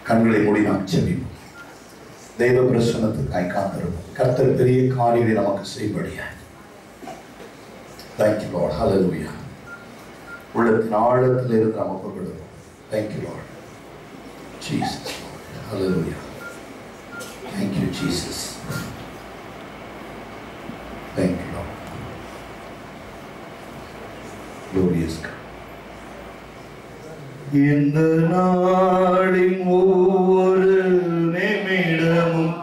கண்களை மூடி நாம் ஜெபிப்போம். தெய்வ பிரசன்னத்துக்காய் காத்திருப்போம். கர்த்தர் பெரிய காரியத்தை நமக்கு செய்யும்படியாய். Thank you Lord. Hallelujah. உள்ளத்தின் ஆழத்தில் இருந்து நாம் ஒப்புக்கொள்வோம். Thank you Lord. Jesus. Hallelujah. Thank you Jesus. Thank you Lord. Glorious God. இந்த நாளின் ஒவ்வொரு நிமிடமும்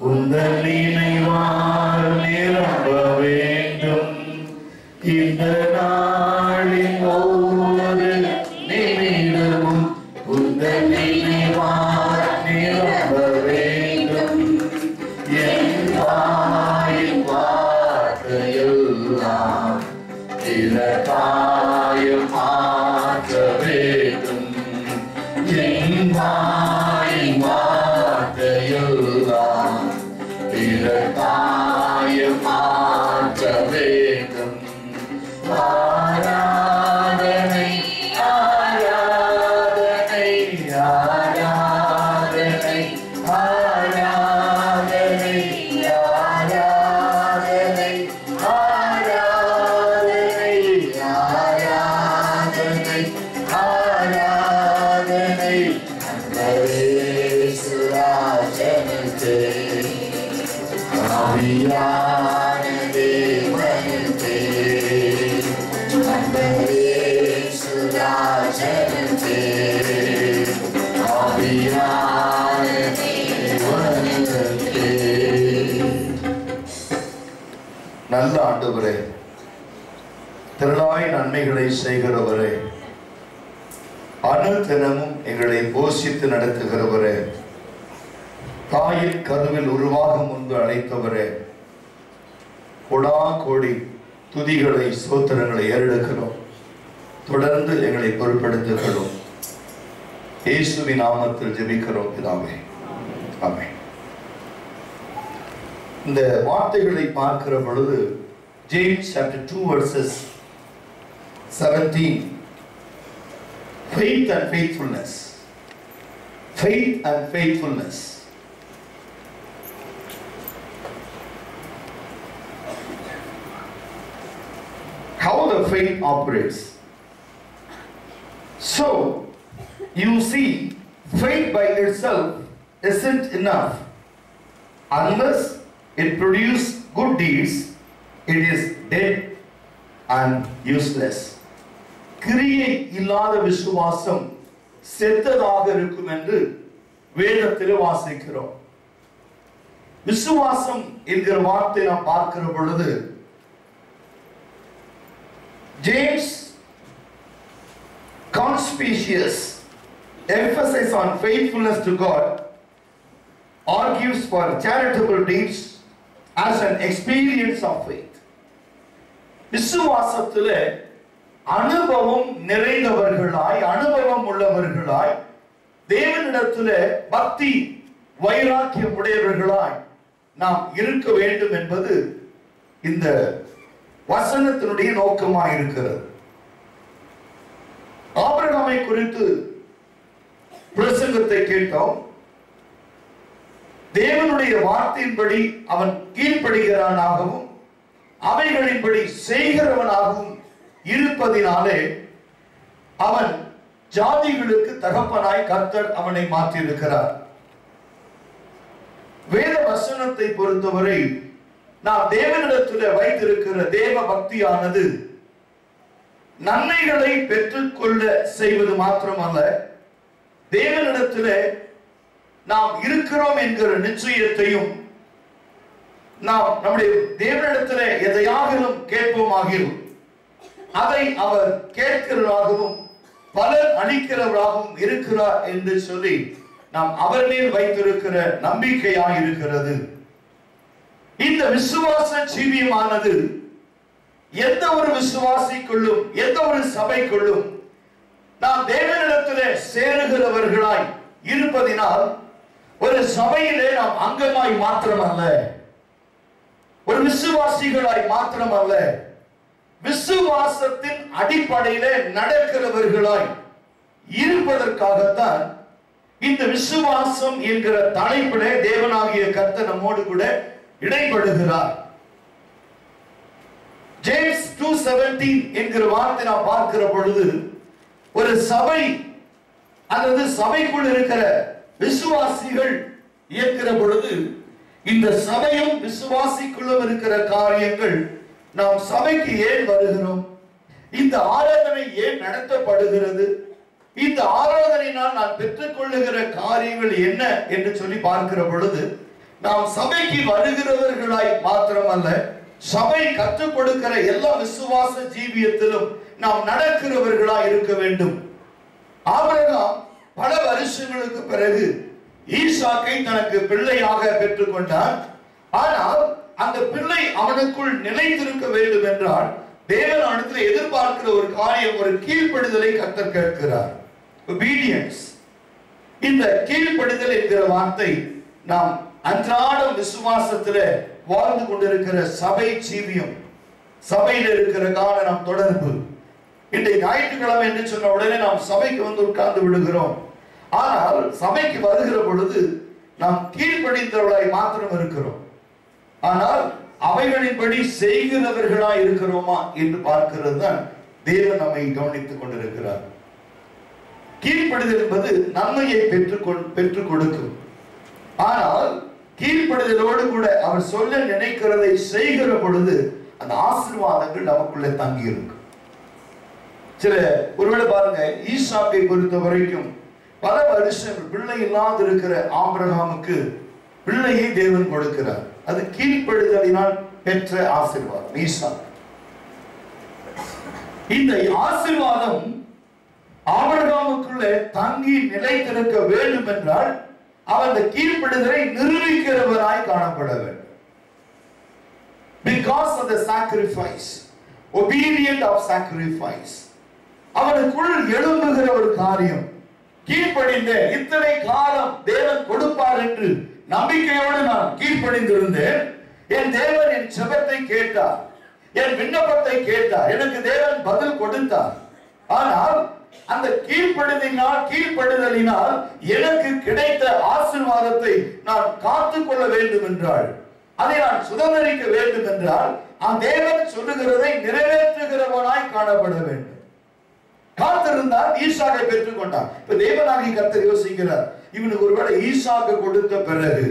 உந்தன் நினைவால் நிரம்ப வேண்டும். இந்த நாளின் ஒவ்வொரு நிமிடமும் உந்தன் நினைவால் நிரம்ப வேண்டும். என் வாயின் வார்த்தையெல்லாம் இலக்காயம் மாற்ற வேண்டும். என் வாயின் வார்த்தையெல்லாம் இலக்காயம் மாற்ற வேண்டும். ஆராதனை ஆராதனை ஆராதனை ஆராதனை ஆராதனை ஆராதனை ஆராதனை ஆராதனை இயேசுராஜனுக்கே ஆவியான தேவனுக்கே இயேசுராஜனுக்கே ஆவியான தேவனுக்கே. நல்ல ஆண்டவரே, திரளாய் நன்மைகளை செய்கிறவரே, அனுதினமும் எங்களை போஷித்து நடத்துகிறவரே, தாயின் கருவில் உருவாக முன்பு அழைத்தவரே, கொடா கோடி துதிகளை ஸ்தோத்திரங்களை ஏறெடுக்கிறோம். தொடர்ந்து எங்களை பொறுப்படுத்துகிறோம். இயேசுவின் நாமத்தில் ஜெபிக்கிறோம் பிதாவே. ஆமென். இந்த வார்த்தைகளை பார்க்கிற பொழுது James chapter 2 verses 17, faith and faithfulness, faith and faithfulness. How the faith operates. So you see, faith by itself isn't enough. Unless it produces good deeds, it is dead and useless. கிரியை இல்லாத விசுவாசம் செத்ததாக இருக்கும் என்று வேதத்தில் வாசிக்கிறோம். விசுவாசம் என்கிற வார்த்தை நாம் பார்க்கிற பொழுது James conspicuous emphasis on faithfulness to God argues for charitable deeds as an experience of faith. விசுவாசத்திலே அனுபவம் நிறைந்தவர்களாய், அனுபவம் உள்ளவர்களாய், தேவனிடத்திலே பக்தி வைராக்கியம் உடையவர்களாய் நாம் இருக்க வேண்டும் என்பது இந்த வசனத்தினுடைய நோக்கமாக இருக்கிறது. ஆபிரகாமை குறித்து பிரசங்கத்தை கேட்டோம். தேவனுடைய வார்த்தையின்படி அவன் கீழ்ப்படுகிறானாகவும் அவைகளின்படி செய்கிறவனாகவும் இருப்பதினாலே அவன் ஜாதிகளுக்கு தகப்பனாய் கர்த்தர் அவனை மாற்றியிருக்கிறார். வேத வசனத்தை பொறுத்தவரை நாம் தேவனிடத்தில் வைத்திருக்கிற தேவ பக்தியானது நன்மைகளை பெற்றுக்கொள்ள செய்வது மாத்திரமல்ல, தேவனிடத்தில் நாம் இருக்கிறோம் என்கிற நிச்சயத்தையும், நாம் நம்முடைய தேவனிடத்தில் எதையாகிலும் கேட்போமாகிலும் அதை அவர் கேட்கிறவராகவும் பலர் அளிக்கிறவராகவும் இருக்கிறார் என்று சொல்லி நாம் அவர் மேல் வைத்திருக்கிற நம்பிக்கையாக இருக்கிறது. இந்த விசுவாச ஜீவியமானது எந்த ஒரு விசுவாசிக்குள்ளும் எந்த ஒரு சபைக்குள்ளும் நாம் தேவனிடத்திலே சேருகிறவர்களாய் இருப்பதினால் ஒரு சபையிலே நாம் அங்கமாய் மாத்திரமல்ல, ஒரு விசுவாசிகளாய் மாத்திரமல்ல, விசுவாசத்தின் அடிப்படையிலே நடக்கிறவர்களாய் இருப்பதற்காகத்தான் இந்த விசுவாசம் என்கிற தலைப்பிலே தேவனாகிய கர்த்தர் நம்மோடு கூட இடைப்படுகிறார். ஜேம்ஸ் 2:17 என்கிற வார்த்தை நாம் பார்க்கிற பொழுது, ஒரு சபை அல்லது சபைக்குள் இருக்கிற விசுவாசிகள் இயக்கிற பொழுது, இந்த சபையும் விசுவாசிக்குள்ளும் இருக்கிற காரியங்கள், நாம் சபைக்கு ஏன் வருகிறோம், இந்த ஆராதனை ஏன் நடத்தப்படுகிறது, இந்த ஆராதனையினால் நான் பெற்றுக்கொள்ளுகிற காரியங்கள் என்ன என்று சொல்லி பார்க்கிற பொழுது, நாம் சபைக்கு வருகிறவர்களாய் மாத்திரமல்ல, சபை கற்றுக் கொடுக்கிற எல்லா விசுவாச ஜீவியத்திலும் நாம் நடக்கிறவர்களாய் இருக்க வேண்டும். ஆபிரகாம் பல வருஷங்களுக்கு பிறகு ஈசாக்கை தனக்கு பிள்ளையாக பெற்றுக்கொண்டார். ஆனால் அந்த பிள்ளை அவனுக்குள் நிலைத்திருக்க வேண்டும் என்றால் தேவனிடத்தில் எதிர்பார்க்கிற ஒரு காரியம், ஒரு கீழ்ப்படிதலை கர்த்தர் கேட்கிறார். obedience. இந்த கீழ்ப்படிதல் என்கிற வார்த்தை நாம் அன்றாடம் விசுவாசத்தில் வாழ்ந்து கொண்டிருக்கிற சபை ஜீவியம், சபையில் இருக்கிற கால நாம் தொடர்பு. இன்றைய ஞாயிற்றுக்கிழமை என்று சொன்ன உடனே நாம் சபைக்கு வந்து உட்கார்ந்து விடுகிறோம். ஆனால் சபைக்கு வருகிற பொழுது நாம் கீழ்ப்படிந்தவர்களாய் மாத்திரம் இருக்கிறோம். ஆனால் அவைகளின்படி செய்கிறவர்களாய் இருக்கிறோமா என்று பார்க்கிறது தான் தேவன் நம்மை கவனித்துக் கொண்டிருக்கிறார். கீழ்ப்படிதல் என்பது நன்மையை பெற்றுக் கொடுக்கும். ஆனால் கீழ்ப்படிதலோடு கூட அவர் சொல்ல நினைக்கிறதை செய்கிற பொழுது அந்த ஆசீர்வாதங்கள் நமக்குள்ளே தங்கி இருக்கும். சில ஒருவேளை பாருங்க, ஈசாக்கை பொறுத்த வரைக்கும் பல வருஷம் பிள்ளை இல்லாது இருக்கிற ஆபிரகாமுக்கு பிள்ளையை தேவன் கொடுக்கிறார். அது கீழ்ப்படிதலினால் பெற்ற ஆசீர்வாதம் ஈசாக். இந்த ஆசீர்வாதம் ஆபிரகாமுக்குள்ளே தங்கி நிலைத்திருக்க வேண்டும் என்றால் அவர் அந்த கீழ்ப்படிதலை நிரூபிக்கிறவராய் காணப்பட வேண்டும். Because of the sacrifice, obedient of sacrifice, அவனுக்குள் எழும்புகிற ஒரு காரியம், கீழ்ப்படிந்த இத்தனை காலம் தேவன் கொடுப்பார் என்று நம்பிக்கையோடு நான் கீழ்ப்படிந்திருந்தேன். என் தேவன் என் ஜெபத்தை கேட்டார், என் விண்ணப்பத்தை கேட்டார், எனக்கு தேவன் பதில் கொடுத்தார். ஆனால் அந்த கீழ்ப்படிதலினால் எனக்கு கிடைத்த ஆசீர்வாதத்தை நான் காத்துக்கொள்ள வேண்டும் என்றால், அதை நான் சுதந்திரிக்க வேண்டும் என்றால், அந்த தேவன் சொல்லுகிறதை நிறைவேற்றுகிறவனாய் காணப்பட வேண்டும். காத்திருந்தால் ஈசாக்கை பெற்றுக் கொண்டார். இப்ப தேவனாகி கர்த்தர் யோசிக்கிறார், இவனுக்கு ஒருவேளை ஈசாக்கு கொடுத்த பிறகு,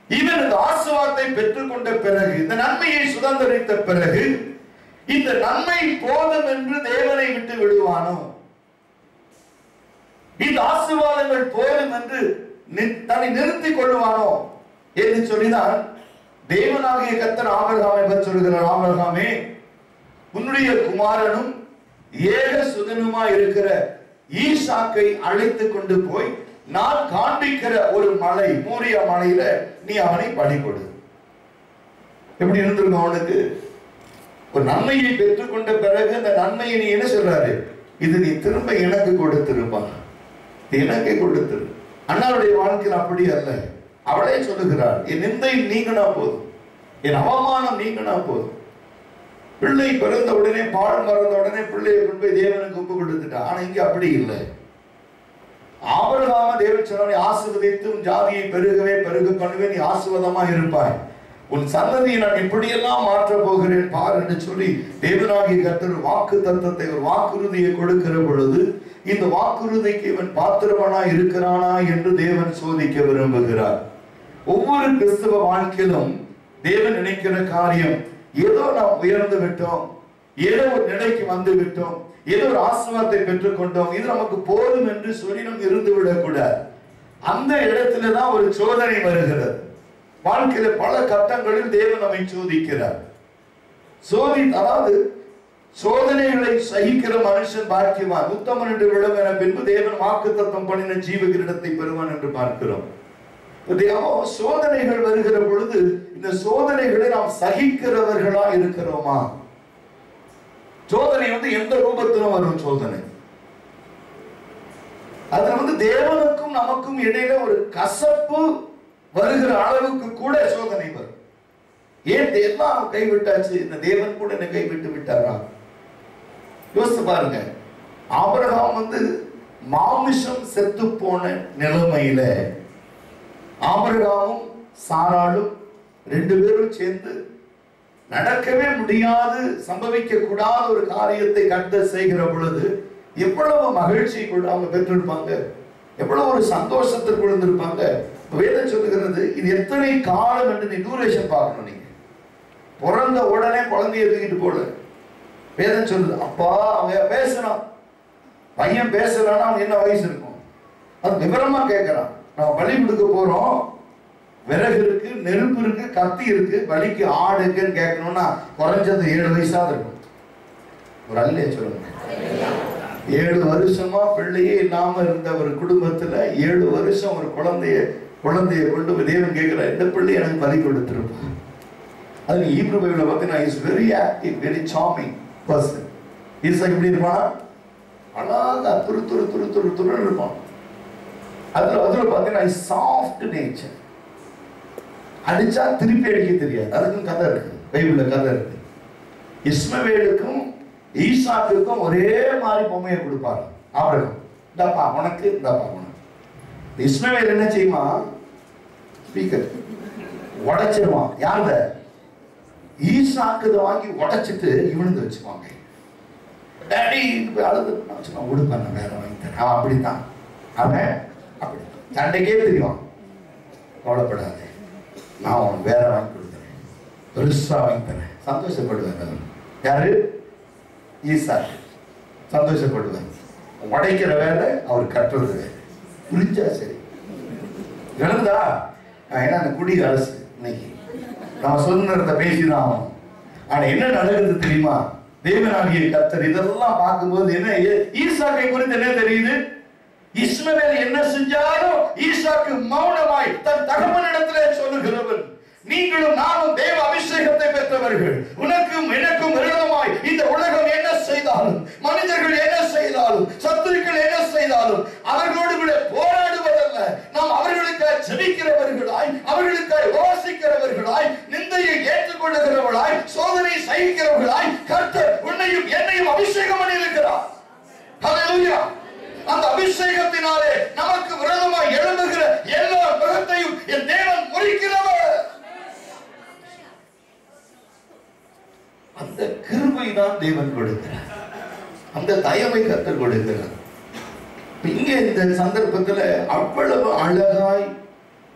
இவனுக்கு ஆசீர்வாதத்தை பெற்றுக்கொண்ட பிறகு, இந்த நன்மையை சுதந்திரித்த பிறகு, இந்த நன்மை போதும் என்று தேவனை விட்டு விடுவானோ, இந்த ஆசீர்வாதங்கள் போதும் என்று தன்னை நிறுத்திக் கொள்ளுவானோ என்று சொல்லினால், தேவனாகிய கர்த்தர் ஆபிரகாமை பற்றி சொல்கிறார், ஆபிரகாமே, உன்னுடைய குமாரனும் ஏக சுதனுமா இருக்கிற ஈசாக்கை அழைத்து கொண்டு போய் நான் காண்பிக்கிற ஒரு மலை, மோரியா மலையில நீ அவனை பலி கொடு. எப்படி இருந்திருக்கும் அவனுக்கு? ஒரு நன்மையை பெற்றுக்கொண்ட பிறகு அந்த நன்மையை நீ என்ன சொல்றாரு, இது நீ திரும்ப எனக்கு கொடுத்திருப்பான், எனக்கு கொடுத்திரு. அண்ணாவுடைய வாழ்க்கையில் அப்படி அல்ல. அவளே சொல்லுகிறாள், என் நிந்தை நீங்கினா போதும், என் அவமானம் நீங்கினா போதும். பிள்ளை பிறந்த உடனே, பால் மறந்த உடனே பிள்ளையை கொண்டு போய் தேவனுக்கு ஒப்பு கொடுத்துட்டான். ஆனா இங்க அப்படி இல்லை. ஆபிரகாம தேவன் சொன்ன, ஆசீர்வதித்து உன் ஜாதியை பெருகவே பெருக பண்ணுவே, நீ ஆசீர்வாதமா இருப்பாய், உன் சந்ததியை நான் எப்படியெல்லாம் மாற்ற போகிறேன் பார் என்று சொல்லி தேவனாகிய கர்த்தர் வாக்கு தத்தத்தை, ஒரு வாக்குறுதியை கொடுக்கிற பொழுது, இந்த வாக்குறுதிக்கு இவன் பாத்திரவனா இருக்கிறானா என்று தேவன் சோதிக்க விரும்புகிறார். ஒவ்வொரு கிறிஸ்தவ வாழ்க்கையிலும் தேவன் நினைக்கிற காரியம், ஏதோ நாம் உயர்ந்து விட்டோம், ஏதோ ஒரு நிலைக்கு வந்து விட்டோம், ஏதோ ஒரு ஆசீர்வாதத்தை பெற்றுக்கொண்டோம், இது நமக்கு போதும் என்று சொல்லி நாம் இருந்து விடக்கூடாது. அந்த இடத்துல தான் ஒரு சோதனை வருகிறது. வாழ்க்கையில பல கட்டங்களில் தேவன் நம்மை சோதிக்கிறார். அதாவது சோதனைகளை சகிக்கிற மனுஷன் பாக்கியவான், உத்தமன் என்று விளங்கும் என பின்பு தேவன் வாக்குத்தத்தம் பண்ணின ஜீவ கிரீடத்தை பெறுவான் என்று பார்க்கிறோம். சோதனைகள் வருகிற பொழுது இந்த சோதனைகளை நாம் சகிக்கிறவர்களா இருக்கிறோமா? சோதனை எந்த ரூபத்திலும் வரும் சோதனை. அது தேவனுக்கும் நமக்கும் இடையில ஒரு கசப்பு வருகிற அளவுக்கு கூட சோதனை வரும். ஏன் எல்லாம் கைவிட்டாச்சு, இந்த தேவன் கூட என்னை கைவிட்டு விட்டாரா? யோசித்து பாருங்க. ஆபிரகாம் மாமிசம் செத்து போன நிலைமையில ஆபிரகாமும் சாராளும் 2 பேரும் சேர்ந்து நடக்கவே முடியாது, சம்பவிக்க கூடாத ஒரு காரியத்தை கர்த்தர் செய்கிற பொழுது எவ்வளவு மகிழ்ச்சிக்குள் அவங்க பெற்றிருப்பாங்க, எவ்வளவு ஒரு சந்தோஷத்திற்கு இருந்திருப்பாங்க. வேதம் சொல்லுகிறது இது எத்தனை காலம் என்று நீ டூரேஷன் பார்க்கணும். நீங்க பிறந்த உடனே குழந்தைய தூக்கிட்டு போல. வேதம் சொல்லுது அப்பா அவங்க பேசுறான், பையன் பேசுறான்னா அவன் என்ன வயசு இருக்கும், அது விவரமா கேட்கிறான். நம்ம பலி கொடுக்க போறோம், விறகு இருக்கு, நெருப்பு இருக்கு, கத்தி இருக்கு, பலிக்கு ஆடு இருக்குன்னு கேட்கணும்னா குறைஞ்சது 7 வயசாக இருக்கும். ஒரு அல்லையே சொல்லுங்க. 7 வருஷமா பிள்ளையே இல்லாம இருந்த ஒரு குடும்பத்துல 7 வருஷம் ஒரு குழந்தைய கொண்டு தேவன் கேட்கிற இந்த பிள்ளை எனக்கு பலி கொடுத்திருப்பான். அது ஈப்ரூ பைபிள்ல பார்த்தீங்கன்னா is very active, very charming person. ஈசாக்கு எப்படி இருப்பான், அழகா துரு துரு துரு துரு துருன்னு இருப்பான். அதுல பார்த்தீங்கன்னா சாஃப்ட் நேச்சர், அடிச்சா திருப்பி அடிக்க தெரியாது. அதுக்கும் கதை இருக்கு, பைபிள்ல கதை இருக்கு. இஸ்மவேலுக்கும் ஈசாக்குக்கும் ஒரே மாதிரி பொம்மையை கொடுப்பாரு ஆபிரகாம். இந்தப்பா உனக்கு, இந்தப்பா உனக்கு. இஸ்மவேல் என்ன செய்யுமா, ஸ்பீக்கர் உடைச்சிருவான். யாருத, ஈசாக்கு வாங்கி உடைச்சிட்டு இவனுக்கு வச்சுக்குவாங்க. டேடி அழுது உடுப்பேன், வேற வாங்கி தரேன். அவன் அப்படித்தான், அவன் அப்படி சண்டைக்கே தெரியும். கவலைப்படாது, நான் அவனுக்கு வேற வாங்கி கொடுத்தேன், பெருசா வாங்கி தரேன், சந்தோஷப்படுவேன். யாரு, ஈசாக்கு சந்தோஷப்படுவேன். உடைக்கிற வேலை அவர் கட்டுறது வேலை. புரிஞ்சா சரி, இழந்தா ஏன்னா அந்த குடி அரசு இன்னைக்கு நம்ம சுதந்திரத்தை பேசிதான் ஆகணும். ஆனா என்ன நடக்குது தெரியுமா, தேவனாகிய கர்த்தர் இதெல்லாம் பார்க்கும்போது என்ன, ஈசாக்கை குறித்து என்ன தெரியுது, இஸ்மவேல் என்ன செஞ்சாலும் ஈசாக்கு மௌனமாய் தன் தகப்பனிடத்திலே சொல்லுகிறவன், நீங்களும் நானும் தேவ அபிஷேகத்தை பெற்றவர்கள், உனக்கும் எனக்கும் விரோதமாய் இந்த உலகம் என்ன செய்தாலும், மனிதர்கள் என்ன செய்தாலும், சத்துருக்கள் என்ன செய்தாலும் அவர்களோடு கூட போராடுவதல்ல, நாம் அவர்களுக்காக ஜெபிக்கிறவர்களாய், அவர்களுக்காக வாசிக்கிறவர்களாய், நிந்தையை ஏற்றுக்கொள்ளுகிறவர்களாய், சோதனை சகிக்கிறவர்களாய் கர்த்தர் உன்னையும் என்னையும் அபிஷேகம் பண்ணியிருக்கிறார். ஹல்லேலூயா. அந்த அபிஷேகத்தினாலே நமக்கு விரோதமாய் எழும்புகிற எல்லா மிருகத்தையும் என் தேவன் முறிக்கிறவர். அந்த கிருபை தான் தேவன் கொடுக்கிறார், அந்த தயவை கர்த்தர் கொடுக்கிறார். இங்க இந்த சந்தர்ப்பத்துல அவ்வளவு அழகாய்,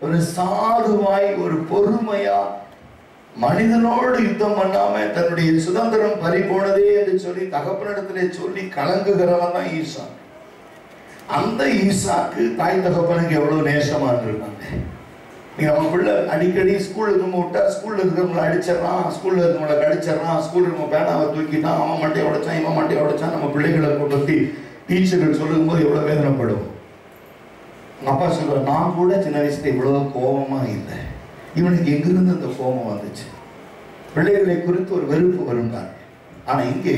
ஒரு சாதுவாய், ஒரு பொறுமையா, மனிதனோடு யுத்தம் பண்ணாம தன்னுடைய சுதந்திரம் பறி போனதே என்று சொல்லி தகப்பனிடத்திலே சொல்லி கலங்குகிறவன் தான் ஈசாக்கு. அந்த ஈசாக்கு தாய் தகப்பனுக்கு எவ்வளவு நேசமா இருந்திருக்காங்க. நீங்க அவங்க பிள்ளை அடிக்கடி ஸ்கூலுக்கு விட்டா ஸ்கூல்ல இருக்கிறவங்களை அடிச்சிடறான், ஸ்கூல்ல இருக்கிறவங்களை கடிச்சிடறான், ஸ்கூல்ல இருக்க பேனாவை தூக்கிட்டான், அவன் மண்டையை உடைச்சான், இவன் மண்டையை உடைச்சான். நம்ம பிள்ளைகளை பத்தி டீச்சர்கள் சொல்லும் போது எவ்வளவு வேதனைப்படும். அப்பா சொல்ற, நான் கூட சின்ன வயசுல இவ்வளவு கோபமா இல்லை, இவனுக்கு எங்கிருந்து அந்த கோபம் வந்துச்சு. பிள்ளைகளை குறித்து ஒரு வெறுப்பு வரும்தான். ஆனா இங்கே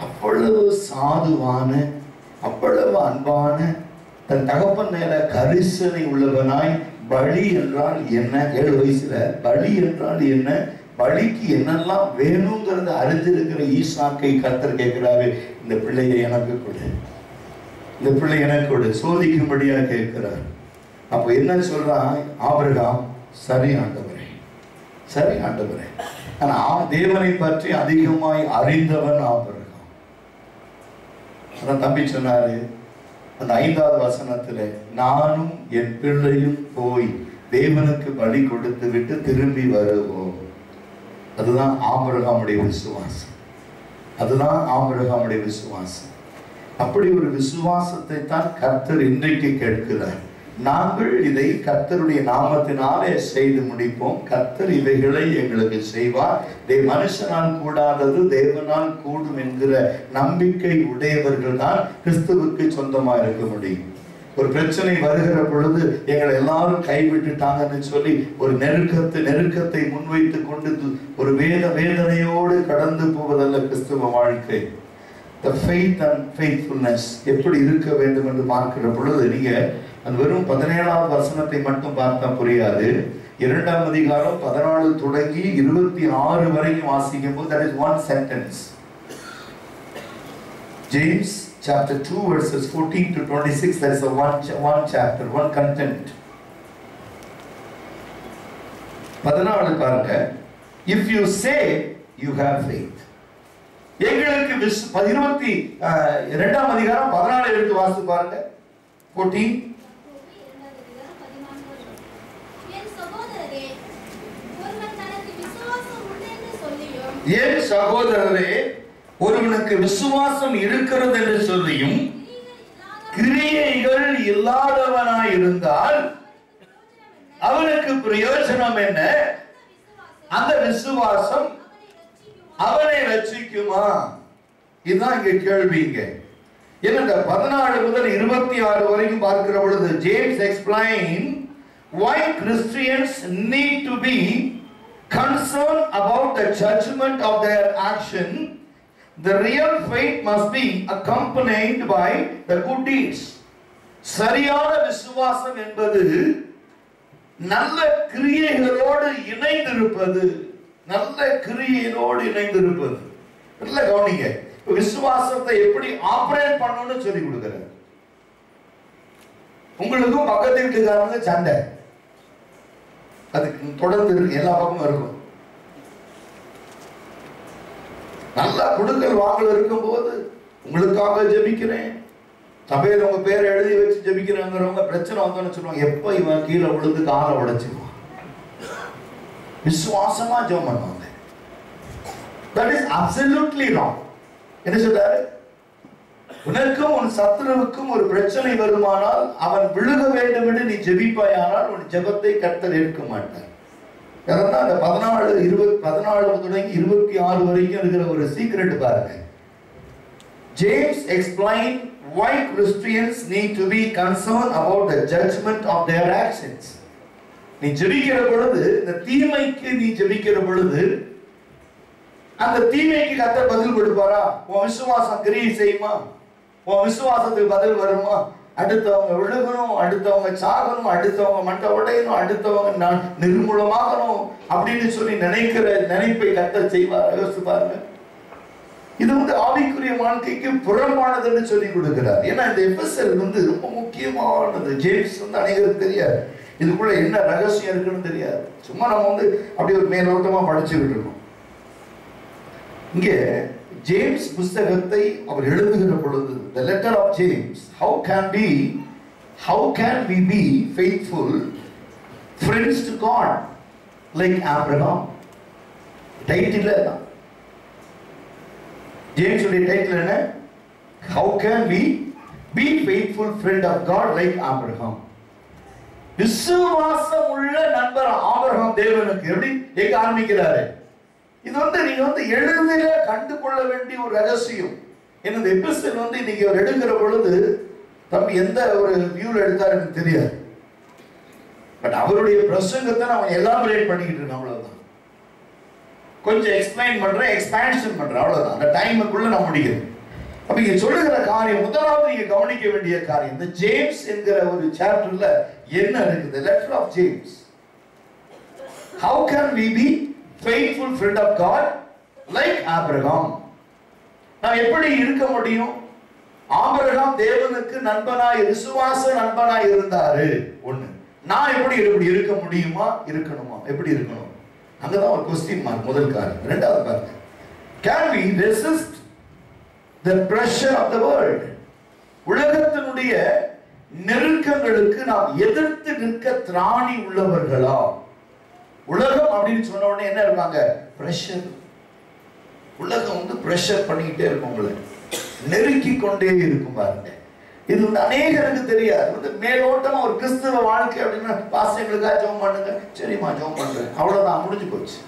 அவ்வளவு சாதுவான, அவ்வளவு அன்பான, தன் தகப்பன் மேல கரிசனை உள்ளவனாய், பலி என்றால் என்ன, 7 வயசுல பலி என்றால் என்ன, பலிக்கு என்னெல்லாம் வேணுங்கிறத அறிஞ்சிருக்கிற ஈசாக்கை கர்த்தர் கேட்கிறாரு, இந்த பிள்ளையை எனக்கு கொடு, இந்த பிள்ளை எனக்கு கொடு, சோதிக்கும்படியா கேட்கிறார். அப்போ என்ன சொல்றான் ஆபிரகாம், சரி ஆண்டவரே, சரி ஆண்டவரே. ஆனா தேவனை பற்றி அதிகமாய் அறிந்தவன் ஆபிரகாம். அதான் தம்பி சொன்னாரு அந்த 5வது வசனத்துல, நானும் என் பிள்ளையும் போய் தேவனுக்கு பலி கொடுத்து விட்டு திரும்பி வருவோம். அதுதான் ஆபிரகாமுடைய விசுவாசம், அதுதான் ஆபிரகாமுடைய விசுவாசம். அப்படி ஒரு விசுவாசத்தை தான் கர்த்தர் இன்றைக்கு கேட்கிறார். நாங்கள் இதை கர்த்தருடைய நாமத்தினாலே செய்து முடிப்போம், கர்த்தர் இவைகளை எங்களுக்கு செய்வார், மனுஷனால் கூடாதது தேவனால் கூடும் என்கிற நம்பிக்கை உடையவர்கள் தான் கிறிஸ்துவுக்கு சொந்தமா இருக்க முடியும். ஒரு பிரச்சனை வருகிற பொழுது எங்களை எல்லாரும் கைவிட்டுட்டாங்கன்னு சொல்லி ஒரு நெருக்கத்தை முன்வைத்து கொண்டு ஒரு வேதனையோடு கடந்து போவதல்ல கிறிஸ்துவ வாழ்க்கை. The faith and faithfulness எப்படி இருக்க வேண்டும் என்று பார்க்கிற பொழுது நீங்க அது வெறும் 17வது வசனத்தை மட்டும் பார்த்தா புரியாது. 2ஆம் அதிகாரம் 14 தொடங்கி 26 வரைக்கும் வாசிக்கும் போது that is one sentence. James chapter 2 verses 14 to 26. That is a one chapter, one content. 14 பாருங்க. If you say you have faith. எங்களுக்கு 22ஆம் அதிகாரம் 14 எடுத்து வாசித்து பாருங்க. 14. என் சகோதரரே, ஒருவனுக்கு விசுவாசம் இருக்கிறது என்று சொல்லியும் கிரியைகள் இல்லாதவனாய் இருந்தால் அவனுக்கு பிரயோஜனம் என்ன? அந்த விசுவாசம் அவனை ரட்சிக்குமா? இதுதான் இங்க கேள்விங்க. ஏன்னா 14 முதல் 26 வரைக்கும் பார்க்கிற பொழுது James explain why Christians need to be concerned about the judgment of their action. The real faith must be accompanied by the good deeds. சரியான விசுவாசம் என்பது நல்ல கிரியைகளோடு இணைந்திருப்பது. நல்ல கிரியைகளோடு இணைந்திருப்பது. நல்ல கவனிங்க. விசுவாசத்தை எப்படி ஆபரேட் பண்ணணும்னு சொல்லி கொடுக்கிறார். உங்களுக்கும் பக்கத்து வீட்டுக்காரங்க சண்டை, அதுக்கு தொடர்ந்து எல்லா பக்கமும் இருக்கும். நல்லா குடுக்கல் வாங்கல் இருக்கும் போது உங்களுக்காக ஜெபிக்கிறேன், சபையில் உங்க பேரை எழுதி வச்சு ஜெபிக்கிறவங்க பிரச்சனை வந்தோன்னு சொல்லுவாங்க, எப்ப இவன் கீழே விழுந்து காலை உடைச்சுக்குவான். விசுவாசமா ஜெபம் பண்ணுவாங்க. That is absolutely wrong. என்ன சொல்றாரு? உனக்கும் உன் சத்துருவுக்கும் ஒரு பிரச்சனை வருமானால் அவன் விழுக வேண்டும் என்று நீ ஜெபிப்பாயானால் உன் ஜெபத்தை கர்த்தர் ஏற்க மாட்டார். அதனால அந்த 14 தொடங்கி 26 வரைக்கும் இருக்கிற ஒரு சீக்ரெட் பாருங்க. James explained why Christians need to be concerned about the judgment of their actions. நீ ஜெபிக்கிற பொழுது, இந்த தீமைக்கு நீ ஜெபிக்கிற பொழுது அந்த தீமைக்கு கர்த்தர் பதில் கொடுப்பாரா? உன் விசுவாசம் கிரியை செய்யுமா? உன் விசுவாசத்துக்கு பதில் வருமா? அடுத்தவங்க விழுகணும், அடுத்தவங்க சாகணும், அடுத்தவங்க மட்டை உடையணும், அடுத்தவங்க நிர்மூலமாகணும் அப்படின்னு சொல்லி நினைப்பை கர்த்தர் செய்வார். யோசிச்சு பாருங்க. இது ஆவிக்குரிய வாழ்க்கைக்கு புறம்பானதுன்னு சொல்லி கொடுக்கிறார். ஏன்னா இந்த எபேசியர் ரொம்ப முக்கியமானது. ஜேம்ஸ் அநேகருக்கு தெரியாது, இதுக்குள்ள என்ன ரகசியம் இருக்குன்னு தெரியாது. சும்மா நம்ம அப்படி ஒரு மேலோட்டமா படிச்சுக்கிட்டு இருக்கோம். இங்கே ஜேம்ஸ் புத்தகத்தை அவர் எழுதுகிற பொழுது, the letter of James, how can we be faithful friends to God like Abraham? Title தான். ஜேம்ஸ் உடைய டைட்டில் என்ன? How can we be faithful friend of God like Abraham? விசுவாசம் உள்ள நண்பர் ஆபிரகாம் தேவனுக்கு எப்படி எங்க ஆரம்பிக்கிறாரு? இது நீங்க எளிதில கண்டு கொள்ள வேண்டிய ஒரு ரகசியம். இந்த எபிசோட் இன்னைக்கு அவர் எடுக்கிற பொழுது தம்பி எந்த ஒரு வியூல எடுத்தாரு எனக்கு தெரியாது. பட் அவருடைய பிரசங்கத்தை நான் எலாபரேட் பண்ணிக்கிட்டு இருக்கேன், அவ்வளவுதான். கொஞ்சம் எக்ஸ்பிளைன் பண்றேன், எக்ஸ்பான்ஷன் பண்றேன், அவ்வளவுதான். அந்த டைமுக்குள்ள நான் முடிக்கிறேன். அப்ப இங்க சொல்லுகிற காரியம், முதலாவது நீங்க கவனிக்க வேண்டிய காரியம், இந்த ஜேம்ஸ் என்கிற ஒரு சாப்டர்ல என்ன இருக்குது? Letter of James. How can we be faithful friend of God like Abraham? நான் எப்படி இருக்க முடியும்? ஆபிரகாம் தேவனுக்கு நண்பனாய், விசுவாச நண்பனாய் இருந்தாரு. ஒண்ணு, நான் எப்படி இருக்க முடியுமா? இருக்கணுமா? எப்படி இருக்கணும்? அங்கதான் ஒரு क्वेश्चन மார்க். முதல் காரியம். இரண்டாவது பாருங்க, can we resist the pressure of the world? உலகத்தினுடைய நெருக்கங்களுக்கு நாம் எதிர்த்து நிற்க திராணி உள்ளவர்களா? உலகம் அப்படின்னு சொன்ன உடனே என்ன இருப்பாங்க? பிரஷர். உலகம் பிரஷர் பண்ணிக்கிட்டே இருக்கும், உங்களை நெருக்கி கொண்டே இருக்கும். பாருங்க, இது அநேகருக்கு தெரியாது. மேலோட்டமா ஒரு கிறிஸ்துவ வாழ்க்கை அப்படின்னா, பாஸ்டர்களுக்காக ஜெபம் பண்ணுங்க, சரிம்மா ஜெபம் பண்றேன், அவ்வளவுதான், முடிஞ்சு போச்சு.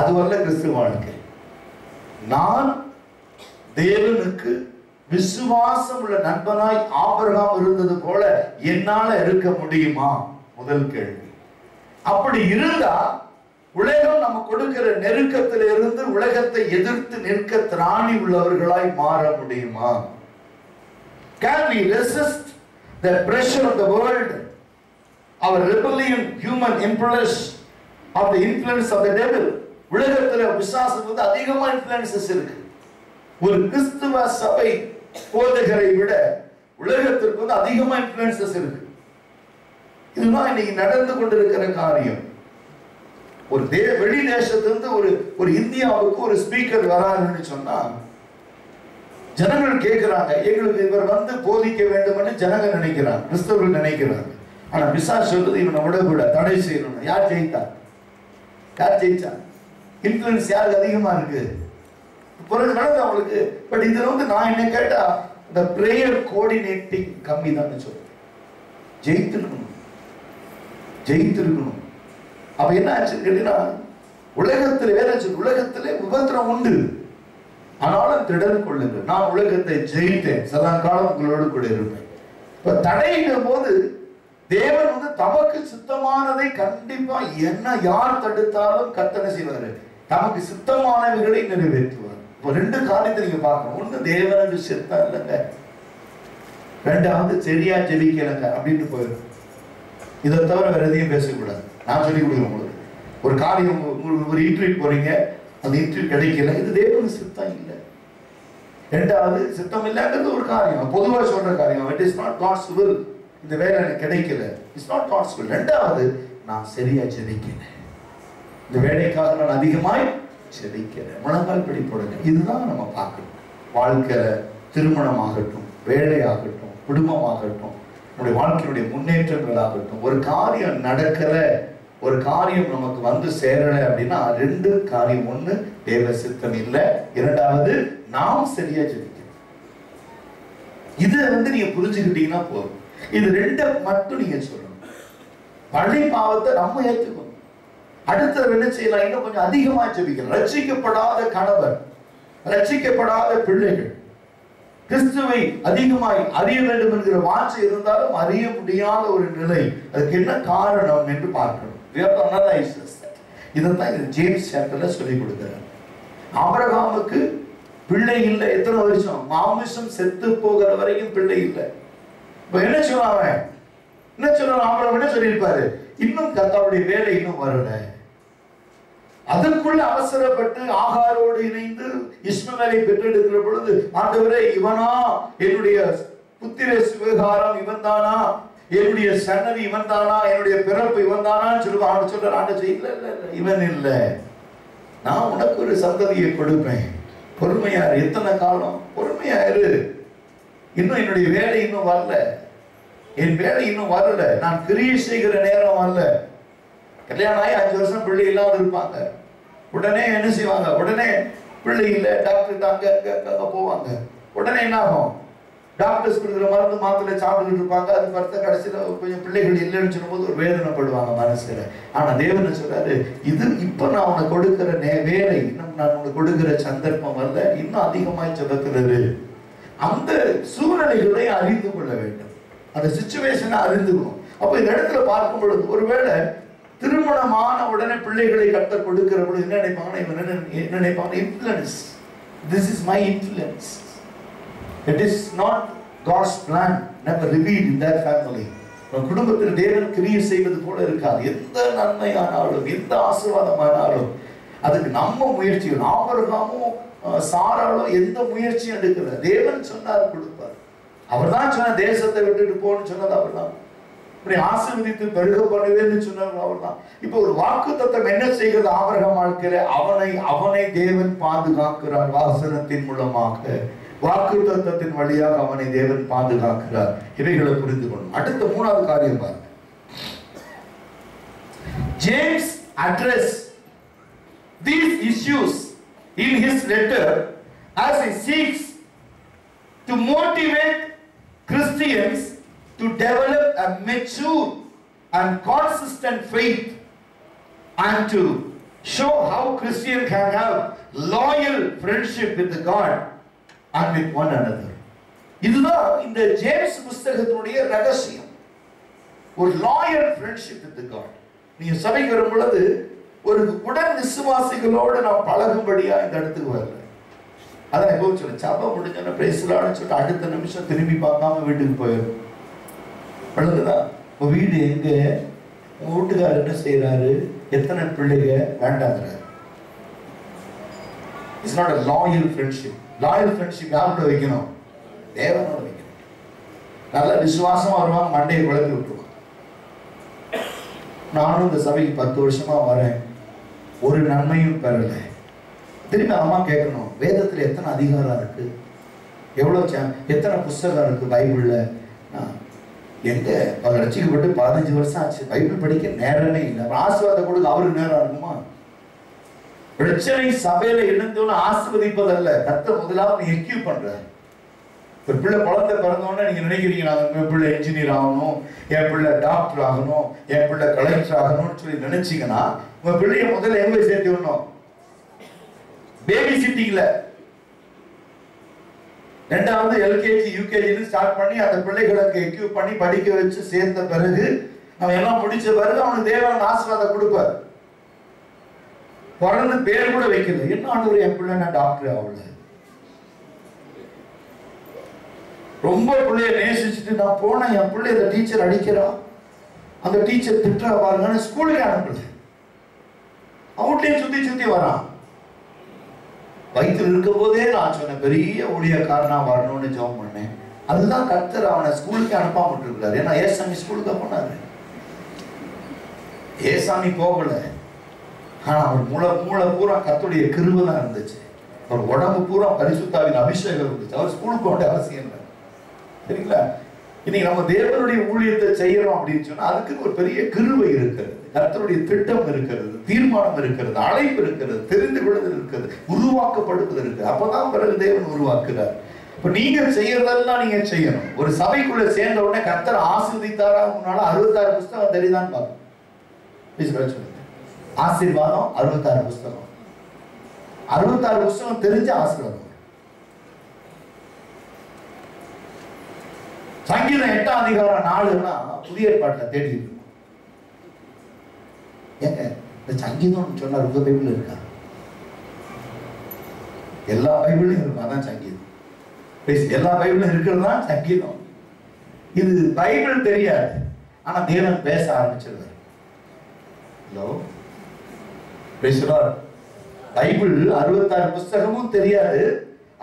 அதுவல்ல கிறிஸ்துவ வாழ்க்கை. நான் தேவனுக்கு விசுவாசம் உள்ள நண்பனாய் ஆபிரகாம் இருந்தது போல என்னால இருக்க முடியுமா? முதல் கேள்வி. அப்படி இருந்தா உலகம் நம்ம கொடுக்கிற நெருக்கத்திலிருந்து உலகத்தை எதிர்த்து நிற்க திராணி உள்ளவர்களாய் மாற முடியுமா? Can we resist the pressure of the world, our rebellion, human impulse, of the influence of the devil? உலகத்துல விசுவாசம் அதிகமா இன்ஃப்ளூயன்சஸ் இருக்கு. ஒரு கிறிஸ்துவ சபை போதகரை விட உலகத்திற்கு வந்து அதிகமா இன்ஃப்ளூயன்சஸ் இருக்கு. இதுதான் இன்னைக்கு நடந்து கொண்டிருக்கிற காரியம். ஒரு வெளி தேசத்திலிருந்து ஒரு இந்தியாவுக்கு ஒரு ஸ்பீக்கர் வராருன்னு சொன்னா ஜனங்கள் கேட்கிறாங்க, எங்களுக்கு இவர் வந்து போதிக்க வேண்டும் ஜனங்க நினைக்கிறாங்க, கிறிஸ்தவர்கள் நினைக்கிறாங்க. ஆனா பிசாசு சொல்றது இவனை விட தடை செய்யணும். யார் ஜெயித்தா? யார் ஜெயிச்சா? இன்ஃப்ளூயன்ஸ் யாருக்கு அதிகமா இருக்கு? பிறகு நடந்து அவங்களுக்கு. பட் இதுல வந்து நான் என்ன கேட்டா இந்த பிரேயர் கோஆர்டினேட்டிங் கம்மி தான் சொல்றேன். ஜெயித்திருக்கணும். அப்ப என்ன ஆச்சுன்னு கேட்டீங்கன்னா, உலகத்துல வேற உலகத்திலே உபத்திரம் உண்டு, ஆனாலும் திடல் கொள்ளுங்கள், நான் உலகத்தை ஜெயித்தேன், சதா காலம் உங்களோடு கூட இருப்பேன். இப்ப தடையிடும் போது தேவன் வந்து தமக்கு சித்தமானதை கண்டிப்பா என்ன யார் தடுத்தாலும் கர்த்தர் செய்வாரு, தமக்கு சித்தமானவைகளை நிறைவேற்றுவார். இப்போ ரெண்டு காரியத்தை நீங்க பார்க்கணும். ஒண்ணு தேவனுக்கு சித்தம் இல்லைங்க, ரெண்டாவது சரியா ஜெபிக்கலைங்க அப்படின்னு போயிடும். இதை தவிர வேற எதையும் பேசக்கூடாது. நான் சொல்லி கொடுக்குறேன் உங்களுக்கு. ஒரு காரியம், ஒரு இன்டர்வியூ போறீங்க, அந்த இன்டர்வியூ கிடைக்கல, இது தேவனுக்கு சித்தம் இல்லை. ரெண்டாவது சித்தம் இல்லைங்கிறது ஒரு காரியம், பொதுவாக சொல்ற காரியம். It is not God's will. இந்த வேலை எனக்கு கிடைக்கல, இட்ஸ் நாட் காட்ஸ் வில். ரெண்டாவது, நான் சரியா ஜெபிக்கிறேன், இந்த வேலைக்காக நான் அதிகமாய் ஜெபிக்கிறேன், முழங்கால் பிடி போடுங்க. இதுதான் நம்ம பார்க்கணும். வாழ்க்கையில திருமணமாகட்டும், வேலையாகட்டும், குடும்பமாகட்டும், நம்முடைய வாழ்க்கையுடைய முன்னேற்றங்கள் ஆகட்டும், ஒரு காரியம் நடக்கல, ஒரு காரியம் நமக்கு வந்து சேரல அப்படின்னா ரெண்டு காரியம். ஒண்ணு தேவ சித்தம் இல்லை, இரண்டாவது நாம் சரியா ஜெபிக்கணும். இதை வந்து நீங்க புரிஞ்சுக்கிட்டீங்கன்னா போதும். இது ரெண்ட மட்டும் நீங்க சொல்லணும். பழி பாவத்தை நம்ம ஏற்றுக்கணும். அடுத்த என்ன செய்யலாம், இன்னும் கொஞ்சம் அதிகமா ஜெபிக்கணும். ரட்சிக்கப்படாத கணவர், ரட்சிக்கப்படாத பிள்ளைகள், கிறிஸ்துவை அதிகமாய் அறிய வேண்டும் என்கிற வாஞ்சை இருந்தாலும் அறிய முடியாத ஒரு நிலை, அதுக்கு என்ன காரணம் என்று பார்க்கணும். இதைத்தான் ஜேம்ஸ் சாப்டர்ல சொல்லிக் கொடுக்கிறார். ஆபிரகாமுக்கு பிள்ளை இல்லை, எத்தனை வருஷம்? மாமிசம் செத்து போகிற வரைக்கும் பிள்ளை இல்லை. இப்ப என்ன சொல்றாங்க, என்ன சொல்றாங்க? ஆபிரகாம் என்ன சொல்லியிருப்பாரு, இன்னும் கர்த்தருடைய வேலை இன்னும் வரல. அதற்குள்ள அவசரப்பட்டு ஆகாரோடு இணைந்து இஸ்மவேலை பெற்றெடுக்கிற பொழுது, ஆண்டவரே இவனா என்னுடைய புத்திர சுவிகாரம், இவன் தானா என்னுடைய சன்னதி, இவன் தானா என்னுடைய பிறப்பு, இவன் தானான்னு சொல்லுவான். சொல்ற ஆண்டு இல்ல இல்ல இல்ல, இவன் இல்ல, நான் உனக்கு ஒரு சந்ததியை கொடுப்பேன், பொறுமையாரு. எத்தனை காலம் பொறுமையாரு, இன்னும் என்னுடைய வேலை இன்னும் வரல, என் வேலை இன்னும் வரல, நான் கிரியை செய்கிற நேரம் வரல. கல்யாணம் ஆகி 5 வருஷம் பிள்ளை இல்லாத இருப்பாங்க. உடனே என்ன செய்வாங்க, உடனே பிள்ளை இல்லை, டாக்டர் அங்க போவாங்க. உடனே என்ன ஆகும், டாக்டர்ஸ் கொடுக்குற மருந்து மாத்திரை சாப்பிட்டுக்கிட்டு இருப்பாங்க. அது பார்த்த கடைசியில கொஞ்சம் பிள்ளைகள் இல்லைன்னு சொல்லும்போது ஒரு வேதனைப்படுவாங்க மனசுல. ஆனா தேவன் சொல்றாரு, இது இப்ப நான் உனக்கு கொடுக்கிற வேலை, இன்னும் நான் உனக்கு கொடுக்கிற சந்தர்ப்பம் வரல, இன்னும் அதிகமாய் ஜெபிக்கிறது. அந்த சூழ்நிலைகளை அறிந்து கொள்ள வேண்டும், அந்த சிச்சுவேஷனை அறிந்துக்கணும். அப்ப இந்த இடத்துல பார்க்கும் பொழுது, ஒருவேளை திருமணமான உடனே பிள்ளைகளை கர்த்தர் கொடுக்கிற பொழுது என்ன நினைப்பாங்கன்னா, இவன் என்ன நினைப்பாங்க, influence, this is my influence. It is not God's plan, never revealed in that family. குடும்பத்தில் தேவன் கிரியை செய்வது போல இருக்காது. எந்த நன்மையானாலும், எந்த ஆசீர்வாதமானாலும் அதுக்கு நம்ம முயற்சி. ஆபிரகாமும் சாராலும் எந்த முயற்சியும் எடுக்கல. தேவன் சொன்னார் கொடுப்பார். அவர் தான் சொன்ன தேசத்தை விட்டுட்டு போன்னு சொன்னது அவர் தான். இப்படி ஆசீர்வதித்து பெருக பண்ணுவேன்னு சொன்னவர் அவர் தான். இப்போ ஒரு வாக்குத்தத்தம் என்ன செய்கிறது ஆபிரகாம் வாழ்க்கையில, அவனை தேவன் பாதுகாக்கிறார். வாசனத்தின் மூலமாக, வாக்குத்தத்தத்தின் வழியாக அவனை தேவன் பாதுகாக்கிறார். இவைகளை புரிந்து கொள்ளும். அடுத்த 3வது காரியம் பாருங்க. James address these issues in his letter as he seeks to motivate Christians to develop a mature and consistent faith and to show how Christians can have loyal friendship with God and with one another. இதுதான் இந்த James புத்தகத்தினுடைய ரகசியம். ஒரு loyal friendship with God. நீங்க சபைக்கு வரும் பொழுது ஒரு உடன் விசுவாசிகளோடு நாம் பழகும்படியா இந்த இடத்துக்கு வரல. அதான் எப்போ சொல்ல, சபை முடிஞ்சோன்னா பேசலாம்னு சொல்லிட்டு அடுத்த நிமிஷம் திரும்பி பார்க்காம வீட்டுக்கு போயிடும். பழகுதான். உங்க வீடு எங்க, உங்க வீட்டுக்காரர் என்ன செய்யறாரு, எத்தனை பிள்ளைங்க, வேண்டாங்கிறாரு. It's not a loyal friendship. Loyal friendship யாரோட வைக்கணும், தேவனோட வைக்கணும். நல்ல விசுவாசமா வருவாங்க, மண்டையை குழப்பி விட்டுருவாங்க. நானும் இந்த சபைக்கு 10 வருஷமா வரேன், ஒரு நன்மையும் பெறல. திரும்பி அம்மா கேட்கணும், வேதத்துல எத்தனை அதிகாரம் இருக்கு, எவ்வளவு எத்தனை புஸ்தகம் இருக்கு பைபிள்ல? எங்க ரட்சிக்கப்பட்டு 15 வருஷம் ஆச்சு, பைபிள் படிக்க நேரமே இல்லை. ஆசீர்வாதம் கொடுக்க அவருக்கு நேரம் இருக்குமா? பிரச்சனை சபையில இருந்தோன்னு ஆசீர்வதிப்பதல்ல, கர்த்தர் முதலாவது எக்யூப் பண்றாரு. ஒரு பிள்ளை குழந்தை பிறந்தோடனே நீங்க நினைக்கிறீங்க என் பிள்ளை என்ஜினியர் ஆகணும், என் பிள்ளை டாக்டர் ஆகணும், என் பிள்ளை கலெக்டர் ஆகணும்னு சொல்லி நினைச்சீங்கன்னா உங்க பிள்ளைய முதல்ல எங்க போய் சேர்த்து விடணும்? பேபி சிட்டிங்ல. ரெண்டாவது எல்கேஜி யூகேஜி ஸ்டார்ட் பண்ணி அந்த பிள்ளைகளுக்கு எக்யூப் பண்ணி படிக்க வச்சு சேர்ந்த பிறகு அவன் எல்லாம் முடிச்ச பிறகு அவனுக்கு தேவையான ஆசீர்வாதம் கொடுப்பார். பிறந்து பேர் கூட வைக்கல, என்ன ஆண்டவர் என் பிள்ளை நான் டாக்டர் ஆகல. ரொம்ப பிள்ளைய நேசிச்சுட்டு நான் போனேன், என் பிள்ளை இந்த டீச்சர் அடிக்கிறான், அந்த டீச்சர் திட்டுறா பாருங்கன்னு ஸ்கூலுக்கு அனுப்பல, அவுட்லையும் சுத்தி சுத்தி வரான். வயிற்றுல இருக்கும் போதே நான் சொன்னேன் பெரிய ஊழியக்காரனா வரணும்னு ஜெபம் பண்ணேன். அதுதான் கர்த்தர் அவனை ஸ்கூலுக்கு அனுப்பாம விட்டுருக்காரு. ஏன்னா ஏசாமி ஸ்கூலுக்கு போனாரு, ஏசாமி போகல. ஆனா அவர் மூளை பூரா கர்த்தருடைய கிருபை தான் இருந்துச்சு, அவர் உடம்பு பூரா பரிசுத்தாவின் அபிஷேகம் இருந்துச்சு. அவர் ஸ்கூலுக்கு போக வேண்டிய அவசியம் இல்லை. சரிங்களா? இன்னைக்கு நம்ம தேவனுடைய ஊழியத்தை செய்யறோம் அப்படின்னு சொன்னா அதுக்கு ஒரு பெரிய கிருபை இருக்கிறது, கர்த்தருடைய திட்டம் இருக்கிறது, தீர்மானம் இருக்கிறது, அழைப்பு இருக்கிறது, தெரிந்து கொள்ளுதல் இருக்கிறது, உருவாக்கப்படுவது இருக்கு. அப்பதான் பிறகு தேவன் உருவாக்குறார். இப்ப நீங்க செய்யறதெல்லாம் நீங்க செய்யணும். ஒரு சபைக்குள்ள சேர்ந்த உடனே கர்த்தர் ஆசீர்வதித்தாரா? முன்னால 66 புஸ்தகம் தெரியுதான்னு பாருங்க. ஆசீர்வாதம் 66 புஸ்தகம், 66 புஸ்தகம் தெரிஞ்ச ஆசீர்வாதம். சங்கீதம் 8ஆம் அதிகாரம் 4ன்னா புதிய ஏற்பாட்டுல தேடி இருக்கும். ஏங்க இந்த சங்கீதம் சொன்னா உங்க பைபிள் இருக்கா? எல்லா பைபிளும் இருக்கும், அதான் சங்கீதம். எல்லா பைபிளும் இருக்கிறது தான் சங்கீதம். இது பைபிள் தெரியாது, ஆனா தேவன் பேச ஆரம்பிச்சிருவார். ஹலோ, பைபிள் 66 புஸ்தகமும் தெரியாது,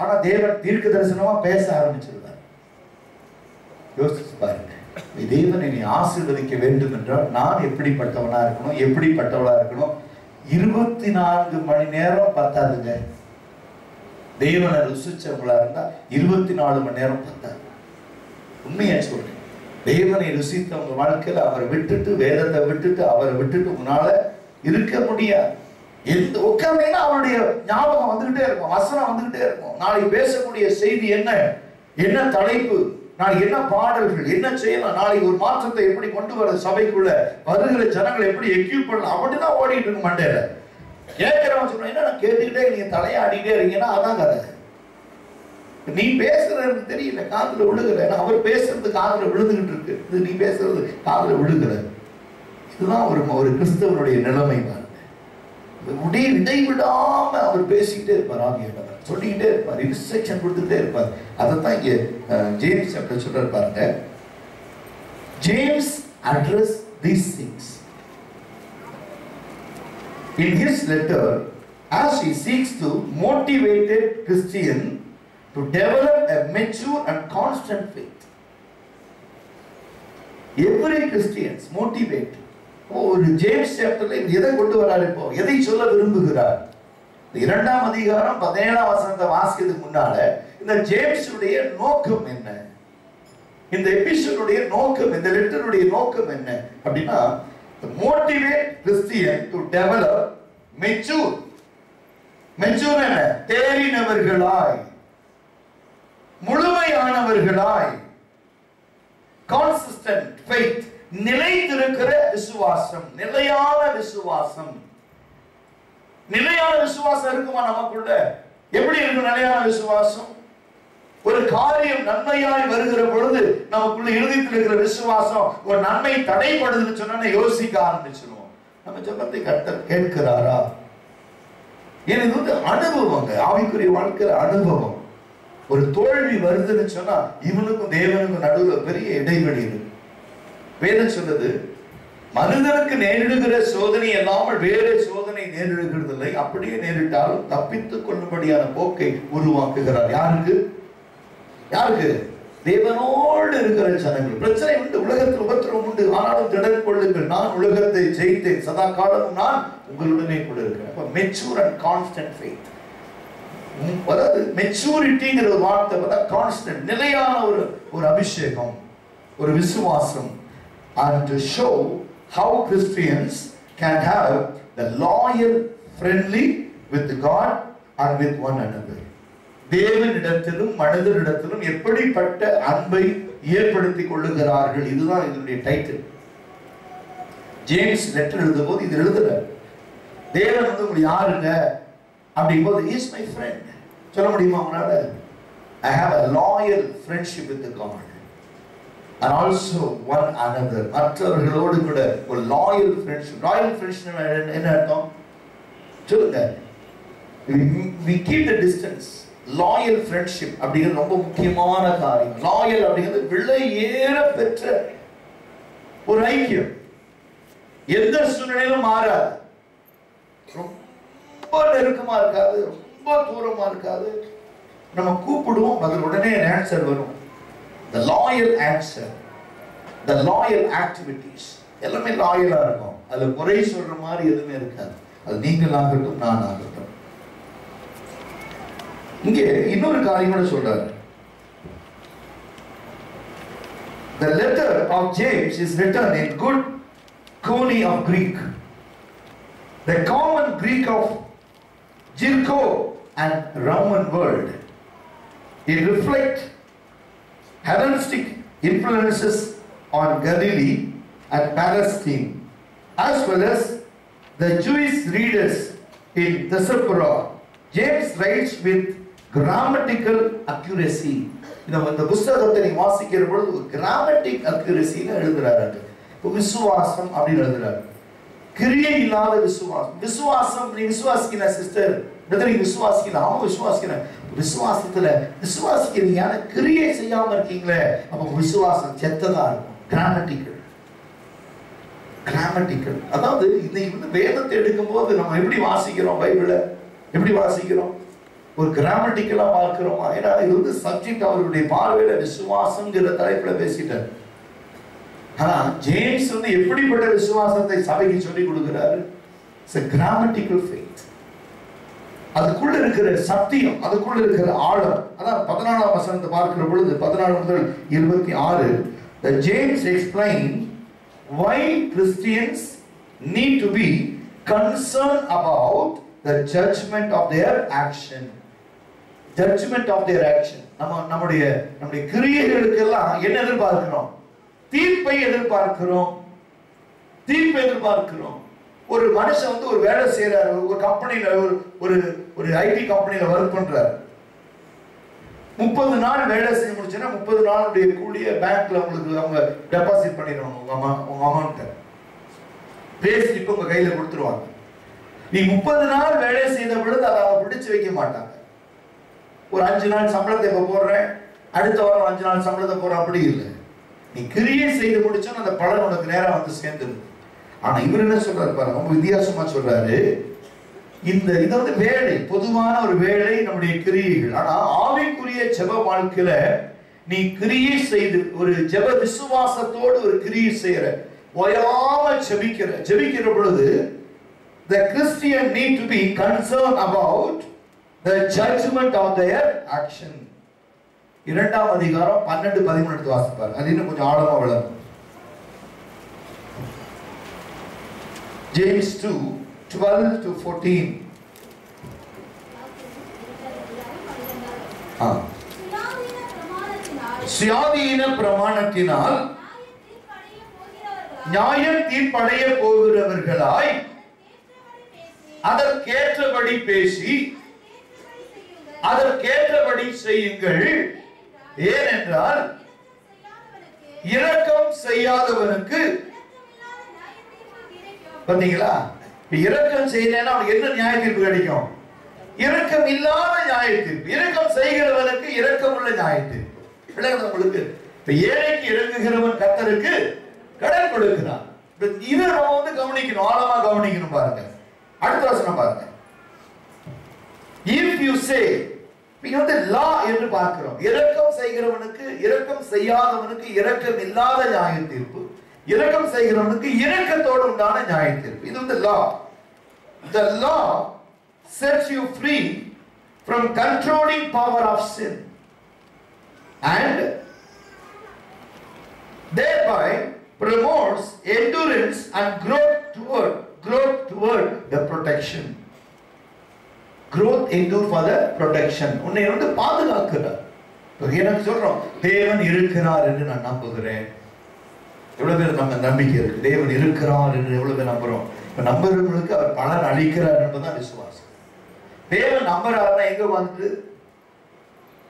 ஆனா தேவன் தீர்க்க தரிசனமா பேச ஆரம்பிச்சிருவார். யோசிச்சு பாருங்க, தேவன் என்னை ஆசீர்வதிக்க வேண்டும் என்றால் நான் எப்படிப்பட்டவனா இருக்கணும், எப்படிப்பட்டவளா இருக்கணும்? 24 மணி நேரம் பத்தாதுங்க. தேவனை ருசிச்சவங்களா இருந்தா 24 மணி நேரம் பத்தாது. உண்மையா சொல்றேன், தேவனை ருசித்தவங்க வாழ்க்கையில அவரை விட்டுட்டு, வேதத்தை விட்டுட்டு, அவரை விட்டுட்டு உங்களால இருக்க முடியாது. எந்த உட்கார்ந்தீங்கன்னா அவருடைய ஞாபகம் வந்துகிட்டே இருக்கும், வசனம் வந்துகிட்டே இருக்கும். நாளைக்கு பேசக்கூடிய செய்தி என்ன, என்ன தலைப்பு, நாளைக்கு என்ன பாடல்கள், என்ன செய்யலாம், நாளைக்கு ஒரு மாற்றத்தை எப்படி கொண்டு வர, சபைக்குள்ள வருகிற ஜனங்களை எப்படி எக்யூப் பண்ணலாம், அப்படிதான் ஓடிட்டு இருக்க மாட்டேன். கேட்கிறவன் சொல்றேன், என்ன நான் கேட்டுக்கிட்டே நீங்க தலையாடிட்டே இருக்கீங்கன்னா அதான் கதை. நீ பேசுறது எனக்கு தெரியல, காதுல விழுகல. அவர் பேசுறது காதுல விழுந்துகிட்டு இருக்கு, இது நீ பேசுறது காதுல விழுகல. இதுதான் ஒரு கிறிஸ்தவனுடைய நிலைமை பாருங்க. உடைய இடைவிடாம அவர் பேசிக்கிட்டே இருப்பார், ஆவியானவர் சொல்லிக்கிட்டே இருப்பார், இன்ஸ்ட்ரக்ஷன் கொடுத்துட்டே இருப்பார். அதைத்தான் இங்க ஜேம்ஸ் அப்படி சொல்றாரு பாருங்க. James addressed these things in his letter as he seeks to motivate a Christian to develop a mature and constant faith. Every Christians motivate. ஒரு ஜேம்ஸ் சாப்டர்ல எதை கொண்டு வராரு, இப்போ எதை சொல்ல விரும்புகிறார்? 2ஆம் அதிகாரம் 17ஆம் வசனத்தை வாசிக்கிறதுக்கு முன்னால இந்த ஜேம்ஸுடைய நோக்கம் என்ன, இந்த எபிசோடுடைய நோக்கம், இந்த லெட்டருடைய நோக்கம் என்ன அப்படின்னா, motivate Christian to develop mature. Mature என்ன? தேறினவர்களாய், முழுமையானவர்களாய், கான்சிஸ்டன்ட் ஃபெய்த், நிலைத்திருக்கிற விசுவாசம், நிலையான விசுவாசம். நிலையான விசுவாசம் இருக்குமா நமக்குள்ள? எப்படி இருக்கும் நிலையான விசுவாசம்? ஒரு காரியம் நன்மையாய் வருகிற பொழுது நமக்குள்ள இருதயத்தில் இருக்கிற விசுவாசம் ஒரு நன்மை தடைப்படுதுன்னு சொன்னா யோசிக்க ஆரம்பிச்சிருவோம். நம்ம ஜெபத்தை கர்த்தர் கேட்கிறாரா? இது வந்து அனுபவங்க, ஆவிக்குரிய வாழ்க்கையில அனுபவம். ஒரு தோல்வி வருதுன்னு சொன்னா இவனுக்கும் தேவனுக்கும் நடுவில் பெரிய இடைவெளி இருக்கு. வேதம் சொல்லுது, மனிதனுக்கு நேரிடுகிற சோதனை இல்லாமல் வேறு சோதனை நேரிடுகிறது இல்லை, அப்படியே நேரிட்டாலும் தப்பித்துக் கொள்ளும்படியான போக்கை உருவாக்குகிறார். யாருக்கு? யாருக்கு? தேவனோடு இருக்கிற ஜனங்கள். பிரச்சனை உண்டு, உலகத்தில் உபத்திரவம் உண்டு, ஆனாலும் திடன் கொள்ளுங்கள், நான் உலகத்தை ஜெயித்தேன், சதா காலமும் நான் உங்களுடனே கூட இருக்கிறேன். அப்ப மெச்சூர் அண்ட் கான்ஸ்டன்ட் ஃபெய்த். அதாவது மெச்சூரிட்டிங்கிற ஒரு வார்த்தை பார்த்தா கான்ஸ்டன்ட், நிலையான ஒரு அபிஷேகம், ஒரு விசுவாசம். And to show how Christians can have the loyal friendly with God and with one another. தேவனிடத்திலும் மனிதரிடத்திலும் எப்படிப்பட்ட அன்பை ஏற்படுத்திக் கொள்ளுகிறார்கள். இதுதான் இதனுடைய டைட்டில். ஜேம்ஸ் லெட்டர் எழுதும் போது இது எழுதுறார். தேவன் வந்து உங்களுக்கு யாருங்க அப்படிங்கும்போது இஸ் மை ஃப்ரெண்ட் சொல்ல முடியுமா அவனால? I have a loyal friendship with the God and also one another. மற்றவர்களோடு கூட ஒரு loyal friendship. loyal friendship என்ன அர்த்தம் சொல்லுங்க? We keep the distance. loyal friendship அப்படிங்கிறது ரொம்ப முக்கியமான காரியம். loyal அப்படிங்கிறது விலை ஏற பெற்ற ஒரு ஐக்கியம். எந்த சூழ்நிலையிலும் மாறாது, ரொம்ப நெருக்கமா இருக்காது, ரொம்ப தூரமா இருக்காது. நம்ம கூப்பிடுவோம், பதில் உடனே ஆன்சர் வரும். the loyal answer, the loyal activities எல்லாமே லாயலா இருக்கும். அதுல குறை சொல்ற மாதிரி எதுவுமே இருக்காது. அது நீங்கள் ஆகட்டும், நான் ஆகட்டும். இங்கே இன்னொரு காரியம் கூட சொல்றாரு. The letter of James is written in good Koine of Greek. The common Greek of Jericho and Roman world. It reflects Hellenistic influences on Galilee and Palestine, as well as the Jewish readers in Thessalonica. James writes with grammatical accuracy. இந்த புத்தகத்தை நீ வாசிக்கிற பொழுது கிராமட்டிக் அக்யூரசின்னு எழுதுறாரு. இப்போ விசுவாசம் அப்படின்னு எழுதுறாரு. கிரியை இல்லாத விசுவாசம். விசுவாசம் நீ விசுவாசிக்கிற சிஸ்டர் பிரதர், நீ விசுவாசிக்கலாம், அவன் விசுவாசிக்கிறேன். விசுவாசத்துல விசுவாசிக்கிறீங்க, ஆனா கிரியை செய்யாம இருக்கீங்களே, அப்ப விசுவாசம் செத்ததா இருக்கும். Grammatical, grammatical. அதாவது இன்னைக்கு வந்து வேதத்தை எடுக்கும் போது நம்ம எப்படி வாசிக்கிறோம், பைபிளை எப்படி வாசிக்கிறோம், ஒரு கிராமட்டிக்கலா பார்க்கிறோமா? ஏன்னா இது வந்து சப்ஜெக்ட் அவருடைய பார்வையில விசுவாசம்ங்கிற தலைப்புல பேசிட்டார். ஆனா ஜேம்ஸ் வந்து எப்படிப்பட்ட விசுவாசத்தை சபைக்கு சொல்லி கொடுக்கிறாரு? It's a grammatical faith. அதுக்குள்ள இருக்கிற சத்தியம், அதுக்குள்ள இருக்கிற ஆழம். அதான் 14ஆம் வசனத்தை பார்க்கிற பொழுது 14 முதல் 26 the James explain why Christians need to be concerned about the judgment of their action. Judgment of their action. நம்முடைய கிரியைகளுக்கெல்லாம் என்ன எதிர்பார்க்கிறோம்? தீர்ப்பை எதிர்பார்க்கிறோம். தீர்ப்பை எதிர்பார்க்கிறோம். ஒரு மனுஷன் வந்து ஒரு வேலை செய்யறாரு, ஒரு கம்பெனில ஒரு ஐடி கம்பெனில ஒர்க் பண்றாரு. 30 நாள் வேலை செய்ய முடிச்சுன்னா 30 நாளுடைய கூலிய பேங்க்ல உங்களுக்கு அவங்க டெபாசிட் பண்ணிடுவாங்க. உங்க அமௌண்ட் பேசி இப்ப உங்க கையில கொடுத்துருவாங்க. நீ 30 நாள் வேலை செய்த பொழுது அதை அவங்க பிடிச்சு வைக்க மாட்டாங்க. ஒரு 5 நாள் சம்பளத்தை இப்ப போடுறேன், அடுத்த வாரம் 5 நாள் சம்பளத்தை போடுற, அப்படி இல்லை. நீ கிரியை செய்து முடிச்சோன்னு அந்த பலன் உனக்கு நேரம் வந்து சேர்ந்துடும். ஆனா இவர் என்ன சொல்றாரு பாருங்க, ரொம்ப வித்தியாசமா சொல்றாரு. இது வந்து வேலை, பொதுவான ஒரு வேலை நம்முடைய கிரியைகள். ஆனா ஆவிக்குரிய ஜெப வாழ்க்கையில நீ கிரியை செய்து ஒரு ஜெப விசுவாசத்தோடு ஒரு கிரியை செய்யற, ஓயாம ஜெபிக்கிற பொழுது the Christian need to be concerned about the judgment of their action. 2ஆம் அதிகாரம் 12-13 எடுத்து வாசிப்பார். அது இன்னும் கொஞ்சம் ஆழமா விளங்கும். James 2:12-14. சுயாதீன பிரமாணத்தினால் நியாயம் தீர்ப்படைய போகிறவர்களாய் அதற்கேற்றபடி பேசி அதற்கேற்றபடி செய்யுங்கள். ஏனென்றால் இரக்கம் செய்யாதவனுக்கு, பாத்தீங்களா, இரக்கம் செய்யலன்னா அவனுக்கு என்ன நியாய தீர்ப்பு கிடைக்கும்? இரக்கம் இல்லாத நியாய தீர்ப்பு. இரக்கம் செய்கிறவனுக்கு இரக்கம் உள்ள நியாய தீர்ப்பு. உங்களுக்கு இப்ப ஏழைக்கு இறங்குகிறவன் கர்த்தருக்கு கடன் கொடுக்கிறான். இதை நம்ம வந்து கவனிக்கணும், ஆழமா கவனிக்கணும். பாருங்க அடுத்த வசனம் பாருங்க. If you say இங்க வந்து லா என்று பார்க்கிறோம். இரக்கம் செய்கிறவனுக்கு, இரக்கம் செய்யாதவனுக்கு இரக்கம் இல்லாத நியாய தீர்ப்பு, இரக்கம் செய்கிறவனுக்கு இரக்கத்தோடு உண்டான நியாய தீர்ப்பு. இது வந்து லா. The law sets you free from controlling power of sin and thereby promotes endurance and growth toward the protection. Growth endure for the protection. உன்னை வந்து பாதுகாக்கிறார். எனக்கு சொல்றோம் தேவன் இருக்கிறார் என்று நான் நம்புகிறேன். எவ்வளவு பேர் நம்ம நம்பிக்கை இருக்கு? தேவன் இருக்கிறார் என்று எவ்வளவு பேர் நம்புறோம்? இப்ப நம்புறவங்களுக்கு அவர் பலன் அளிக்கிறார் என்பதுதான் விசுவாசம். தேவன் நம்புறாருன்னா எங்க வந்து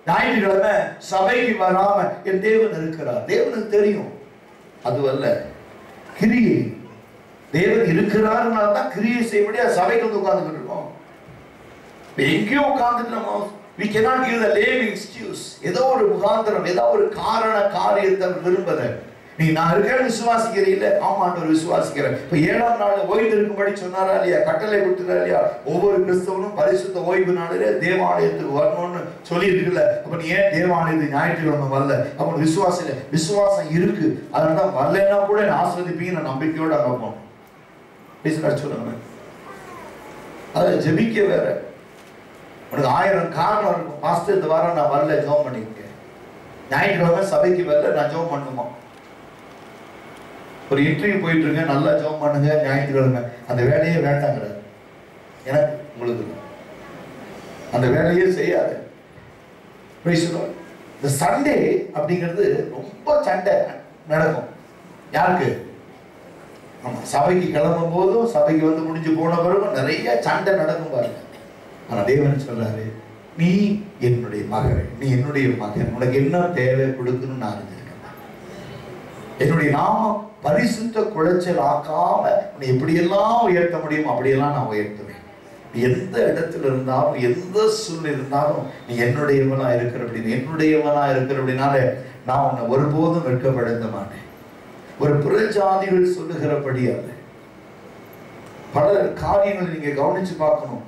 ஞாயிற்றுக்கிழமை சபைக்கு வராம என் தேவன் இருக்கிறார், தேவனுக்கு தெரியும். அதுவல்ல கிரியை. தேவன் இருக்கிறாருனால தான் கிரியை செய்ய முடியாது. சபைக்கு வந்து உட்கார்ந்துட்டு இருக்கோம். எங்கேயோ உட்கார்ந்துட்டு நம்ம we cannot give the lame excuse. ஏதோ ஒரு முகாந்திரம், ஏதோ ஒரு காரண காரியத்தை விரும்புற நீ நான் இருக்கேன்னு விசுவாசிக்கிறீல்ல? ஆமாண்டவர் விசுவாசிக்கிறேன். இப்ப 7ஆம் நாள் ஓய்வு இருக்கும்படி சொன்னாரா இல்லையா? கட்டளை கொடுத்துறாரு இல்லையா? ஒவ்வொரு கிறிஸ்தவனும் பரிசுத்த ஓய்வு நாளிலே தேவாலயத்துக்கு வரணும்னு சொல்லி இருக்குல்ல? அப்ப நீ ஏன் தேவாலயத்துக்கு ஞாயிற்றுக்கிழமை வரல? அப்ப விசுவாசம் இருக்கு, அதனால வரலன்னா கூட ஆஸ்வதிப்பீங்க நம்பிக்கையோட அங்க போகணும். சொல்லுங்க. அத ஜெபிக்க வேற உனக்கு 1000 காரணம் இருக்கும். பாஸ்டர் இந்த வாரம் நான் வரல, ஜெபம் பண்ணிருக்கேன். ஞாயிற்றுக்கிழமை சபைக்கு வரல, நான் ஜெபம் பண்ணுமா? ஒரு இன்டர்வியூ போயிட்டு இருக்கேன், நல்லா ஜெபம் பண்ணுங்க ஞாயிற்றுக்கிழமை. அந்த வேலையே வேண்டாங்கிறார். எனக்கு உங்களுக்கு அந்த வேலையே செய்யாது. இந்த சண்டே அப்படிங்கிறது ரொம்ப சண்டை நடக்கும். யாருக்கு? ஆமா, சபைக்கு கிளம்பும் போதும் சபைக்கு வந்து முடிஞ்சு போன பிறகும் நிறைய சண்டை நடக்கும் பாருங்க. ஆனா தேவன் சொல்றாரு, நீ என்னுடைய மகள், நீ என்னுடைய மகன், உனக்கு என்ன தேவை கொடுக்கணும்னு நான் அறிஞ்சிருக்கேன். என்னுடைய நாமம் பரிசுத்த குலைச்சல் ஆக்காம உன்னை எப்படியெல்லாம் உயர்த்த முடியும் அப்படியெல்லாம் நான் உயர்த்துவேன். நீ எந்த இடத்துல இருந்தாலும், எந்த சூழ்நிலை இருந்தாலும் நீ என்னுடையவனா இருக்கிற அப்படின்னால நான் உன்னை ஒருபோதும் வெட்கப்படுத்த மாட்டேன். ஒரு புறஜாதிகள் சொல்லுகிறபடி அல்ல. பல காரியங்களை நீங்க கவனிச்சு பார்க்கணும்.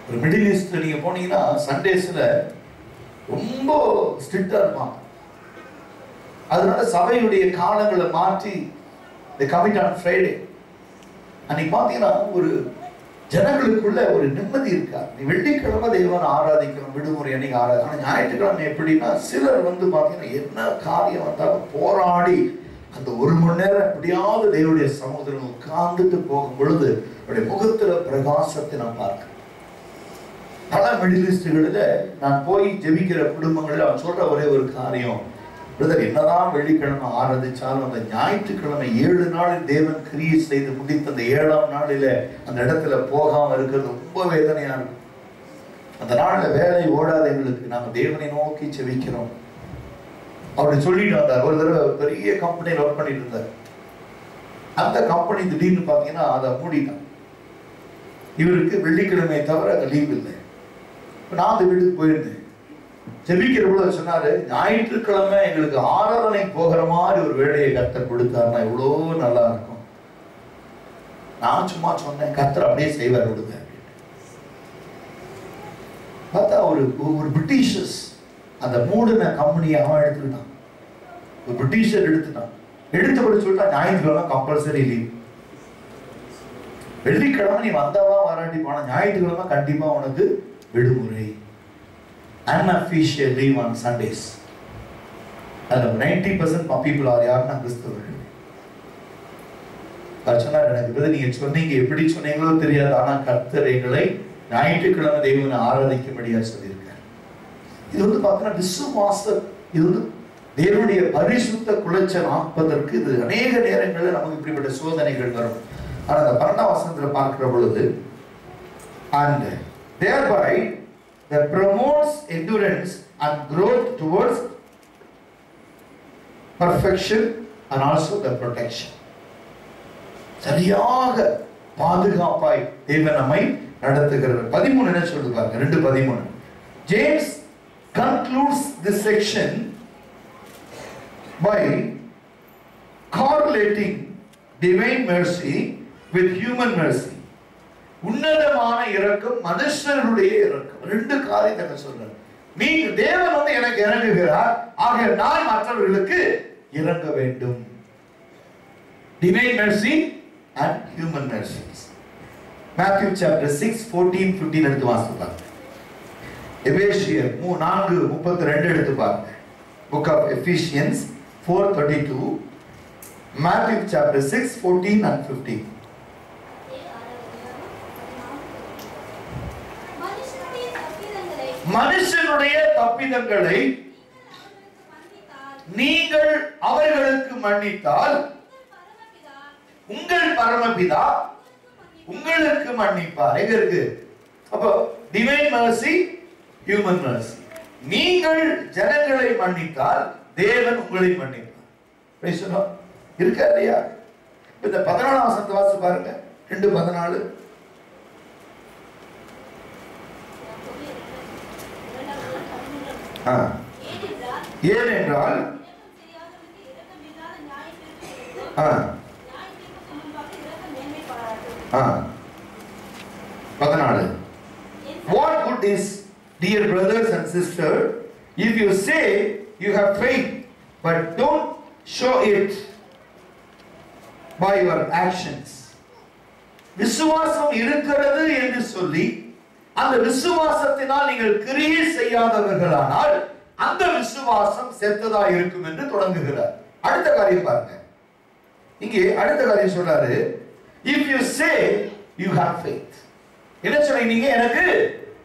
ஒரு மிடில் ஈஸ்ட்ல நீங்க போனீங்கன்னா சண்டேஸ்ல ரொம்ப ஸ்ட்ரிக்டா இருப்பான். அதனால சபையுடைய காலங்களை மாற்றி கமிட் ஆன் ஃப்ரைடே அன்னைக்கு பாத்தீங்கன்னா ஒரு ஜனங்களுக்குள்ள ஒரு நிம்மதி இருக்கா. நீ வெள்ளிக்கிழமை தெய்வனை ஆராதிக்கணும், விடுமுறை அன்னைக்கு ஆராதி. ஆனா ஞாயிற்றுக்கிழமை எப்படின்னா சிலர் வந்து பாத்தீங்கன்னா என்ன காரியம் வந்தாலும் போராடி அந்த 1 மணி நேரம் எப்படியாவது தேவனுடைய சமூகத்தில் உட்கார்ந்துட்டு போகும் பொழுது அவருடைய முகத்துல பிரகாசத்தை நான் பார்க்கிறேன். பல மிடில் ஈஸ்டுகளில் நான் போய் ஜெபிக்கிற குடும்பங்களில் அவன் சொல்ற ஒரே ஒரு காரியம், பிரதர் என்னதான் வெள்ளிக்கிழமை ஆராதிச்சாலும் அந்த ஞாயிற்றுக்கிழமை 7 நாளில் தேவன் கிரியை செய்து முடித்த அந்த 7ஆம் நாளில அந்த இடத்துல போகாம இருக்கிறது ரொம்ப வேதனையா இருக்கும். அந்த நாள்ல வேலை ஓடாத எங்களுக்கு நாங்க தேவனை நோக்கி ஜெபிக்கிறோம் அப்படி சொல்லிட்டு வந்தார். ஒரு தடவை பெரிய கம்பெனியில் ஒர்க் பண்ணிட்டு இருந்தார். அந்த கம்பெனி திடீர்னு பாத்தீங்கன்னா அதை மூடிட்டான். இவருக்கு வெள்ளிக்கிழமை தவிர அங்க லீவ் இல்லை. நான் அந்த வீட்டுக்கு போயிருந்தேன். ஜெபிக்கிறவங்கள சொன்னாரு, ஞாயிற்றுக்கிழமை எங்களுக்கு ஆராதனை போகிற மாதிரி ஒரு வேலையை கர்த்தர் கொடுத்தாருன்னா எவ்வளோ நல்லா இருக்கும். நான் சும்மா சொன்னேன், கர்த்தர் அப்படியே செய்வார் விடுங்க. பார்த்தா ஒரு பிரிட்டிஷர்ஸ் அந்த மூடின கம்பெனியை அவன் எடுத்துக்கிட்டான். ஒரு பிரிட்டிஷர் எடுத்தபடி சொல்லிட்டா ஞாயிற்றுக்கிழமை கம்பல்சரி லீவ். வெள்ளிக்கிழமை நீ வந்தவா வராட்டி போனா ஞாயிற்றுக்கிழமை கண்டிப்பா உனக்கு விடுமுறை. Unofficial leave on Sundays. And 90% of people are யாருன்னா கிறிஸ்தவர்கள். சொன்னார், எனக்கு நீங்க சொன்னீங்க, எப்படி சொன்னீங்களோ தெரியாது, ஆனா கர்த்தர் எங்களை ஞாயிற்றுக்கிழமை தேவனை ஆராதிக்கும்படியா சொல்லியிருக்கார். இது வந்து பார்த்தீங்கன்னா விசுவாசம், இது வந்து தேவனுடைய பரிசுத்த குலைச்சல் ஆப்பதற்கு இது அநேக நேரங்களில் நமக்கு இப்படிப்பட்ட சோதனைகள் வரும். ஆனா அந்த 12ஆம் வசனத்துல பார்க்கிற பொழுது and thereby that promotes endurance and growth towards perfection and also the protection. சரியாக பாதுகாப்பாய் தேவன் நம்மை நடத்துகிறார். 13 என்ன சொல்லுது பாருங்க, 2:13. James concludes this section by correlating divine mercy with human mercy. உன்னதமான இரக்கம், மனுஷருடைய இரக்கம். ரெண்டு காரியத்தை சொல்றாரு. நீங்க தேவன் வந்து எனக்கு இறங்குகிறார், ஆக நான் மற்றவர்களுக்கு இறங்க வேண்டும். Divine mercy and human mercies. Matthew chapter 6 14 15 எடுத்து வாசிப்பாங்க. எபேசியர் 4:32 எடுத்து பாருங்க. Book of Ephesians 4:32, Matthew chapter 6 14 and 15. மனுஷனுடைய தப்பிதங்களை நீங்கள் அவர்களுக்கு மன்னித்தால் உங்கள் பரமபிதா உங்களுக்கு மன்னிப்பார். எங்க இருக்கு அப்போ டிவைன் mercy, human mercy. நீங்கள் ஜனங்களை மன்னித்தால் தேவன் உங்களை மன்னிப்பார். பேசணும் இருக்கா இல்லையா? இந்த 14ஆம் வசனத்தை வாசி பாருங்க. 2:14. ஏனென்றால் 14. What good is, dear brothers and sisters, if you say you have faith but don't show it by your actions. விசுவாசம் இருக்கிறது என்று சொல்லி அந்த விசுவாசத்தினால் நீங்கள் கிரியை செய்யாதவர்களானால் அந்த விசுவாசம் செத்ததா இருக்கும் என்று தொடங்குகிறார். அடுத்த காரியம் பாருங்க. இங்கே அடுத்த காரியம் சொல்றாரு, if you say you have faith. என்ன சொல்றீங்க? எனக்கு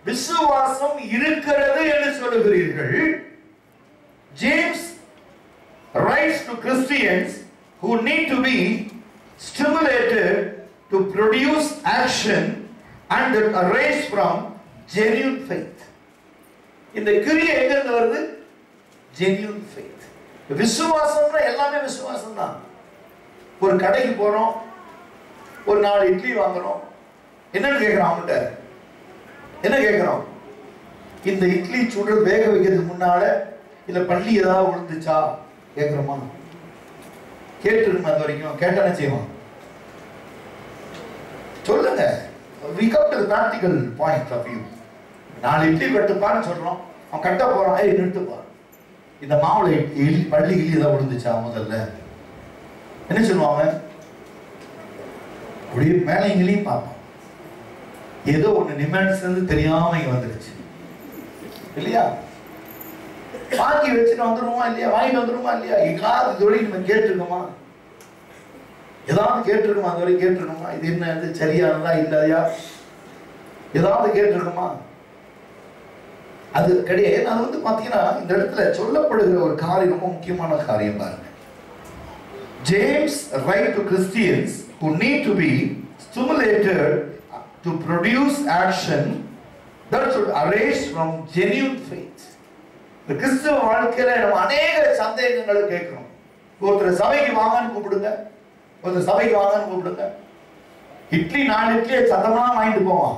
விசுவாசம் இருக்கிறது என்று சொல்லுகிறீர்கள். James writes to Christians who need to be stimulated to produce action and that arise from genuine faith. இந்த கிரியை எங்க இருந்து வருது? genuine faith. விசுவாசம்னா எல்லாமே விசுவாசம் தான். ஒரு கடைக்கு போறோம், ஒரு 4 இட்லி வாங்குறோம். என்னன்னு கேட்கிறோம்? அவங்ககிட்ட என்ன கேட்கிறோம்? இந்த இட்லி சுடுறது வேக வைக்கிறதுக்கு முன்னால இல்ல பள்ளி ஏதாவது விழுந்துச்சா கேட்கிறோமா? கேட்டுருமா? அது வரைக்கும் கேட்டா என்ன செய்வோம்? சொல்லுங்க. We come to the practical point of view. 4 idli கட்டுப்பான்னு சொல்றோம், அவன் கட்ட போறான். நிறுத்துப்பா, இந்த மாவுல பள்ளி இட்லி ஏதாவது விழுந்துச்சா முதல்ல என்ன சொல்லுவாங்க? அப்படியே மேலைங்களையும் பார்ப்போம். ஏதோ ஒண்ணு நிமிஷம் இருந்து தெரியாம இங்க வந்துருச்சு இல்லையா? வாங்கி வச்சுட்டு வந்துருமா இல்லையா? வாங்கிட்டு வந்துருமா இல்லையா? எங்காவது இது வரைக்கும் நம்ம கேட்டிருக்கோமா? ஏதாவது கேட்டிருக்கோமா? அது வரைக்கும் கேட்டிருக்கோமா? இது என்ன, இது சரியானதா இல்லையா? ஏதாவது கேட்டிருக்கோமா? அது கிடையாது. அது வந்து பாத்தீங்கன்னா இந்த இடத்துல சொல்லப்படுகிற ஒரு காரியம் ரொம்ப முக்கியமான காரியம் பாருங்க. James writes to Christians who need to be stimulated to produce action that should arise from genuine faith. இந்த கிறிஸ்தவ வாழ்க்கையில நம்ம அநேக சந்தேகங்களை கேட்கிறோம். ஒருத்தர் சபைக்கு வாங்கன்னு கூப்பிடுங்க, ஒருத்தர் சபைக்கு வாங்கன்னு கூப்பிடுங்க. இட்லி 4 இட்லியை சத்தமா வாங்கிட்டு போவான்.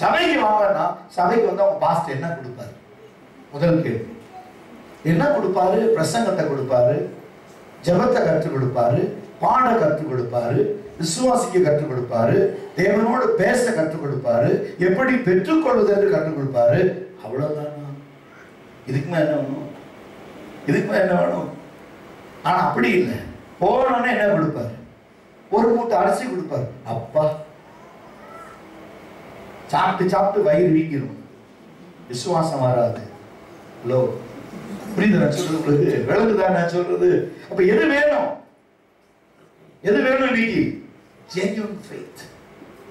சபைக்கு வாங்கன்னா சபைக்கு வந்து அவங்க பாஸ்டர் என்ன கொடுப்பாரு? முதல் கேள்வி என்ன கொடுப்பாரு? பிரசங்கத்தை கொடுப்பாரு, ஜெபத்தை கற்றுக் கொடுப்பாரு, பாட கற்றுக் கொடுப்பாரு, விசுவாசிக்க கற்றுக் கொடுப்பாரு, தேவனோடு பேச கற்றுக் கொடுப்பாரு, எப்படி பெற்றுக்கொள்வது என்று கற்றுக் கொடுப்பாரு. அவ்வளவுதான். இதுக்கு மேல என்ன வேணும்? இதுக்கு மேல என்ன வேணும்? ஆனா அப்படி இல்லை. போனோன்னு என்ன கொடுப்பாரு? ஒரு மூட்டை அரிசி கொடுப்பாரு. அப்பா சாப்பிட்டு சாப்பிட்டு வயிறு வீங்கிடும், விசுவாசம் வராது. ஹலோ, புரியுது நான் சொல்றது? உங்களுக்கு விளங்குதான் நான் சொல்றது? அப்ப எது வேணும்? எது வேணும் இன்னைக்கு? genuine faith.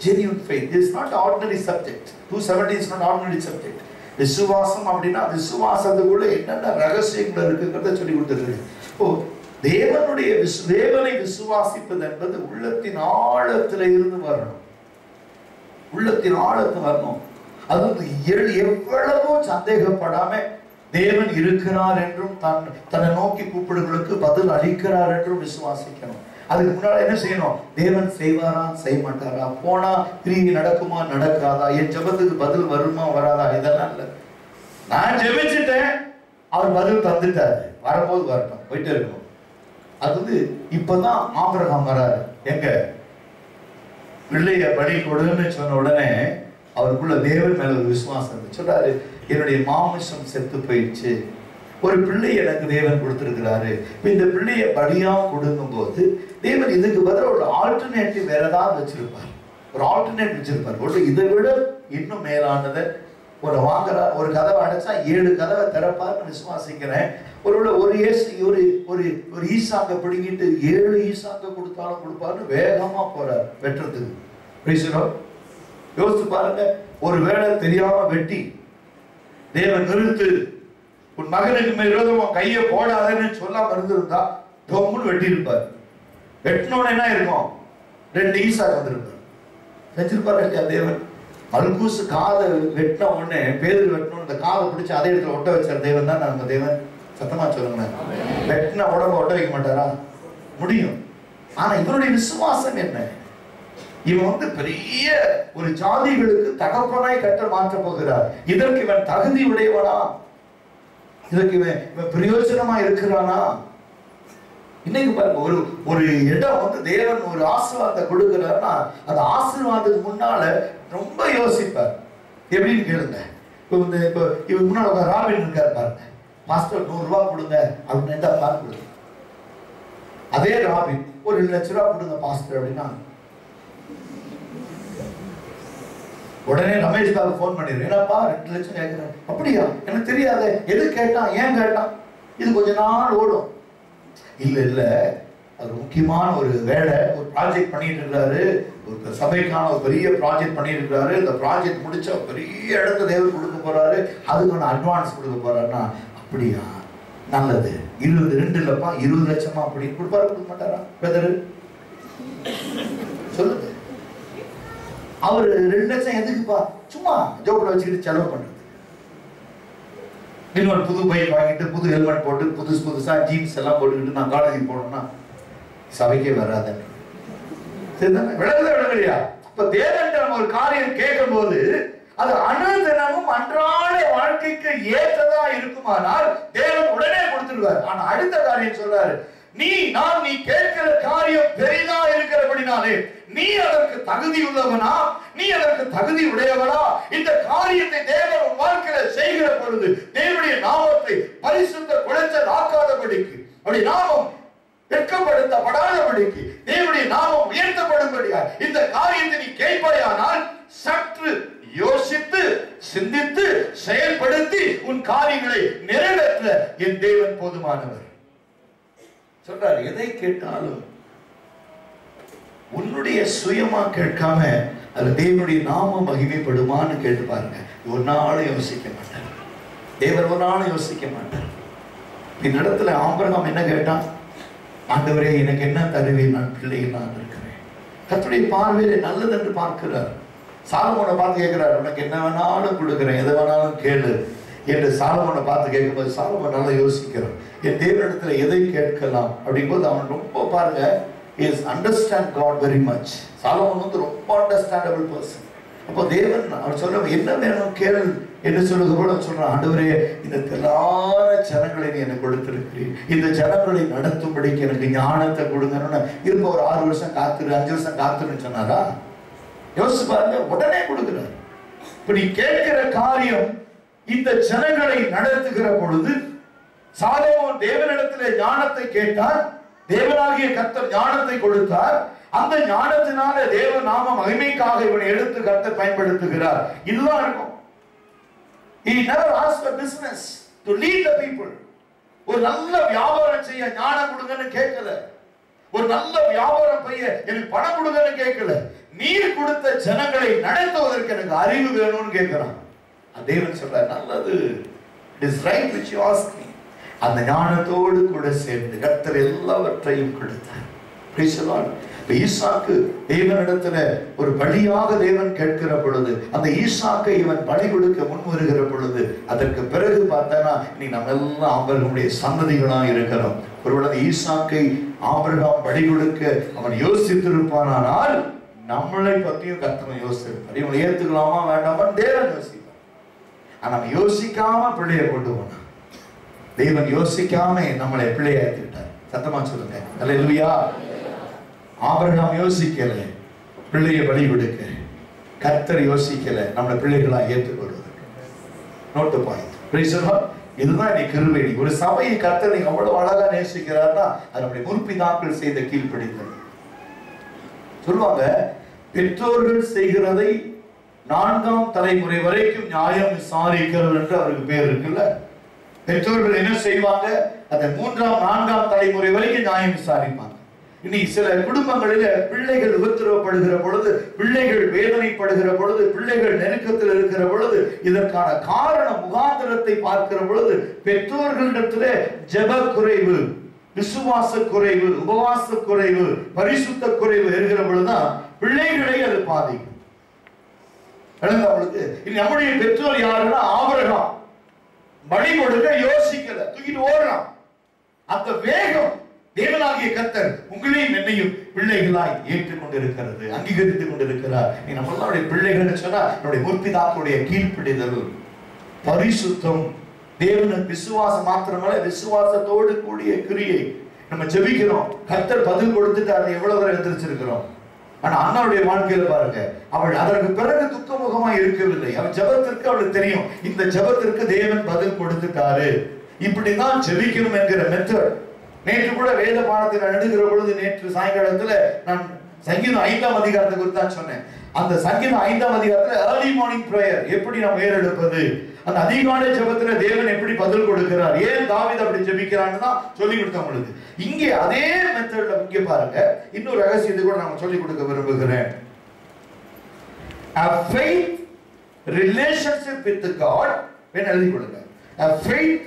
genuine faith is not ordinary subject. 270 is not ordinary subject. விசுவாசம் அப்படின்னா விசுவாசத்துக்குள்ள என்னென்ன ரகசியங்கள் இருக்குங்கிறத சொல்லி கொடுத்துருக்கு. ஓ, தேவனுடைய தேவனை விசுவாசிப்பது என்பது உள்ளத்தின் ஆழத்துல இருந்து வரணும். உள்ளத்தின் ஆழத்து வரணும். அது எவ்வளவோ சந்தேகப்படாம தேவன் இருக்கிறார் என்றும் தன்னை நோக்கி கூப்பிடுகளுக்கு பதில் அளிக்கிறார் என்றும் விசுவாசிக்கணும். அதுக்கு முன்னாடி என்ன செய்யணும்? தேவன் செய்வாரா செய்ய மாட்டாரா, போனா கிரியை நடக்குமா நடக்காதா, என் ஜெபத்துக்கு பதில் வருமா வராதா, இதெல்லாம் இல்லை. நான் ஜெபிச்சுட்டேன், அவர் பதில் தந்துட்டாரு, வரும்போது வரட்டும், போயிட்டே இருக்கணும். அது வந்து இப்பதான் ஆபிரகாம் வராரு. எங்க பிள்ளைய பலி கொடுன்னு சொன்ன உடனே அவருக்குள்ள தேவன் மேல ஒரு விசுவாசம் சொல்றாரு, என்னுடைய மாமிசம் செத்து போயிடுச்சு, ஒரு பிள்ளை எனக்கு தேவன் கொடுத்திருக்கிறாரு, இந்த பிள்ளைய பலியா கொடுக்கும் போது தேவன் இதுக்கு பதில் ஒரு ஆல்டர்னேட்டிவ் வேற ஏதாவது வச்சிருப்பார், ஒரு ஆல்டர்னேட் வச்சிருப்பார். ஒரு இதை விட இன்னும் மேலானதை ஒரு வாங்குறார். ஒரு கதவை அடைச்சா 7 கதவை திறப்பார்னு விசுவாசிக்கிறேன். ஒரு ஈசாங்க பிடிங்கிட்டு 7 ஈசாங்க கொடுத்தாலும் கொடுப்பாருன்னு வேகமா போறார் வெட்டுறதுக்கு. யோசிச்சு பாருங்க, ஒரு வேளை தெரியாம வெட்டி தேவன் நிறுத்து, உன் மகனுக்கு விரோதமா கையை போடாதன்னு சொல்லாம இருந்திருந்தா தொம்முன்னு வெட்டி இருப்பார். வெட்டினோட என்ன இருக்கும், 2 ஈசாக்கு வந்திருப்பார். செஞ்சிருப்பாரு இல்லையா தேவன்? மல்கூஸ் காதை வெட்டின உடனே பேதர் வெட்டணும், இந்த காதை பிடிச்சி அதே இடத்துல ஒட்ட வச்சார் தேவன் தான் நம்ம தேவன். சத்தமா சொல்லுங்க, வெட்டின உடம்பு ஒட்ட வைக்க மாட்டாரா? முடியும். ஆனா இவருடைய விசுவாசம் என்ன, இவன் பெரிய ஒரு ஜாதிகளுக்கு தகப்பனாய் கட்ட மாற்ற போகிறார். இதற்கு இவன் தகுதி உடையவனா? இதற்கு இவன் பிரயோஜனமா இருக்கிறானா? இன்னைக்கு பாருங்க, ஒரு இடம் தேவன் ஒரு ஆசீர்வாதத்தை கொடுக்கிறாருன்னா அந்த ஆசீர்வாதத்துக்கு முன்னால ரொம்ப யோசிப்பார். எப்படின்னு கேளுங்க, இப்போ இவன் முன்னால ராபின் இருக்காரு பாருங்க, மாஸ்டர் 100 ரூபாய் கொடுங்க அப்படின்னு எந்த பாரு கொடுங்க. அதே ராபின் ஒரு 2 லட்சம் ரூபாய் கொடுங்க மாஸ்டர் அப்படின்னா உடனே ரமேஷ் பாபு போன் பண்ணிடுறேன், என்னப்பா 2 லட்சம் கேட்கிறேன். அப்படியா, எனக்கு தெரியாது, எது கேட்டான், ஏன் கேட்டான், இது கொஞ்ச நாள் ஓடும். இல்ல அது முக்கியமான ஒரு வேலை, ஒரு ப்ராஜெக்ட் பண்ணிட்டு இருக்காரு, ஒரு சபைக்கான ஒரு பெரிய ப்ராஜெக்ட் பண்ணிட்டு இருக்காரு. இந்த ப்ராஜெக்ட் முடிச்சா பெரிய இடத்த தேவன் கொடுக்க போறாரு, அதுக்கான அட்வான்ஸ் கொடுக்க போறாருன்னா அப்படியா, நல்லது. 2 இல்லப்பா 20 லட்சமா அப்படி கொடுப்பாரு, கொடுக்க மாட்டாரா? பெதரு சொல்லுங்க. அவரு 2 லட்சம் எதுக்குப்பா, சும்மா ஜோப்ல வச்சுக்கிட்டு செலவு பண்றது. இன்னொரு புது பைக் வாங்கிட்டு புது ஹெல்மெட் போட்டு புதுசா ஜீன்ஸ் எல்லாம் போட்டுக்கிட்டு நான் காலேஜுக்கு போனோம்னா சபைக்கே வராது. விடலையா? இப்ப தேவன் நம்ம ஒரு காரியம் கேட்கும் போது அது அனுதினமும் அன்றாட வாழ்க்கைக்கு ஏற்றதா இருக்குமானால் தேவன் உடனே கொடுத்துருவார். ஆனா அடுத்த காரியம் சொல்றாரு, நீ கேட்கிற காரியம் பெரிதா இருக்கிறபடினாலே நீ அதற்கு தகுதி உள்ளவனா, நீ அதற்கு தகுதி உடையவனா? இந்த காரியத்தை தேவன் வாழ்க்கையில செய்கிற பொழுது தேவனுடைய நாமத்தை பரிசுத்த குலைச்சல் ஆக்காதபடிக்கு, அப்படி நாமம் வெட்கப்படுத்தப்படாதபடிக்கு, தேவனுடைய நாமம் உயர்த்தப்படும்படியா இந்த காரியத்தை நீ கேட்பாயானால் சற்று யோசித்து சிந்தித்து செயல்படுத்தி உன் காரியங்களை நிறைவேற்ற என் தேவன் போதுமானவர். சொல்றாரு, எதை கேட்டாலும் உன்னுடைய சுயமா கேட்காம அது தேவனுடைய நாமம் மகிமைப்படுமான்னு கேட்டு பாருங்க. ஒரு நாளும் யோசிக்க மாட்டார் தேவர், ஒரு நாளும் யோசிக்க மாட்டார். இந்த இடத்துல ஆபிரகாம் என்ன கேட்டான், ஆண்டவரே எனக்கு என்ன தருவேன், நான் பிள்ளைகள் நான் இருக்கிறேன். கர்த்தருடைய பார்வையிலே நல்லது என்று பார்க்கிறார். சாலமோனை பார்த்து கேட்கிறார், உனக்கு என்ன வேணாலும் கொடுக்கிறேன், எதை வேணாலும் கேளு என்று சாலமோனை பார்த்து கேட்கும்போது சாலமோன் நல்லா யோசிக்கிறான், என் தேவனிடத்துல எதை கேட்கலாம் அப்படிங்கும்போது அவன் ரொம்ப பாருங்க, is understand God very much. Solomon ரொம்ப அண்டர்ஸ்டாண்டபிள் பர்சன். அப்போ தேவன் அவர் சொல்ற என்ன வேணும் கேள் என்று சொல்லுகிறோட சொல்றான், ஆண்டவரே இந்த திரளான ஜனங்களை நீ எனக்கு கொடுத்திருக்கிறீர், இந்த ஜனங்களை நடத்தும்படிக்கு எனக்கு ஞானத்தை கொடுங்கன்னு. இருப்ப ஒரு 6 வருஷம் காத்துரு 5 வருஷம் காத்துருன்னு சொன்னாரா? யோசிச்சு பாருங்க, உடனே கொடுக்கிறார். இப்ப நீ கேட்கிற காரியம் இந்த ஜனங்களை நடத்துகிற பொழுது சாலமோன் தேவனிடத்திலே ஞானத்தை கேட்டார், தேவனாகிய கர்த்தர் ஞானத்தை கொடுத்தார். அந்த ஞானத்தினால தேவ நாம மகிமைக்காக இவனை எடுத்து கர்த்தர் பயன்படுத்துகிறார். இதுதான் இருக்கும். He never asked for business to lead the people. ஒரு நல்ல வியாபாரம் செய்ய ஞானம் கொடுங்கன்னு கேட்கல, ஒரு நல்ல வியாபாரம் செய்ய எனக்கு பணம் கொடுங்கன்னு கேட்கல, நீர் கொடுத்த ஜனங்களை நடத்துவதற்கு எனக்கு அறிவு வேணும்னு கேட்கிறான். தேவன் சொல்றார், நல்லது, it is right which you ask me. அந்த ஞானத்தோடு கூட சேர்ந்து கர்த்தர் எல்லாவற்றையும் கொடுத்தார். Praise the Lord. ஈசாக்கு தேவனிடத்துல ஒரு பலியாக தேவன் கேட்கிற பொழுது அந்த ஈசாக்கை இவன் பலி கொடுக்க முன் வருகிற பொழுது அதற்கு பிறகு பார்த்தனா நீ நம்ம எல்லாம் ஆபிரகாமுடைய சந்ததிகளா இருக்கிறோம். ஒருவேளை ஈசாக்கை ஆபிரகாம் பலி கொடுக்க அவன் யோசித்திருப்பானால் நம்மளை பத்தியும் கர்த்தர் யோசித்திருப்பார். இவனை ஏத்துக்கலாமா வேண்டாமா தேவன் யோசிப்பார். ஆனா யோசிக்காம பிள்ளைய கொண்டு போனான். தேவன் யோசிக்காம நம்மளை பிள்ளைய ஏத்துக்கிட்டார். சத்தமா சொல்லுங்க அல்லேலூயா. ஆபிரகாம் யோசிக்கல, பிள்ளையை வழி கொடுக்க கர்த்தர் யோசிக்கல நம்மளை பிள்ளைகளா ஏற்றுக்கொள்வது. Note point. இதுதான் நீ கிருபை. ஒரு சபையை கர்த்தர் நீங்க அவ்வளவு அழகா நேசிக்கிறார்னா அது நம்முடைய முற்பிதாக்கள் செய்த கீழ்ப்படிதல். சொல்லுவாங்க, பெற்றோர்கள் செய்கிறதை 4ஆம் தலைமுறை வரைக்கும் நியாயம் விசாரிக்கிறது என்று அவருக்கு பேர் இருக்குல்ல. பெற்றோர்கள் என்ன செய்வாங்க, அதை 3ஆம் 4ஆம் தலைமுறை வரைக்கும் நியாயம் விசாரிப்பாங்க. இன்னைக்கு சில குடும்பங்களில பிள்ளைகள் உபத்திரவப்படுகிற பொழுது, பிள்ளைகள் வேதனைப்படுகிற பொழுது, பிள்ளைகள் நெருக்கத்தில் இருக்கிற பொழுது, இதற்கான காரண முகாந்திரத்தை பார்க்கிற பொழுது பெற்றோர்களிடத்திலே ஜெப குறைவு, விசுவாச குறைவு, உபவாச குறைவு, பரிசுத்த குறைவு இருக்கிற பொழுதுதான் பிள்ளைகளை அது பாதிக்கும். நம்முடைய பெற்றோர் யாருன்னா ஆபிரகாம் பலி கொடுக்க யோசிக்கல, தூக்கிட்டு ஓடுறான். அந்த வேகம் தேவனாகிய கர்த்தர் உங்களையும் என்னையும் பிள்ளைகளாய் ஏற்றுக்கொண்டிருக்கிறது, அங்கீகரித்துக் கொண்டிருக்கிறார். நீ நம்மளுடைய பிள்ளைகள் சொன்னா நம்முடைய முற்பிதாக்களுடைய கீழ்ப்படிதல், பரிசுத்தம், தேவனுக்கு விசுவாசம் மாத்திரமல்ல விசுவாசத்தோடு கூடிய கிரியை. நம்ம ஜெபிக்கிறோம், கர்த்தர் பதில் கொடுத்துட்டாரு, எவ்வளவு தூரம் எந்திரிச்சிருக்கிறோம். ஆனா அண்ணாவுடைய வாழ்க்கையில பாருங்க, அவள் அதற்கு பிறகு துக்கமுகமா இருக்கவில்லை. அவள் ஜெபத்திற்கு அவளுக்கு தெரியும், இந்த ஜெபத்திற்கு தேவன் பதில் கொடுத்துட்டாரு, இப்படிதான் ஜெபிக்கணும் என்கிற மெத்தட். நேற்று கூட வேத பாடத்தில் எழுதுகிற பொழுது, நேற்று சாயங்காலத்துல நான் சங்கீதம் 5ஆம் அதிகாரத்தை குறித்து தான் சொன்னேன். அந்த சங்கீதம் 5ஆம் அதிகாரத்துல ஏர்லி மார்னிங் பிரேயர் எப்படி நாம் ஏறெடுப்பது, அந்த அதிகாலை ஜெபத்துல தேவன் எப்படி பதில் கொடுக்கிறார், ஏன் தாவீது அப்படி ஜெபிக்கிறான்னு தான் சொல்லி கொடுத்தேன் உங்களுக்கு. இங்கே அதே மெத்தட்ல இங்க பாருங்க, இன்னொரு ரகசியத்தை கூட நான் சொல்லி கொடுக்க விரும்புகிறேன். A faith relationship with God, வேணா எழுதி கொடுங்க. A faith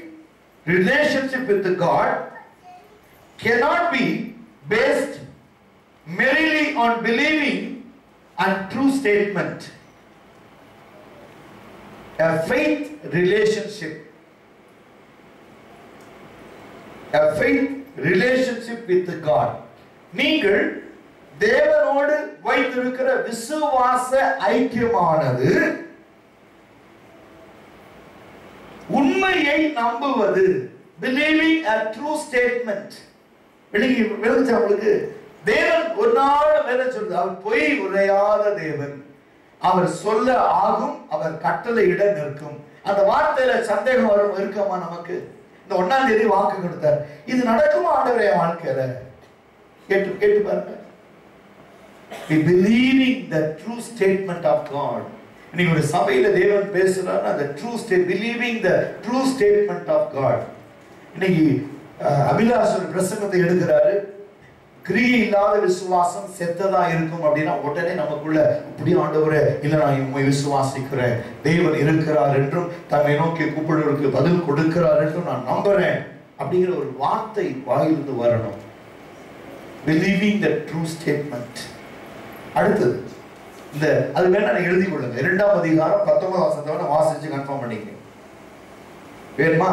relationship with God cannot be based merely on believing and true statement. A faith relationship with God, நீங்கள் தேவனோடு வைத்திருக்கிற விசுவாச ஐக்கியமானது உண்மையை நம்புவது, believing a true statement. தேவன் ஒரு நாள் வேலை சொல்றது, அவர் பொய் உரையாத தேவன், அவர் சொல்ல ஆகும், அவர் கட்டளையிட நிற்கும். அந்த வார்த்தையில சந்தேகம் வரும் இருக்குமா நமக்கு? இந்த 1ஆம் தேதி வாக்கு கொடுத்தார், இது நடக்குமா ஆண்டவரே வாழ்க்கையில? கேட்டு பாருங்க. We believing the true statement of God. இன்னைக்கு ஒரு சபையில தேவன் பேசுறாருன்னா the true state, believing the true statement of God. இன்னைக்கு அபிலாஷ் ஒரு பிரசங்கத்தை எடுக்கிறாரு, கிரியை இல்லாத விசுவாசம் செத்ததா இருக்கும் அப்படின்னா உடனே நமக்குள்ள இப்படி ஆண்டவரே, இல்ல நான் உண்மை விசுவாசிக்கிறேன், தேவன் இருக்கிறார் என்றும் தம்மை நோக்கி கூப்பிடுவதற்கு பதில் கொடுக்கிறார் என்றும் நான் நம்புறேன் அப்படிங்கிற ஒரு வார்த்தை வாயிலிருந்து வரணும். Believing the true statement. அடுத்தது இந்த அது வேணா நீங்க எழுதி கொள்ளுங்க. 2ஆம் அதிகாரம் 19ஆம் வசனத்தை வாசிச்சு கன்ஃபார்ம் பண்ணிக்க. வேணுமா?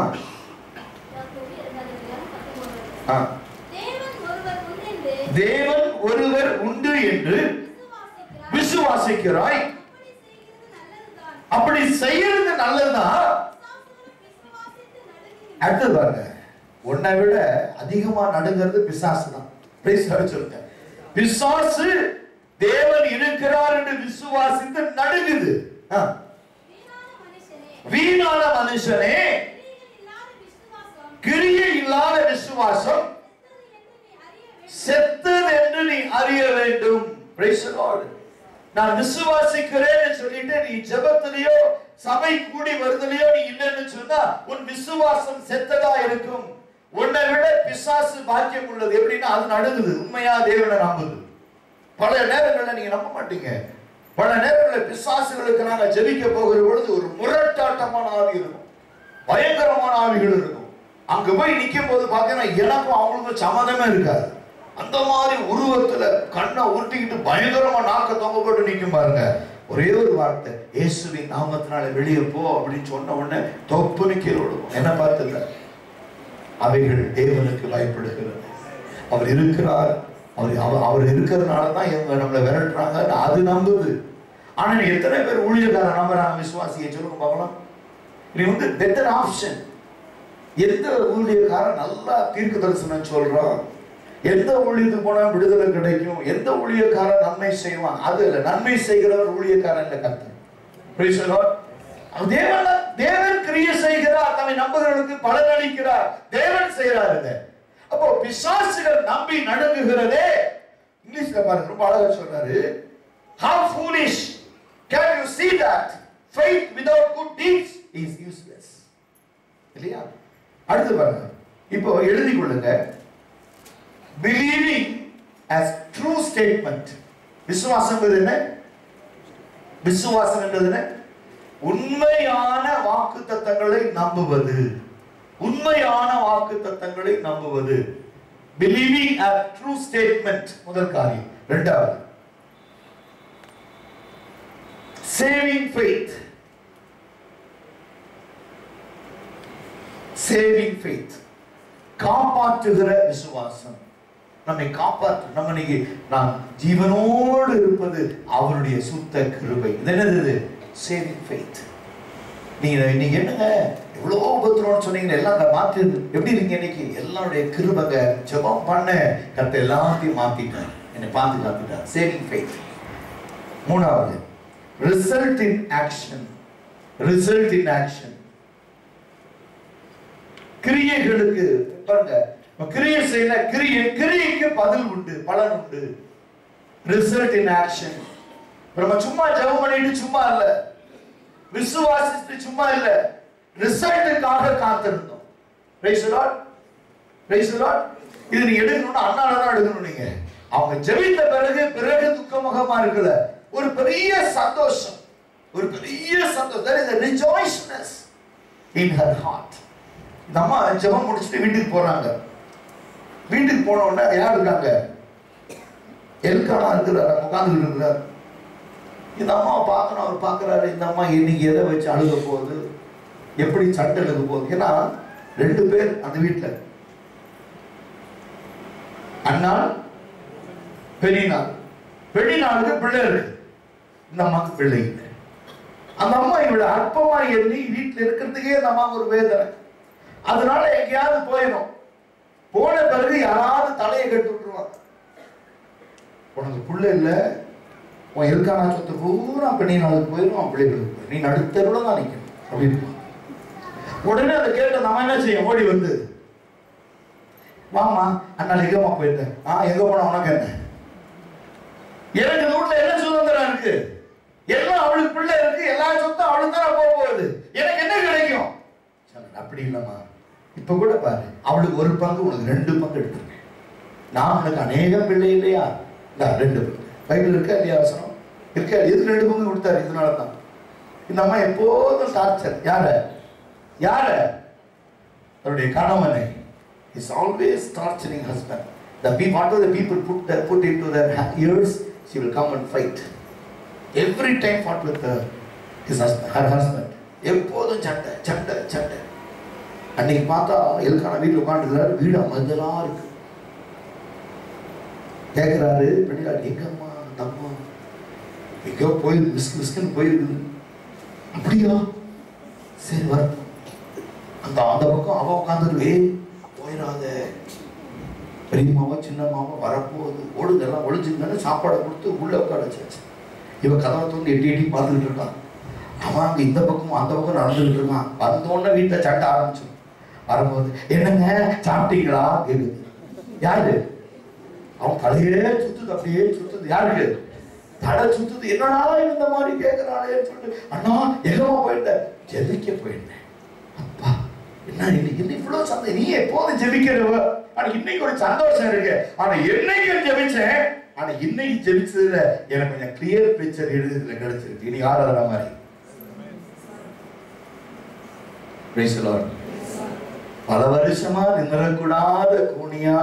தேவன் ஒருவர் உண்டு என்று விசுவாசிக்கிறாய், அப்படி செய்யறது நல்லதுதான். அடுத்து பாருங்க, உன்னை விட அதிகமா நடுங்கிறது பிசாசு தான். சொல்லுங்க, பிசாசு தேவன் இருக்கிறார் என்று விசுவாசித்து நடுங்குது. வீணான மனுஷனே, கிரியை இல்லாத விசுவாசம் செத்தது என்று நீ அறிய வேண்டும். நான் விசுவாசிக்கிறேன் சொல்லிட்டு நீ ஜெபத்திலேயோ சபை கூடி வருதலையோ நீ இல்லைன்னு சொன்னா உன் விசுவாசம் செத்ததா இருக்கும். உன்னை விட பிசாசு பாக்கியம் உள்ளது. எப்படின்னா அது நடுங்குது, உண்மையா தேவனை நம்புது. பல நேரங்களில் நீங்க நம்ப மாட்டீங்க, பல நேரங்களில் பிசாசுகளுக்கு நாங்க ஜெபிக்க போகிற பொழுது ஒரு முரட்டாட்டமான ஆவி இருக்கும், பயங்கரமான ஆவிகள் இருக்கும். அங்க போய் நிக்கும் போது பாத்தீங்கன்னா எனக்கும் அவங்களுக்கும் சம்மதமே இருக்காது. அந்த மாதிரி உருவத்துல கண்ணை உருட்டிக்கிட்டு பயங்கரமா நாக்க தொங்க போட்டு நிக்கும் பாருங்க. ஒரே ஒரு வார்த்தை, இயேசுவின் நாமத்தினால வெளியே போ அப்படின்னு சொன்ன உடனே தொப்புன்னு கீழே விடுவோம். என்ன பார்த்துல அவைகள் தேவனுக்கு பயப்படுகிறது. அவர் இருக்கிறார், அவர் இருக்கிறதுனாலதான் இவங்க நம்மளை விரட்டுறாங்க, அது நம்புது. ஆனா எத்தனை பேர் ஊழியக்காரன் நம்புறாங்க விசுவாசியை? சொல்லுங்க பார்க்கலாம். நீ வந்து பெட்டர் ஆப்ஷன். எந்த ஊழியக்காரன் நல்லா தீர்க்க தரிசனம் சொல்றான், எந்த ஊழியத்துக்கு போனா விடுதலை கிடைக்கும், எந்த ஊழியக்காரன் நன்மை செய்வான், அது இல்ல. நன்மை செய்கிறவர் ஊழியக்காரன் இல்ல, கர்த்தர். Praise the Lord. தேவன் கிரியை செய்கிறார், தம்மை நம்புகிறவர்களுக்கு பலன் அளிக்கிறார், தேவன் செய்கிறார். அப்போ பிசாசுகள் நம்பி நடுங்குகிறதே. இங்கிலீஷ்ல பாருங்க, ரொம்ப அழகா சொல்றாரு. How foolish can you see that faith without good deeds is useless. இல்லையா? அடுத்து பாருங்க, இப்போ எழுதி கொள்ளுங்க. Believing as true statement. விசுவாசம் என்ன? விசுவாசம் என்பது என்ன? உண்மையான வாக்குத்தத்தங்களை நம்புவது. உண்மையான வாக்குத்தத்தங்களை நம்புவது. Believing a true statement முதல் காரியம். இரண்டாவது, saving faith. saving faith, காப்பாற்றுகிற விசுவாசம். நம்மை காப்பாற்று, நம்ம இன்னைக்கு நான் ஜீவனோடு இருப்பது அவருடைய சுத்த கிருபை. இது என்னது? saving faith. நீங்க இன்னைக்கு என்னங்க எவ்வளவு உபத்திரம்னு சொன்னீங்க, எல்லாம் மாத்தி எப்படி இருக்கீங்க இன்னைக்கு? எல்லாருடைய கிருபைங்க, ஜெபம் பண்ண கர்த்தர் எல்லாத்தையும் மாத்திட்டார், என்னை பார்த்து காத்துட்டார். saving faith. மூணாவது, result in action. result in action. கிரியைகளுக்கு பாருங்க, கிரியை செய்யல, கிரியைக்கு பதில் உண்டு, பலன் உண்டு. result in action. நம்ம சும்மா ஜெபம் பண்ணிட்டு சும்மா இல்ல, விசுவாசித்து சும்மா இல்ல, ரிசல்ட்டுக்காக காத்திருந்தோம். praise the Lord. praise the Lord. இது நீ எடுக்கணும்னா அண்ணால தான் எடுக்கணும். நீங்க அவங்க ஜெபித்த பிறகு துக்கமுகமா இருக்கல, ஒரு பெரிய சந்தோஷம், ஒரு பெரிய சந்தோஷம். there is a rejoicefulness in her heart. இந்த அம்மா ஜெபம் முடிச்சுட்டு வீட்டுக்கு போறாங்க. வீட்டுக்கு போன உடனே யார் இருக்காங்க? எல்கானா இருக்கிறார், உட்கார்ந்துட்டு இருக்கிறார். இந்த அம்மாவை பார்க்கணும், அவர் பார்க்கிறாரு. இந்த அம்மா இன்னைக்கு எதை வச்சு அழுக போகுது, எப்படி சண்டை எழுத போகுது? ஏன்னா 2 பேர் அந்த வீட்டுல, அண்ணாள் பெரியநாள். பெரியநாளுக்கு பிள்ளை இருக்கு, இந்த அம்மாவுக்கு பிள்ளை இல்லை. அந்த அம்மா இவளை அற்பமா எண்ணி வீட்டுல இருக்கிறதுக்கே அந்த அம்மாவுக்கு ஒரு வேதனை. அதனால எங்கேயாவது போயிடும். போன பிறகு யாராவது தலையை கட்டி விட்டுருவாங்க. உனக்கு பிள்ளை இல்ல, உன் இருக்கான சொத்து பூரா பெண்ணினாளுக்கு போயிடும், அவன் பிள்ளைகளுக்கு நீ நடுத்தருள தான் நிற்கணும் அப்படின்னு. உடனே அதை கேட்ட நம்ம என்ன செய்யும்? ஓடி வந்து, வாமா அண்ணா எங்கம்மா போயிருந்தேன். எங்க போன உனக்கு என்ன? எனக்கு வீட்டுல என்ன சுதந்திரம் இருக்கு? எல்லாம் அவளுக்கு பிள்ளை இருக்கு, எல்லா சொத்தும் அவளுக்கு தான் போக போகுது, எனக்கு என்ன கிடைக்கும்? அப்படி இல்லம்மா, இப்ப கூட பாரு, அவளுக்கு 1 பங்கு, உனக்கு 2 பங்கு எடுத்துருக்கேன். நான் உனக்கு அநேக பிள்ளை இல்லையா? 2 பங்கு. பைபிள் இருக்கா இல்லையா? அவசரம் இருக்கா? எதுக்கு 2 பங்கு கொடுத்தாரு? இதனாலதான். இந்த அம்மா எப்போதும் டார்ச்சர். யார? அவருடைய கணவனை. is always torturing husband. Whatever the people put into their ears, she will come and fight. Every time fought with her husband. எப்போதும் சண்டை. அன்னைக்கு பார்த்தா எல்கானா வீட்டில் உட்காந்துருக்கிறாரு. வீடு அமைதலா இருக்கு. கேட்கிறாரு பெண்ணிலாடி, எங்கம்மா அம்மா எங்கேயோ போயிருக்கு, மிஸ்கின்னு போயிருக்குது. அப்படியா? சரி வர. அந்த பக்கம் அவ உட்காந்துருக்கு. போயிடாத, பெரியம்மாவா சின்னம்மாவா வரப்போகுது, ஓடுதெல்லாம் ஒழிஞ்சுங்கன்னு சாப்பாடை கொடுத்து உள்ள உட்கார வச்சாச்சு. இவன் கதவை தோண்டி எட்டி பார்த்துக்கிட்டு இருக்கான். அவன் அங்கே இந்த பக்கமும் அந்த பக்கம் நடந்துகிட்டு இருக்கான். வந்தோடனே வீட்டை சட்டை ஆரம்பிச்சு. வரும்போது என்னங்க சாப்பிட்டீங்களா கேக்குது. யாரு? அவன் தலையே சுத்துது, அப்படியே சுத்துது. யாருக்கு? தடை சுத்துது. என்னடா இந்த மாதிரி கேட்கிறாளேன்னு சொல்லிட்டு, அண்ணா எங்கம்மா போயிருந்தேன்? ஜெபிக்க போயிருந்தேன். அப்பா என்ன இன்னைக்கு இவ்வளவு சந்தோஷம்? நீ எப்போதும் ஜெபிக்கிறவ, ஆனா இன்னைக்கு ஒரு சந்தோஷம் இருக்கு. ஆனா என்னைக்கு ஜெபிச்சேன், ஆனா இன்னைக்கு ஜெபிச்சதுல எனக்கு கொஞ்சம் கிளியர் பிக்சர் எழுதுறதுல கிடைச்சிருக்கு. இனி ஆராதனை மாதிரி. Praise the Lord. பல வருஷமா நிமிரக்கூடாத கூனியா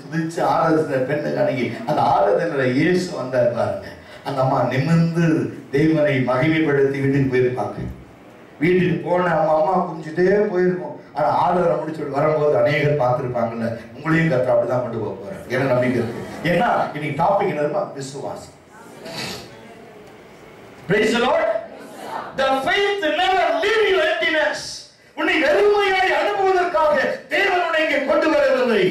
துதிச்சு ஆராதனை பெண்ணுக்கு அன்னைக்கு அந்த ஆராதனை இயேசு வந்தார் பாருங்க. அந்த அம்மா நிமிர்ந்து தெய்வனை மகிமைப்படுத்தி வீட்டுக்கு போயிருப்பாங்க. வீட்டுக்கு போன அம்மா குஞ்சுட்டே போயிருக்கும். ஆனா ஆராதனை முடிச்சுட்டு வரும்போது அநேகர் பார்த்திருப்பாங்கல்ல. உங்களையும் கர்த்தர் அப்படிதான் கொண்டு போக போறாரு. என்ன நம்பிக்கை இருக்கு? ஏன்னா இன்னைக்கு டாபிக் என்னன்னா விசுவாசம். Praise the Lord. The faith never leave you emptiness. உன்னை வெறுமையாய் அனுப்புவதற்காக தேவன் உன்னை இங்கே கொண்டு வரவில்லை.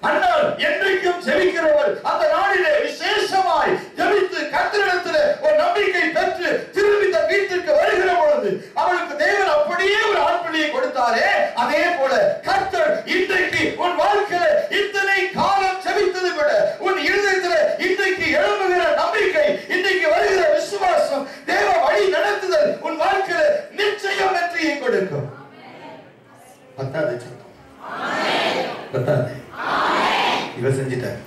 ஆனால் என்றைக்கும் ஜெபிக்கிறவர் அந்த நாளிலே விசேஷமாய் ஜெபித்து கர்த்தரிடத்தில் ஒரு நம்பிக்கை பெற்று திரும்பி தன் வீட்டிற்கு வருகிற பொழுது அவளுக்கு தேவன் அப்படியே ஒரு ஆட்பிள்ளையை கொடுத்தாரே, அதே போல கர்த்தர் இன்றைக்கு உன் வாழ்க்கையில இத்தனை காலம் ஜெபித்ததை விட உன் இருதயத்தில் இன்றைக்கு எழும்புகிற நம்பிக்கை, இன்றைக்கு வருகிற விசுவாசம், தேவ வழி நடத்துதல் உன் வாழ்க்கையில நிச்சயம் வெற்றியை கொடுக்கும். பத்தாது பத்தாது இவ செஞ்சிட்டார்.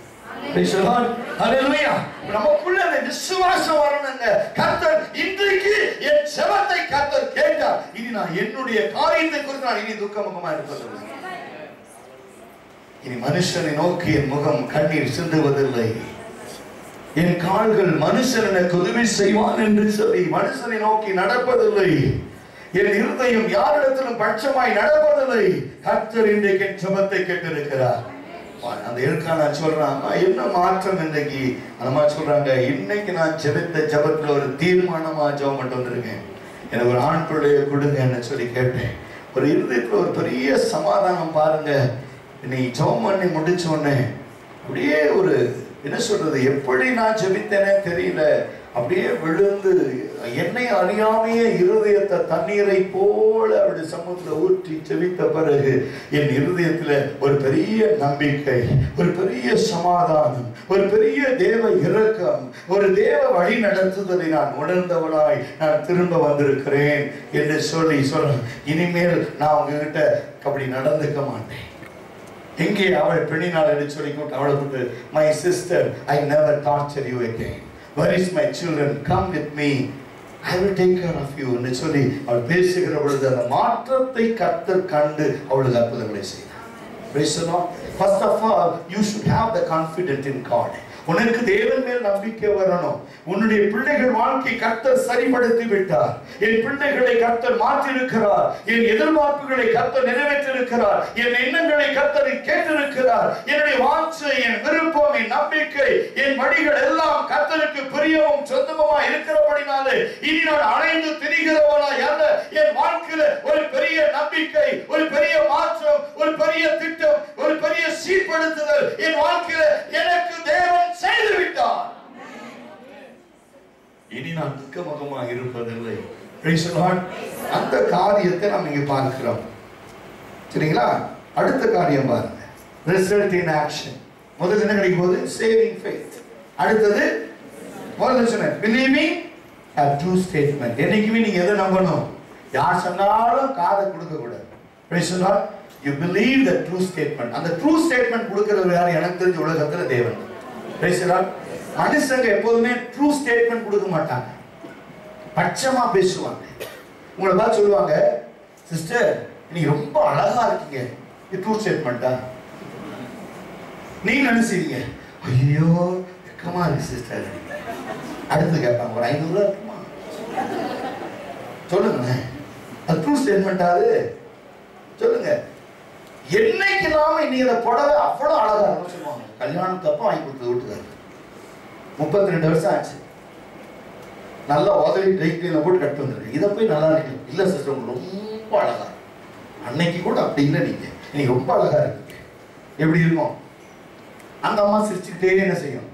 நமக்குள்ள அந்த விசுவாசம் வரணுங்க. கர்த்தர் இன்றைக்கு என் ஜெபத்தை கர்த்தர் கேட்டார். இனி நான் என்னுடைய காரியத்தை குறித்து நான் இனி துக்கமுகமா இருப்பதில்லை. இனி மனுஷனை நோக்கி என் முகம் கண்ணீர் சிந்துவதில்லை. என் கால்கள் மனுஷன் எனக்கு உதவி செய்வான் என்று சொல்லி மனுஷனை நோக்கி நடப்பதில்லை. என் இருதயம் யாரிடத்திலும் பட்சமாய் நடப்பதில்லை. கர்த்தர் இன்றைக்கு என் ஜெபத்தை கேட்டிருக்கிறார். அந்த எழுக்கான சொல்றாங்க, என்ன மாற்றம் இன்றைக்கு? அந்த மாதிரி சொல்றாங்க, இன்னைக்கு நான் ஜெபித்த ஜெபத்துல ஒரு தீர்மானமா ஜெபம் பண்ணிட்டு வந்திருக்கேன். எனக்கு ஒரு ஆண் பிள்ளையை கொடுங்கன்னு சொல்லி கேட்டேன். ஒரு இருதயத்துல ஒரு பெரிய சமாதானம் பாருங்க. நீ ஜெபம் பண்ணி முடிச்ச உடனே அப்படியே ஒரு என்ன சொல்றது, எப்படி நான் ஜெபித்தேனே தெரியல, அப்படியே விழுந்து என்னை அறியாமையே இருதயத்தை தண்ணீரை போல அவருடைய சமூகத்தில் ஊற்றி ஜெபித்த பிறகு என் இருதயத்துல ஒரு பெரிய நம்பிக்கை, ஒரு பெரிய சமாதானம், ஒரு பெரிய தேவ இரக்கம், ஒரு தேவ வழி நடத்துதலை நான் உணர்ந்தவனாய் நான் திரும்ப வந்திருக்கிறேன் என்று சொல்லி சொல்றேன். இனிமேல் நான் உங்ககிட்ட அப்படி நடந்துக்க மாட்டேன். எங்கே அவள் பெண்ணினாள் என்று சொல்லி அவளை கூட்டு, my sister, I never torture you again. Where is my children? Come with me. I will take care of you என்று சொல்லி அவள் பேசுகிற பொழுது அந்த மாற்றத்தை கர்த்தர் கண்டு அவளுக்கு அற்புதங்களை செய்தார். Praise the Lord. First of all, you should have the confidence in God. உனக்கு தேவன் மேல் நம்பிக்கை வரணும். உன்னுடைய பிள்ளைகள் வாழ்க்கை கர்த்தர் சரிப்படுத்தி விட்டார். என் பிள்ளைகளை கர்த்தர் மாற்றி இருக்கிறார். என் எதிர்பார்ப்புகளை கர்த்தர் நிறைவேற்றிருக்கிறார். என் எண்ணங்களை கர்த்தர் கேட்டிருக்கிறார். என்னுடைய வாஞ்சை, என் விருப்பம், என் நம்பிக்கை, என் வழிகள் எல்லாம் கர்த்தருக்கு பிரியமும் சொந்தமா இருக்கிறபடினாலே இனி நான் அலைந்து திரிகிறவனாய் அல்ல. என் வாழ்க்கையில ஒரு பெரிய நம்பிக்கை, ஒரு பெரிய மாற்றம், ஒரு பெரிய திட்டம், ஒரு பெரிய சீர்படுத்துதல் என் வாழ்க்கையில எனக்கு தேவன் செய்து விட்டார். இனி நான் துக்கமுகமாக இருப்பதில்லை. அந்த காரியத்தை நாம் இங்க பார்க்கிறோம். சரிங்களா? அடுத்த காரியம் பாருங்க, ரிசல்ட் இன் ஆக்ஷன். முதல்ல என்ன கிடைக்கும் போது சேவிங் ஃபெய்த். அடுத்தது முதல்ல சொன்னேன் பிலீவிங் a true statement. என்னைக்குமே நீங்க எதை நம்பணும்? யார் சொன்னாலும் காதை கொடுக்க கூடாது. praise the Lord. You believe the true statement. அந்த true statement கொடுக்கிறது யார்? எனக்கு தெரிஞ்ச உலகத்துல தேவன். praise the Lord. மனுஷங்க எப்போதுமே ட்ரூ ஸ்டேட்மெண்ட் கொடுக்க மாட்டாங்க, பட்சமா பேசுவாங்க. உங்களை பார்த்து சொல்லுவாங்க, சிஸ்டர் நீங்க ரொம்ப அழகா இருக்கீங்க. இது ட்ரூ ஸ்டேட்மெண்டா? நீங்க நினைச்சீங்க, ஐயோ வெக்கமா இருக்கு சிஸ்டர். அடுத்து கேட்பாங்க, ஒரு 500 ரூபா இருக்குமா? சொல்லுங்க, அது ட்ரூ ஸ்டேட்மெண்டா? அது சொல்லுங்க. என்னைக்கு நாம இன்னைக்கு அந்த புடவை அவ்வளவு அழகா இருக்கும் சொல்லுவாங்க. கல்யாணத்து அப்ப வாங்கி கொடுத்தது வீட்டுக்காரு, 32 வருஷம் ஆச்சு, நல்லா உதவி ட்ரைக்ளீனில் போட்டு கட்டு வந்துருக்கு. இதை போய் நல்லா இருக்கு. இல்லை சிஸ்டர் உங்களுக்கு ரொம்ப அழகா, அன்னைக்கு கூட அப்படி இல்லை, நீங்க இன்னைக்கு ரொம்ப அழகா இருக்கீங்க. எப்படி இருக்கும்? அந்த அம்மா சிரிச்சுக்கிட்டே என்ன செய்யும்?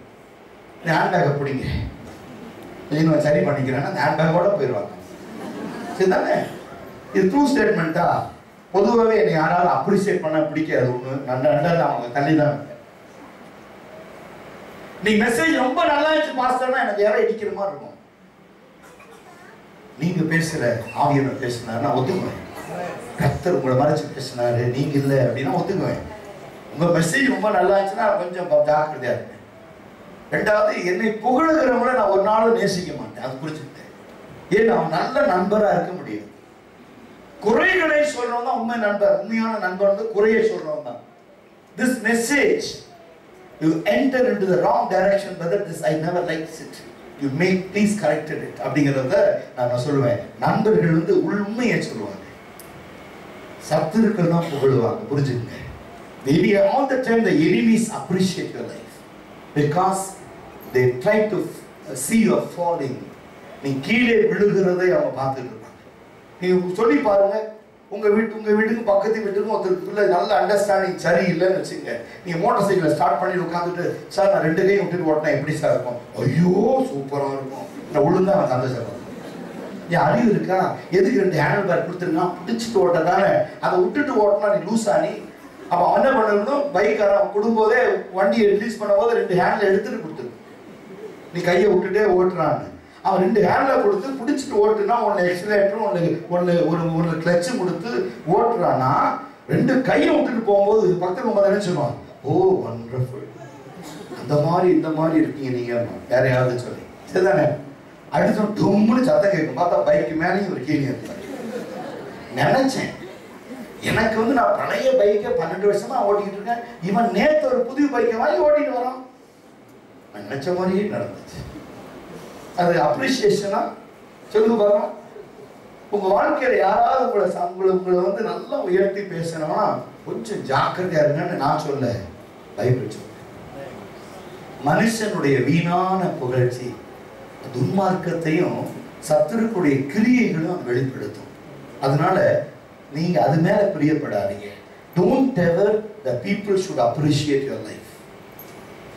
இந்த ஹேண்ட்பேக்கை பிடிங்க, நான் சரி பண்ணிக்கிறேன்னா அந்த ஹேண்ட்பேக்கோட போயிடுவாங்க. சரிதானே? இது ட்ரூ ஸ்டேட்மெண்ட்டா? பொதுவாகவே என்னை யாராவது அப்ரிசியேட் பண்ண பிடிக்காது. ஒன்று நல்ல அவங்க தள்ளி தான். நீ மெசேஜ் ரொம்ப நல்லா இருந்துச்சு பாஸ்டர்னா எனக்கு யாரை இடிக்கிற மாதிரி இருக்கும். நீங்க பேசுற ஆவியனை பேசினார் நான் ஒத்துக்குவேன். கர்த்தர் உங்களை மறைச்சு பேசினாரு நீங்க இல்லை அப்படின்னா ஒத்துக்குவேன். உங்க மெசேஜ் ரொம்ப நல்லா இருந்துச்சுன்னா கொஞ்சம் ஜாக்கிரதையா இருப்பேன். ரெண்டாவது, என்னை புகழுகிறவங்கள நான் ஒரு நாளும் நேசிக்க மாட்டேன். அது புரிஞ்சுக்கிட்டேன். ஏன் அவன் நல்ல நண்பரா இருக்க முடியும். குறைகளை சொல்றவன் தான் உண்மை நண்பர். உண்மையான நண்பர் வந்து குறையை சொல்றவன் தான். This message you enter into the wrong direction, brother. This I never liked it. You make please corrected it. அப்படிங்கறத நான் சொல்லுவேன். நண்பர்கள் வந்து உண்மையை சொல்லுவாங்க, சத்துருக்கள் தான் புகழுவாங்க. புரிஞ்சுக்கங்க. All the time the enemies appreciate your life because they try to see you falling. நீ கீழே விழுகிறதை அவங்க பார்த்துட்டு இருப்பாங்க. நீ சொல்லி பாருங்க, உங்க வீட்டுக்கு பக்கத்து வீட்டுக்கும் ஒருத்தருக்குள்ள நல்ல அண்டர்ஸ்டாண்டிங் சரி இல்லைன்னு வச்சுங்க, நீங்க மோட்டார் சைக்கிளை ஸ்டார்ட் பண்ணி உட்காந்துட்டு சார் நான் 2 கையும் விட்டுட்டு ஓட்டினா எப்படி சார் இருக்கும்? ஐயோ சூப்பரா இருக்கும், நான் ஒழுங்கா அவன் சந்தோஷம். என் அறிவு இருக்கா? எதுக்கு 2 ஹேண்டில் பேர் கொடுத்துருக்கான்? பிடிச்சிட்டு ஓட்டதானே, அதை விட்டுட்டு ஓட்டினா நீ லூஸா நீ? அப்போ என்ன பண்ணணும், பைக்காரன் கொடுக்கும்போதே வண்டியை ரிலீஸ் பண்ணும் போது 2 ஹேண்டில் எடுத்துட்டு கொடுத்துரு, நீ கையை விட்டுட்டே ஓட்டுறான்னு. அவன் 2 ஹேண்டில் கொடுத்து பிடிச்சிட்டு ஓட்டுனா ஒன்று எக்ஸிலேட்டரும் ஒன்று கிளச்சும் கொடுத்து ஓட்டுறான்னா 2 கையை விட்டுட்டு போகும்போது பக்கத்தில் போகும்போது என்ன சொல்லுவான்? ஓ வண்டர்ஃபுல், அந்த மாதிரி இந்த மாதிரி இருக்கீங்க நீங்க, வேற யாராவது சொல்லி சரிதானே? அடுத்து டொம்முன்னு சத்தம் கேட்கும், பார்த்தா பைக்கு மேலேயும் ஒரு கீழே இருந்தாங்க. நினைச்சேன் எனக்கு வந்து நான் பழைய பைக்கை 12 வருஷமா ஓட்டிக்கிட்டு இருக்கேன், இவன் நேற்று ஒரு புதிய பைக்கை வாங்கி ஓட்டிட்டு வரான். நினைச்ச மாதிரியே நடந்துச்சு. அது அப்ரிசியேஷனா சொல்லுங்க பாருங்க. உங்க வாழ்க்கையில யாராவது உங்களை வந்து நல்லா உயர்த்தி பேசணும்னா கொஞ்சம் ஜாக்கிரதையா இருங்கன்னு நான் சொல்ல, பைபிள் சொல்ல. மனுஷனுடைய வீணான புகழ்ச்சி துன்மார்க்கத்தையும் சத்துருக்குடைய கிரியைகளும் வெளிப்படுத்தும். அதனால நீங்க அது மேல பிரியப்படாதீங்க. Don't ever the people should appreciate your life.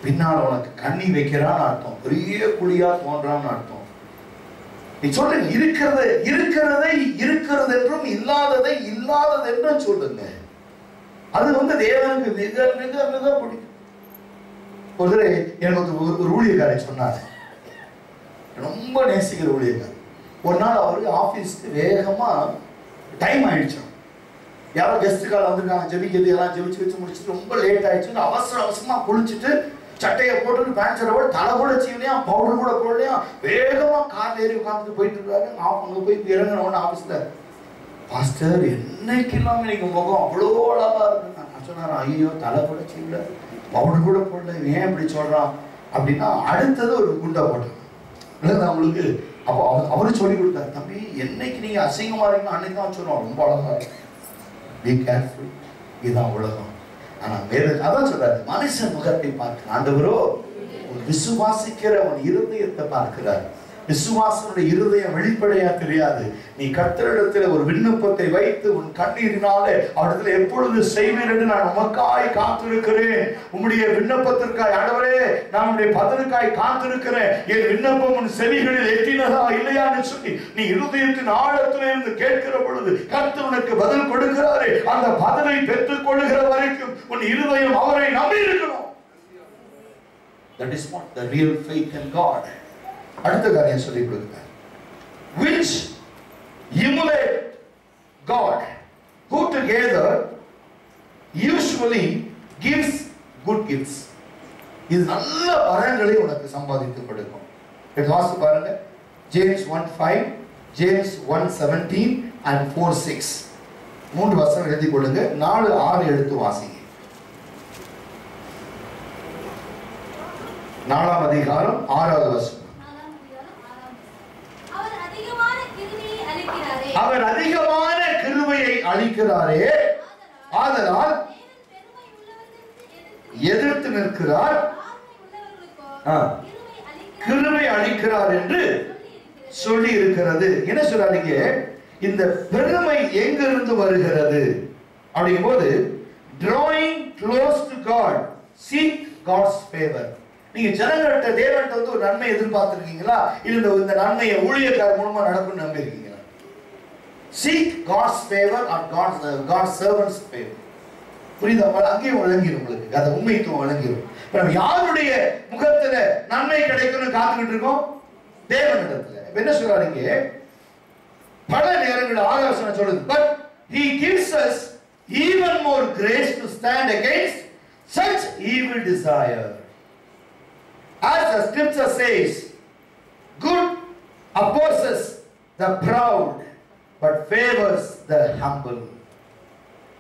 பின்னால உனக்கு கண்ணி வைக்கிறான்னு அர்த்தம், பெரிய குழியா தோன்றான்னு அர்த்தம். நீ சொல்லுங்க, இருக்கிறதை இருக்கிறது என்றும் இல்லாததை இல்லாதது என்றும் சொல்லுங்க. அது வந்து தேவனுக்கு மிக மிக மிக பிடிக்கும். ஒரு எனக்கு ஒரு ஊழியக்காரை சொன்னார், ரொம்ப நேசிக்கிற ஊழியக்கார். ஒரு நாள் அவருக்கு ஆபீஸ்க்கு வேகமா டைம் ஆயிடுச்சு, யாரோ கெஸ்ட் கால் வந்திருக்காங்க, ஜெபிக்கிறது எல்லாம் ஜெபிச்சு முடிச்சுட்டு ரொம்ப லேட் ஆயிடுச்சு. அவசரமா குளிச்சுட்டு சட்டையை போட்டு பேண்ட் ஷர்ட்டோட தலை கூட சீவலையா பவுடர் கூட போடலையா வேகமா கார் ஏறி உட்காந்துட்டு போயிட்டு இருக்காரு. அங்க போய் இறங்கின ஆபீஸ்ல, பாஸ்டர் என்னைக்கு இல்லாம இன்னைக்கு முகம் அவ்வளோ அழகா இருக்கு. நான் சொன்னாரன், ஐயோ தலை கூட சீவல பவுடர் கூட போடல, ஏன் இப்படி சொல்றான் அப்படின்னா அடுத்தது ஒரு குண்டா போட்டான் அவங்களுக்கு. அப்போ அவரு சொல்லி கொடுத்தாரு, தம்பி என்னைக்கு நீங்க அசிங்கமா இருக்கீங்க அன்னைக்கு தான் சொல்லுவோம் ரொம்ப அழகா இருக்கு, பி கேர்ஃபுல், இதுதான் உலகம். ஆனா வேற அதான் சொல்றாரு, மனுஷன் முகத்தை பார்க்க ஆண்டவரோ விசுவாசிக்கிற உன் இருதயத்தை பார்க்கிறார். விசுவாசனுடைய இருதயம் வெளிப்படையா தெரியாது. நீ கர்த்தரிடத்தில் ஒரு விண்ணப்பத்தை வைத்து உன் கண்ணீரினாலே அவரிடத்துல எப்பொழுது செய்வேன் என்று நான் உமக்காய் காத்திருக்கிறேன், உம்முடைய விண்ணப்பத்திற்காய் ஆண்டவரே நான் உம்முடைய பதிலுக்காய் காத்திருக்கிறேன், என் விண்ணப்பம் உன் செவிகளில் எட்டினதா இல்லையான்னு சொல்லி நீ இருதயத்தின் ஆழத்திலே இருந்து கேட்கிற பொழுது கர்த்தர் உனக்கு பதில் கொடுக்கிறாரே, அந்த பதிலை பெற்றுக் கொள்ளுகிற வரைக்கும் உன் இருதயம் அவரை நம்பி இருக்கணும். That is what the real faith in God. அடுத்த காரியம் சொல்லி கொடுக்கிறார், which emulate God, who together usually gives good gifts. இது நல்ல வரங்களை உனக்கு சம்பாதித்து கொடுக்கும். இது வாசித்து பாருங்க, ஜேம்ஸ் 1:5, ஜேம்ஸ் 1:17 and 4:6. 3 வசனம் எழுதி கொள்ளுங்க, 4-6 எடுத்து வாசிங்க. 4ஆம் அதிகாரம் 6வது வசனம். அவர் அதிகமான கிருபையை அளிக்கிறாரே, ஆதலால் எதிர்த்து நிற்கிறார், கிருபை அளிக்கிறார் என்று சொல்லி இருக்கிறது. என்ன சொல்றாங்க, இந்த பெருமை எங்கிருந்து வருகிறது அப்படிங்கும் போது, drawing close to God, seek God's favor. நீங்க ஜனங்கள்ட்ட தேவன்ட்ட வந்து ஒரு நன்மை எதிர்பார்த்திருக்கீங்களா? இல்ல இந்த நன்மையை ஊழியக்காரர் மூலமா நடக்கும் நம்பி இருக்கீங்களா? Seek God's favor or God's servant's favor. புரியுதா? அங்கேயும் விளங்கிடும் உங்களுக்கு, அந்த உண்மைத்துவம் விளங்கிடும். நம்ம யாருடைய முகத்துல நன்மை கிடைக்கும்னு காத்துக்கிட்டு இருக்கோம்? தேவனிடத்துல. என்ன சொல்றாங்க, பல நேரங்களில் ஆலோசனை சொல்லுது, but he gives us even more grace to stand against such evil desire. As the scripture says, good opposes the proud but favors the humble.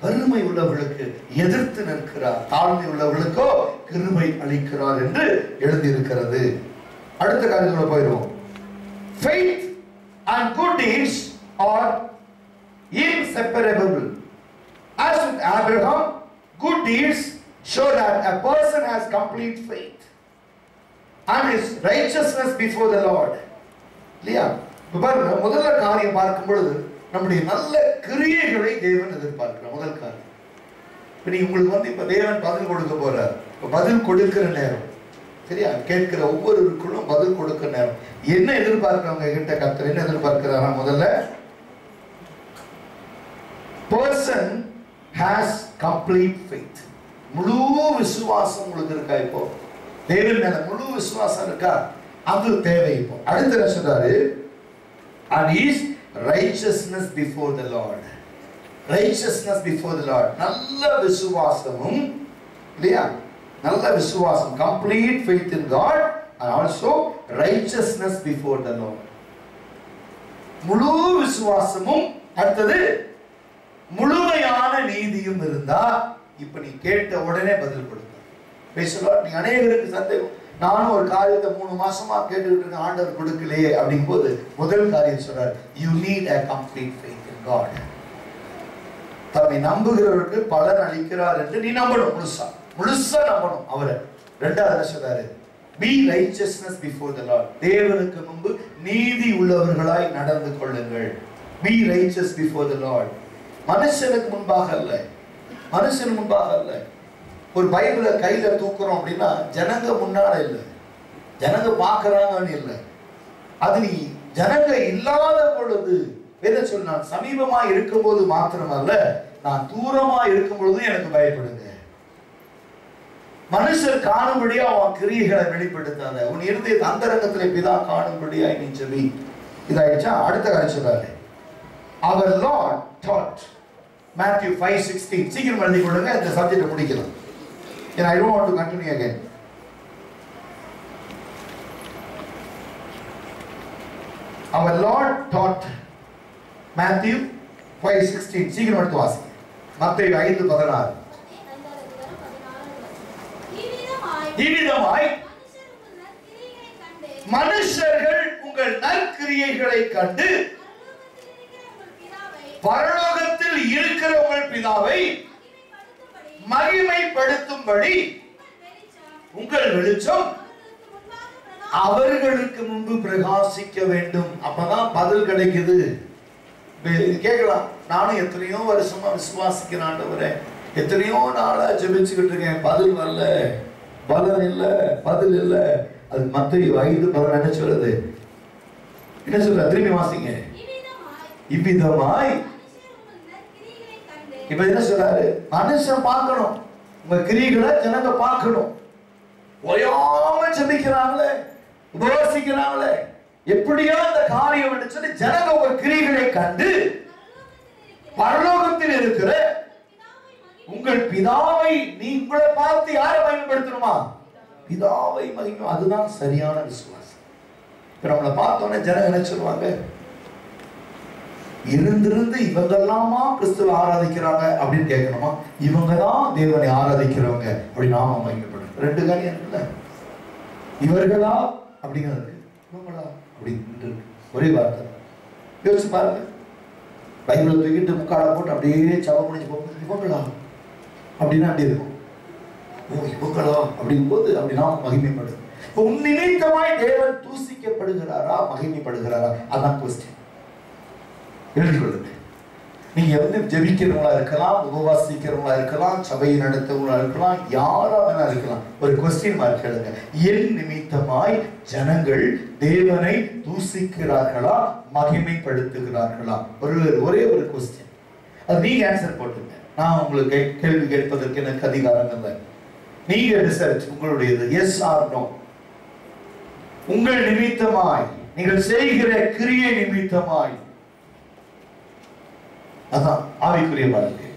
பெருமை உள்ளவர்களுக்கு எதிர்த்து நிற்கிறார், தாழ்மை உள்ளவர்களுக்கோ கிருபை அளிக்கிறார் என்று எழுதி இருக்கிறது. அடுத்த காரியத்துல போயிடுவோம். Faith and good deeds are inseparable. As with Abraham, good deeds show that a person has complete faith and his righteousness before the Lord. இல்லையா? முதல்ல காரியம் பார்க்கும் பொழுது நம்முடைய நல்ல கிரியைகளை தேவன் எதிர்பார்க்கிறார். முதல் காரியம். இப்ப நீ உங்களுக்கு இப்ப தேவன் பதில் கொடுக்க போறார். இப்ப பதில் கொடுக்கிற நேரம், சரியா? கேட்கிற ஒவ்வொருவருக்குள்ளும் பதில் கொடுக்கிற நேரம். என்ன எதிர்பார்க்கிறவங்க கிட்ட கர்த்தர் என்ன எதிர்பார்க்கிறாரா? முதல்ல, person has complete faith. முழு விசுவாசம் உங்களுக்கு இருக்கா? இப்போ தேவன் மேல முழு விசுவாசம் இருக்கா? அது தேவை. இப்போ அடுத்த சொல்றாரு, and his righteousness before the Lord. Righteousness before the Lord. நல்ல விசுவாசமும், இல்லையா? நல்ல விசுவாசம், complete faith in God, and also righteousness before the Lord. முழு விசுவாசமும், அடுத்தது முழுமையான நீதியும் இருந்தா இப்ப நீ கேட்ட உடனே பதில் கொடுக்க. நீ அநேகருக்கு சந்தேகம், நானும் ஒரு காரியத்தை 3 மாசமா கேட்டுக்கிட்டு இருக்க, ஆண்டவர் கொடுக்கலையே அப்படிங்கும் போது முதல் காரியம் சொல்றார், you need a complete faith in God. தம்மை நம்புகிறவருக்கு பலன் அளிக்கிறார் என்று நீ நம்பணும், முழுசா முழுசா நம்பணும் அவரை. ரெண்டாவது சொல்றாரு, be righteousness before the Lord. தேவனுக்கு முன்பு நீதி உள்ளவர்களாய் நடந்து கொள்ளுங்கள். be righteous before the Lord. மனுஷனுக்கு முன்பாக அல்ல, மனுஷன் முன்பாக அல்ல. ஒரு பைபிளை கையில தூக்குறோம் அப்படின்னா ஜனங்க முன்னால இல்லை, ஜனங்க பார்க்கறாங்கன்னு இல்லை. அது நீ ஜனங்க இல்லாத பொழுது, வேத சொல், நான் சமீபமா இருக்கும் போது மாத்திரமல்ல, நான் தூரமா இருக்கும் பொழுது எனக்கு பயப்படுங்க. மனுஷர் காணும்படியா அவன் கிரியைகளை வெளிப்படுத்தாத, உன் இருதய அந்தரங்கத்திலே பிதா காணும்படியா நீ ஜெபி. இதாயிடுச்சா? அடுத்த காரியம் சொல்றாரு, our Lord taught. Matthew 5:16. சீக்கிரம் எழுதி கொள்ளுங்க, இந்த சப்ஜெக்ட் முடிக்கலாம். And I don't want to continue again. Our Lord taught. Matthew 5:16. சீக்கிரம் எடுத்து வாசிங்க. மத்தேயு 5:16. இவ்விதமாய் மனுஷர்கள் உங்கள் நற்கிரியைகளை கண்டு பரலோகத்தில் இருக்கிற உங்கள் பிதாவை மகிமைப்படுத்தும்படி உங்கள் வெளிச்சம் அவர்களுக்கு முன்பு பிரகாசிக்க வேண்டும். அப்பதான் பதில் கிடைக்குது. கேட்கலாம், நானும் எத்தனையோ வருஷமா விசுவாசிக்கிறேன் ஆண்டவரே, எத்தனையோ நாளா ஜெபிச்சுக்கிட்டு இருக்கேன், பதில் வரல, பலன் இல்ல, பதில் இல்ல. அது மத்தேயு 5:16 சொல்லுது. என்ன சொல்ற? திரும்பி வாசிங்க. இவ்விதமாய். இப்ப என்ன சொல்றாரு? மனுஷன் பார்க்கணும், உங்க கிரியைகளை ஜனங்க பார்க்கணும். ஓயாம ஜெபிக்கிறாங்களே, உபவாசிக்கிறாங்களே, எப்படியா அந்த காரியம் என்று சொல்லி ஜனங்க உங்க கிரியைகளை கண்டு பரலோகத்தில் இருக்கிற உங்கள் பிதாவை, நீ உங்களை பார்த்து யாரை மகிமைப்படுத்தணுமா? பிதாவை மகிமை. அதுதான் சரியான விசுவாசம். இப்ப நம்மளை பார்த்தோன்னே ஜனங்க என்ன சொல்லுவாங்க? இருந்திருந்து இவங்கெல்லாமா கிறிஸ்துவ ஆராதிக்கிறாங்க அப்படின்னு கேட்கணுமா? இவங்கதான் தேவனை ஆராதிக்கிறவங்க அப்படி நாம மகிமைப்படும். 2 காரியம் இருக்குல்ல, இவர்களா அப்படிங்கிறது, இவங்களா அப்படின்னு ஒரே வார்த்தை. யோசிச்சு பாருங்க, பைபிளை தூக்கிட்டு முக்காட போட்டு அப்படியே சவ முடிஞ்சு போகும்போது இவங்களா அப்படின்னா அப்படி இருக்கும். ஓ இவங்களா அப்படிங்கும் போது அப்படி நாம மகிமைப்படும். இப்போ உன் நிமித்தமாய் தேவன் தூசிக்கப்படுகிறாரா, மகிமைப்படுகிறாரா? அதான் கொஸ்டின். எழுதிக்கொள்ளுங்க. நீங்க ஜெபிக்கிறவங்களா இருக்கலாம், உபவாசிக்கிறவங்களா இருக்கலாம், சபையை நடத்தவங்களா இருக்கலாம், யாரா வேணா இருக்கலாம். ஒரு கொஸ்டின் மார்க் எழுதுங்க. என் நிமித்தமாய் ஜனங்கள் தேவனை தூசிக்கிறார்களா, மகிமைப்படுத்துகிறார்களா? ஒரே ஒரு கொஸ்டின். அது நீங்க ஆன்சர் போட்டுங்க. நான் உங்களுக்கு கேள்வி கேட்பதற்கு எனக்கு அதிகாரம் இல்லை. நீங்க ரிசர்ச் உங்களுடையது. Yes or no. உங்கள் நிமித்தமாய், நீங்கள் செய்கிற கிரியை நிமித்தமாய், அதான் ஆவிக்குரிய வாழ்க்கை.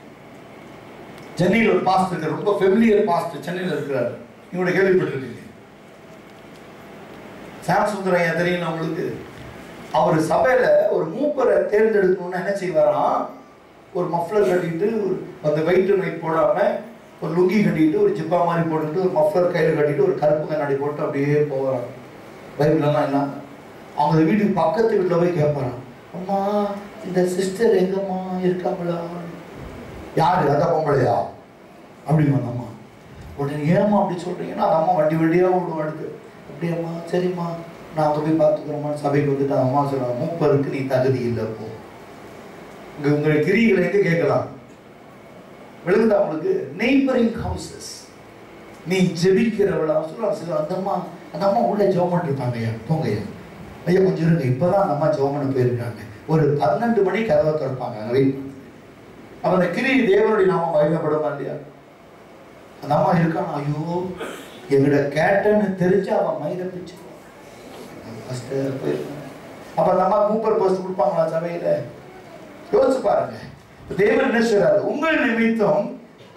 சென்னையில் ஒரு பாஸ்டர், ரொம்ப ஃபெமிலியர் பாஸ்டர் சென்னையில் இருக்கிறார். நீங்க கேள்விப்பட்டிருக்கீங்க, சாம் சுந்தரையா தெரியும் உங்களுக்கு? அவர் சபையில ஒரு மூப்பரை தேர்ந்தெடுக்கணும்னு என்ன செய்வாராம்? ஒரு மஃப்ளர் கட்டிட்டு, அந்த வெயிட் நைட் போடாம ஒரு லுங்கி கட்டிட்டு, ஒரு ஜிப்பா மாதிரி போட்டுட்டு, ஒரு மஃப்ளர் கையில கட்டிட்டு, ஒரு கருப்பு கண்ணாடி போட்டு அப்படியே போவாராம். பைபிள்லாம் இல்லாம அவங்க வீட்டுக்கு பக்கத்து வீட்டில் போய் கேட்பாராம், அம்மா இந்த சிஸ்டர் எங்கம்மா இருக்காங்களா? யாரு? அந்த பொம்பளையா? அப்படிமா அம்மா. உடனே ஏமா அப்படி சொல்றீங்கன்னா, அந்த அம்மா வண்டி வண்டியா விடுவாடுது. அப்படியம்மா, சரிம்மா நான் அங்கே போய் பார்த்துக்கிறோம்மா. சபைக்கு வந்துட்டு அம்மா சொல்லுவாங்க, மூப்பருக்கு நீ தகுதி இல்லை போ. உங்களுடைய கிரிகளை எங்க கேட்கலாம்? விழுந்தா உங்களுக்கு நெய்பரிங் ஹவுசஸ். நீ ஜெபிக்கிறவளா சொல்லுவாங்க, அந்த அம்மா உள்ள ஜெபம் பண்ணிருப்பாங்க, ஐயா போங்கய்யா, ஐயா கொஞ்சம் இருங்க, இப்பதான் அந்த அம்மா ஜெபம் பண்ண போயிருக்காங்க, ஒரு 12 மணி கதவை திறப்பாங்க, அங்க வெயிட். அப்ப அந்த கிரி தேவனுடைய நாமம் மகிமைப்படுமா இல்லையா? அந்த அம்மா இருக்கான், ஐயோ எங்கிட்ட கேட்டன்னு தெரிஞ்சு அவன் மயிரை பிச்சுக்குவான். அப்ப அந்த அம்மா கூப்பர் போஸ்ட் கொடுப்பாங்களா சபையில? யோசிச்சு பாருங்க. தேவன் என்ன சொல்றாரு? உங்கள் நிமித்தம்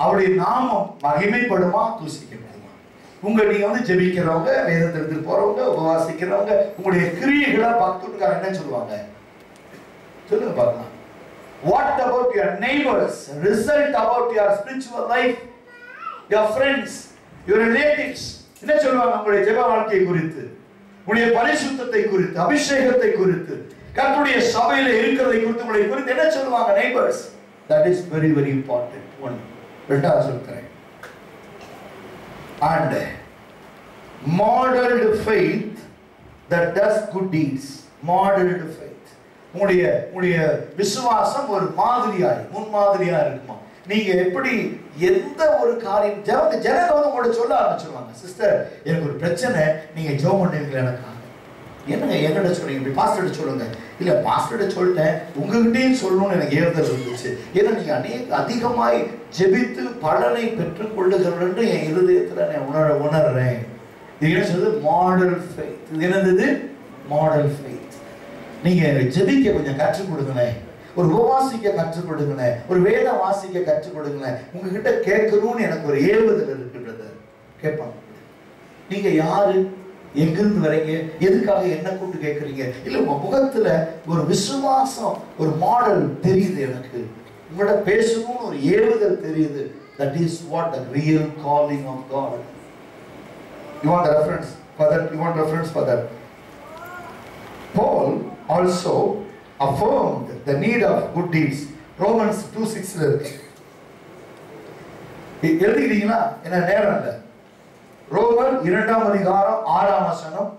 அவருடைய நாமம் மகிமைப்படுமா தூசிக்கப்படுமா? நீங்க வந்து ஜெபிக்கிறவங்க, வேதத்திற்கு போறவங்க, உபவாசிக்கிறவங்க, உங்களுடைய கிரியைகளை பார்த்துட்டு என்ன சொல்லுவாங்க? சொல்லுங்க பார்க்கலாம். What about your neighbors? Result about your spiritual life, your friends, your relatives. என்ன சொல்லுவாங்க உங்களுடைய ஜெப வாழ்க்கை குறித்து, உங்களுடைய பரிசுத்தத்தை குறித்து, அபிஷேகத்தை குறித்து, கர்த்தருடைய சபையில இருக்கிறதை குறித்து, உங்களை குறித்து என்ன சொல்லுவாங்க neighbours? That is very very important. One. ரெண்டாவது சொல்றேன். And modeled faith that does good deeds. Modeled faith. உங்களுடைய விசுவாசம் ஒரு மாதிரியாய், முன்மாதிரியா இருக்குமா? நீங்க எப்படி எந்த ஒரு காரியம் ஜனங்க வந்து உங்களோட சொல்ல ஆரம்பிச்சிருவாங்க, சிஸ்டர் எனக்கு ஒரு பிரச்சனை, நீங்க ஜெபம் பண்ணுவீங்களா எனக்காக? என்னங்க என்கிட்ட சொல்றீங்க? இப்படி பாஸ்டர்கிட்ட சொல்லுங்க. இல்ல பாஸ்டர்கிட்ட சொல்லிட்டேன், உங்ககிட்டயும் சொல்லணும்னு எனக்கு ஏறுதல் இருந்துச்சு. ஏன்னா நீங்க அதிகமாய் ஜெபித்து பலனை பெற்றுக் கொள்ளுகிறவர்கள் என்று என் இருதயத்துல நான் உணர்றேன். இது என்ன சொல்றது? Model faith. இது என்னது? Model faith. நீங்க ஜெபிக்க கொஞ்சம் கற்றுக் கொடுங்களேன், ஒரு உபவாசிக்க கற்றுக் கொடுங்களேன், ஒரு வேதம் வாசிக்க கற்றுக் கொடுங்களேன். உங்ககிட்ட கேட்கணும்னு எனக்கு ஒரு ஏவுதல் இருக்கின்றது. கேட்பாங்க, நீங்க யாரு, எங்கிருந்து வரீங்க, எதுக்காக என்ன கூப்பிட்டு கேட்கறீங்க? இல்ல உங்க முகத்துல ஒரு விசுவாசம், ஒரு மாடல் தெரியுது, எனக்கு உங்களோட பேசணும்னு ஒரு ஏவுதல் தெரியுது. That is what the real calling of God. You want the reference for that? You want reference for that? Paul also affirmed the need of good deeds. Romans 2:6 ல இருக்கு. எழுதிட்டீங்களா? என்ன நேரம் இல்ல. ரோமர் 2ஆம் அதிகாரம் 6ஆம் வசனம்,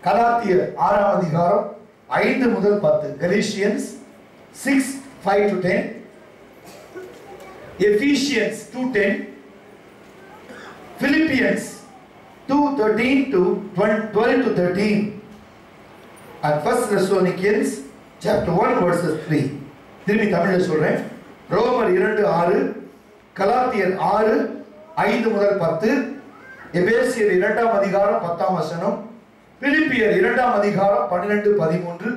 கலாத்தியர் 6ஆம் அதிகாரம் 5 முதல் 10, Galatians 6:5-10, Ephesians 2:10, Philippians 2:13-12-13, and 1 Thessalonians chapter 1 verses 3. திரும்பி தமிழ்ல சொல்றேன். ரோமர் 2:6, கலாத்தியர் 6:5 முதல் 10, எபேசியர் 2ஆம் அதிகாரம் 10ஆம் வசனம், பிலிப்பியர் 2ஆம் அதிகாரம் 12-13,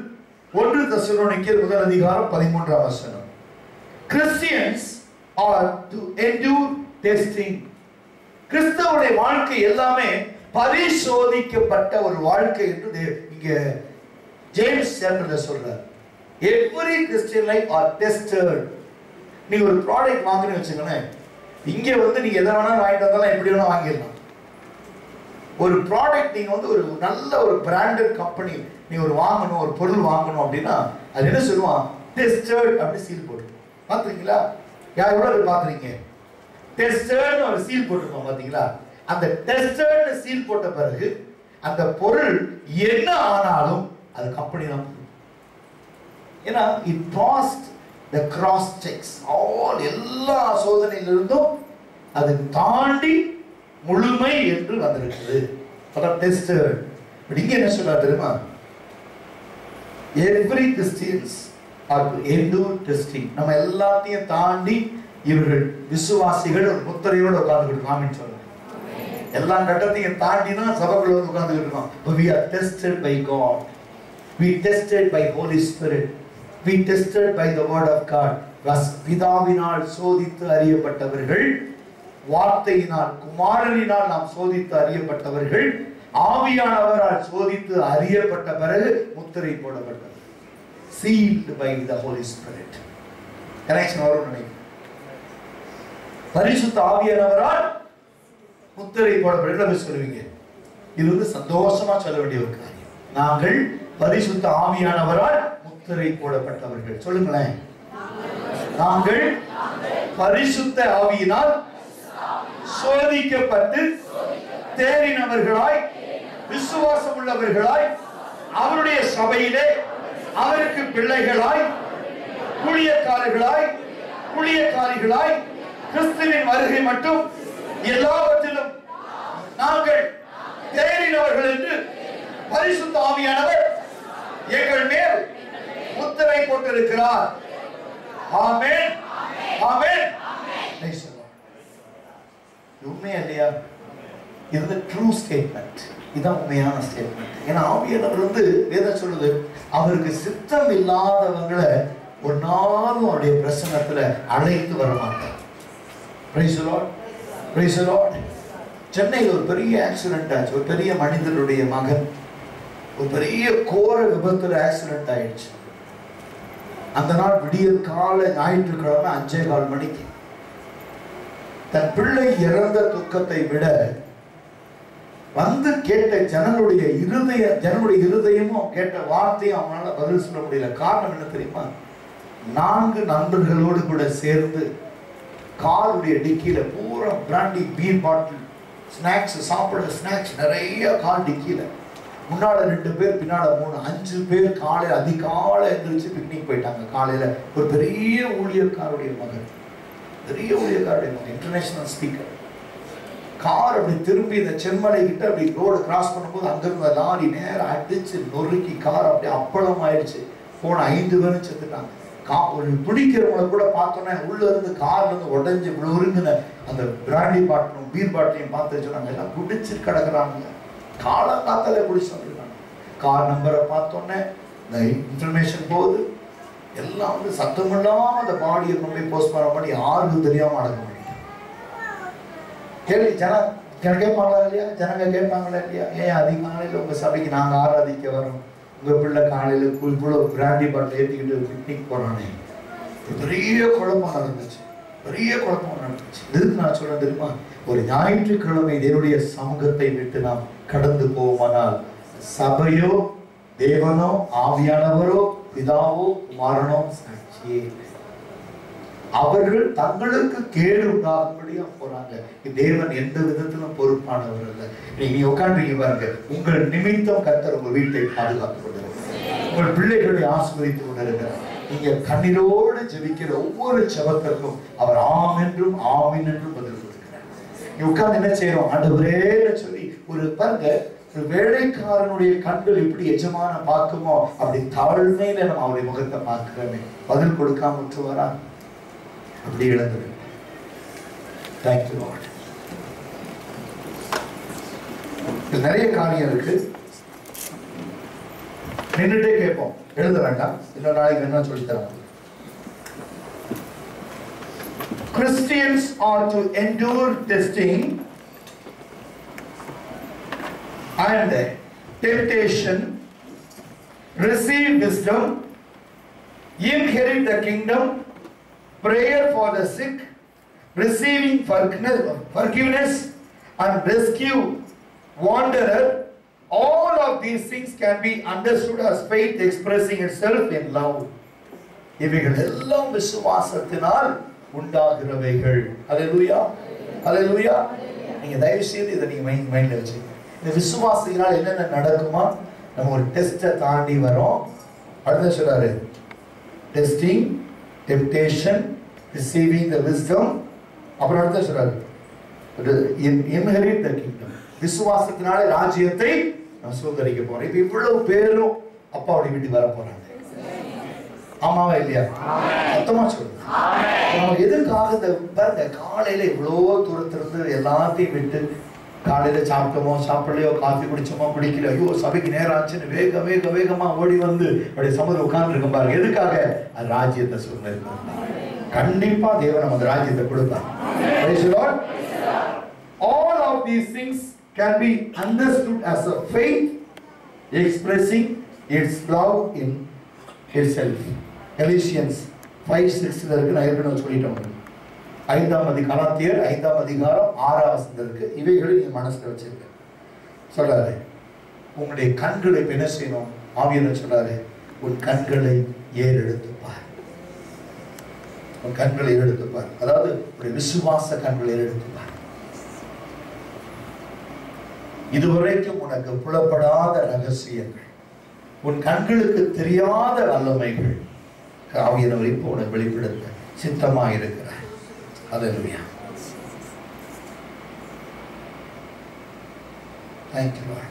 1 தெசலோனிக்கேயர் 1 அதிகாரம் 13ஆம் வசனம். Christians are to endure testing. கிறிஸ்தவனுடைய வாழ்க்கை எல்லாமே பரிசோதிக்கப்பட்ட ஒரு வாழ்க்கை என்று இங்க ஜேம்ஸ் சாப்டர்ல சொல்றார். Every Christian life are tested. நீங்க ஒரு ப்ராடக்ட் வாங்குறீங்க வச்சுக்கோங்களேன், இங்க வந்து நீங்க எதை வேணாலும் வாங்கிட்டு வந்தாலும் எப்படி வேணா வாங்கிடலாம். ஒரு ப்ராடக்ட் நீங்க வந்து ஒரு நல்ல ஒரு பிராண்டட் கம்பெனி நீங்க ஒரு வாங்கணும், ஒரு பொருள் வாங்கணும் அப்படின்னா அது என்ன சொல்லுவான்? டெஸ்டட் அப்படி சீல் போட்டு. பாத்துறீங்களா? யார் எவ்வளவு பாத்துறீங்க? டெஸ்டட் ஒரு சீல் போட்டுருக்கோம் பாத்தீங்களா? அந்த டெஸ்டட் சீல் போட்ட பிறகு அந்த பொருள் என்ன ஆனாலும் அது கம்பெனி தான். ஏன்னா it passed the cross checks. எல்லா சோதனையிலிருந்தும் அது தாண்டி முழுமை என்று வந்திருக்குது. அதான் டெஸ்டட். இங்க என்ன சொல்றாரு தெரியுமா? Every Christians are to endure testing. நம்ம எல்லாத்தையும் தாண்டி இவர்கள் விசுவாசிகள் ஒரு முத்திரையோடு உட்கார்ந்துக்கிட்டு ஆமென் சொல்லுங்க. எல்லா கட்டத்தையும் தாண்டி தான் சபைக்குள்ள வந்து உட்கார்ந்துக்கிட்டு இருக்கோம். But we are tested by God. We tested by Holy Spirit. We tested by the word of God. பிதாவினால் சோதித்து அறியப்பட்டவர்கள், வார்த்தையினால் குமாரனினால் நாம் சோதித்து அறியப்பட்டவர்கள், ஆவியானவரால் சோதித்து அறியப்பட்ட பிறகு முத்திரை போடப்பட்டது. Sealed by the Holy Spirit. Connection வரும் நினைக்கிறேன். பரிசுத்த ஆவியானவரால் முத்திரை போடப்பட்டது சொல்லுவீங்க. இது வந்து சந்தோஷமா சொல்ல வேண்டிய ஒரு காரியம். நாங்கள் பரிசுத்த ஆவியானவரால் முத்திரை போடப்பட்டவர்கள். சொல்லுங்களேன். நாங்கள் பரிசுத்த ஆவியினால் சோதிக்கப்பட்டு தேறினவர்களாய், விசுவாசம் உள்ளவர்களாய், அவருடைய சபையிலே அவருக்கு பிள்ளைகளாய் ஊழியக்காரர்களாய் ஊழியக்காரிகளாய் கிறிஸ்துவின் வருகை மட்டும் எல்லாவற்றிலும் நாங்கள் தேறினவர்கள் என்று பரிசுத்த ஆவியானவர் எங்கள் மேல் முத்திரை போட்டிருக்கிறார். ஆமென், ஆமென். உண்மையா இல்லையா? இது ட்ரூ ஸ்டேட்மெண்ட். இதுதான் உண்மையான ஸ்டேட்மெண்ட். ஏன்னா ஆவியானவர் வேதம் சொல்லுது, அவருக்கு சித்தம் இல்லாதவங்களை ஒரு நாளும் அவருடைய பிரசன்னத்துல அழைத்து வர மாட்டார். Praise the Lord, praise the Lord. சென்னையில் ஒரு பெரிய ஆக்சிடென்ட் ஆச்சு. ஒரு பெரிய மனிதனுடைய மகன் ஒரு பெரிய கோர விபத்துல ஆக்சிடென்ட் ஆயிடுச்சு. அந்த நாள் விடிய கால ஞாயிற்றுக்கிழமை 5:15 மணிக்கு தன் பிள்ளை இறந்த துக்கத்தை விட வந்து கேட்ட ஜனங்களுடைய இருதயமும் கேட்ட வார்த்தையும் அவனால பதில் சொல்ல முடியல. காரணம் என்ன தெரியுமா? 4 நண்பர்களோடு கூட சேர்ந்து காருடைய டிக்கியில பூரா பிராண்டி, பீர் பாட்டில், ஸ்நாக்ஸ், சாப்பிட ஸ்நாக்ஸ் நிறைய கார் டிக்கியில. முன்னால 2 பேர், பின்னால 3, 5 பேர் காலையில் அதிகாலை எழுந்திரிச்சு பிக்னிக் போயிட்டாங்க. காலையில ஒரு பெரிய ஊழியக்காருடைய மகன், இன்டர்நேஷனல் ஸ்பீக்கர். கார் அப்படி திரும்பி இந்த சென்மலை கிட்ட அப்படி ரோடு கிராஸ் பண்ணும்போது அங்கிருந்த லாரி நேரம் அடிச்சு நொறுக்கி கார் அப்படியே அப்பளம் ஆயிடுச்சு. போன 5 பேரும் செத்துட்டாங்க. ஒரு பிடிக்கிறவங்களை கூட பார்த்தோன்னே உள்ள இருந்து கார்ல இருந்து உடஞ்சி விழுங்குன அந்த பிராண்டி பாட்டிலும் பீர் பாட்டிலையும் பார்த்து சொன்னாங்க, எல்லாம் குடிச்சு கிடக்குறாங்க. காலங்காத்தால குடிச்சு வந்துருக்காங்க. கார் நம்பரை பார்த்தோன்னே இந்த இன்ஃபர்மேஷன் போகுது. எல்லாம் சத்தம் இல்லாம அந்த பாடியை கொண்டு போய் போஸ்ட்மார்ட்டம் பண்ணி யாருக்கும் தெரியாம அடக்க முடியும். கேள்வி கேட்பாங்களா இல்லையா? ஜனங்க கேட்பாங்களா இல்லையா? ஏன் அதிகாலையில் உங்க சபைக்கு நாங்க ஆராதிக்க வரோம், உங்க பிள்ளை காலையில இவ்வளவு பிராண்டி பாட்டில் ஏற்றிக்கிட்டு பிக்னிக் போறானே? பெரிய குழப்பம் நடந்துச்சு. இதுக்கு நான் சொல்ல தெரியுமா? ஒரு ஞாயிற்றுக்கிழமை தேவனுடைய சமூகத்தை விட்டு நாம் கடந்து போவோமானால் சபையோ, தேவனோ, ஆவியானவரோ, பிதாவோ, குமாரனோ சாட்சியே, அவர்கள் தங்களுக்கு கேடு உண்டாகும்படியா போறாங்க. தேவன் எந்த விதத்திலும் பொறுப்பானவர் அல்ல. நீங்க உட்கார்ந்து பாருங்க, உங்கள் நிமித்தம் கர்த்தர் உங்க வீட்டை பாதுகாத்துக் கொண்டிருக்கிறார், உங்கள் பிள்ளைகளை ஆசீர்வதித்துக் கொண்டிருக்கிறார். நீங்க கண்ணீரோடு ஜெபிக்கிற ஒவ்வொரு ஜெபத்திற்கும் அவர் ஆம் என்றும் ஆமீன் என்றும் பதில் கொடுக்கிறார். நீ உட்கார்ந்து என்ன செய்யறோம்? ஆண்டவரே சொல்லி ஒரு பாருங்க, ஒரு வேலைக்காரனுடைய கண்கள் எப்படி எஜமான பார்க்குமோ அப்படி தாழ்மையில நம்ம அவருடைய முகத்தை பார்க்கிறோமே. பதில் கொடுக்காம விட்டுவாரா? அப்படி இழந்தது. Thank you Lord. நிறைய காரியம் இருக்கு, நின்றுட்டே கேட்போம், எழுத வேண்டாம், இல்ல நாளைக்கு என்ன சொல்லி தரோம். Christians are to endure testing and temptation, receive wisdom, inherit the kingdom, prayer for the sick, receiving forgiveness and rescue wanderer. All of these things can be understood as faith expressing itself in love. இவைகள் எல்லாம் விசுவாசத்தினால் உண்டாகிறவைகள். ஹல்லேலூயா, ஹல்லேலூயா. நீங்க தயவு செய்து இதை நீங்க மைண்ட்ல வச்சுக்கோங்க. இந்த விசுவாசத்தினால் என்னென்ன நடக்குமா? நம்ம ஒரு டெஸ்ட்டை தாண்டி வரோம். அடுத்த சொல்றாரு, testing, temptation, receiving the wisdom. அப்புறம் அடுத்த சொல்றாரு, இன்ஹெரிட் த கிங்டம். விசுவாசத்தினாலே ராஜ்யத்தை நான் சுதந்திரிக்க போறேன். இப்ப இவ்வளவு பேரும் அப்பாவுடைய வீட்டுக்கு வர போறாங்க. ஆமாவா இல்லையா? மொத்தமா சொல்லுங்க. எதுக்காக இந்த காலையில இவ்வளோ தூரத்திலிருந்து எல்லாத்தையும் விட்டு காலையில சாப்பிட்டோமோ சாப்பிடலையோ, காஃபி குடிச்சோமோ குடிக்கல, ஐயோ சபைக்கு நேரம் ஆச்சுன்னு வேகமா ஓடி வந்து அப்படியே சமூகம் உட்கார்ந்து இருக்கும் பாருங்க. எதுக்காக? அது ராஜ்யத்தை சுதந்திரிக்க. கண்டிப்பா தேவன் நம்ம ராஜ்யத்தை கொடுப்பார். Praise the Lord. All of these things can be understood as a faith expressing its love in itself. Galatians 5:6 இருக்கு. நான் ஏற்கனவே சொல்லிட்டேன். 5ஆம் அதிகாரம், கலாத்தியர் 5ஆம் அதிகாரம் 6ஆம் வசனம் இருக்கு. இவைகளை நீங்க மனசுல வச்சிருக்க சொல்றாரு. உங்களுடைய கண்களை என்ன செய்யணும்? ஆவியானவர் சொல்றாரு, உன் கண்களை ஏறெடுத்து பார். உன் கண்களை ஏறெடுத்து பார். அதாவது உடைய விசுவாச கண்களை ஏறெடுத்து பார். இதுவரைக்கும் உனக்கு புலப்படாத ரகசியங்கள், உன் கண்களுக்கு தெரியாத வல்லமைகள், ஆவியானவரை போல வெளிப்படுத்த சித்தமாக இருக்கிறார். ஹல்லேலூயா. Thank you Lord.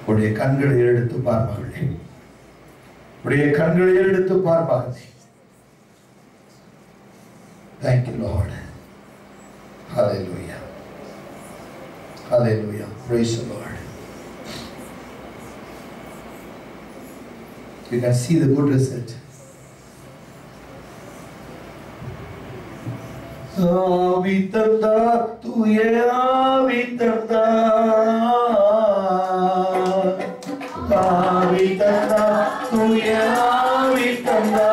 உடைய கண்களை எடுத்து பார்ப்பார்களே, உடைய கண்களை எடுத்து பார்ப்பார்கள். Thank you Lord. Hallelujah. Hallelujah. Praise the Lord. You can see the good result. ஆவி தந்தா, தூய ஆவி தந்தா, ஆவி தந்தா, தூய ஆவி தந்தா,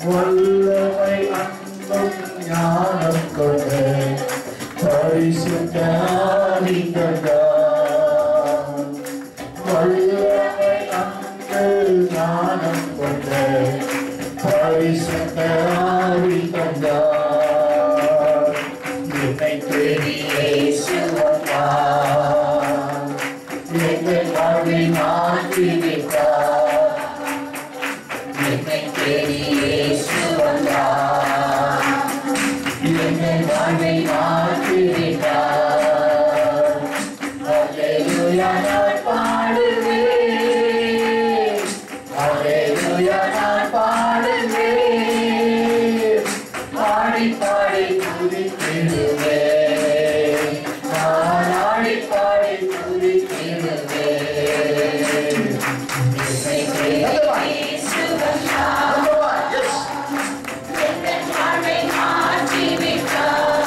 வல்லமை அன்பும் ஞானம் கொண்ட பரிசுத்த ஆவி தந்தா, வல்லமை அன்பு ஞானம் கொண்ட பரிசுத்த ஆவி தந்தா, என்னை தேடி இயேசு வந்தார், என்னை வாழ்வை மாற்றி விட்டார், என்னை தேடி இயேசு வந்தார், என்னை வாழ்வை மாற்றி விட்டார். அல்லேலூயா நான் பாடுவேன், அல்லேலூயா நான் பாடுவேன், பாடி பாடி துதித்திடுவேன், நான் ஆடி பாடி துதித்திடுவேன். என்னை தேடி இயேசு வந்தார், என்னை வாழ்வை மாற்றி விட்டார்,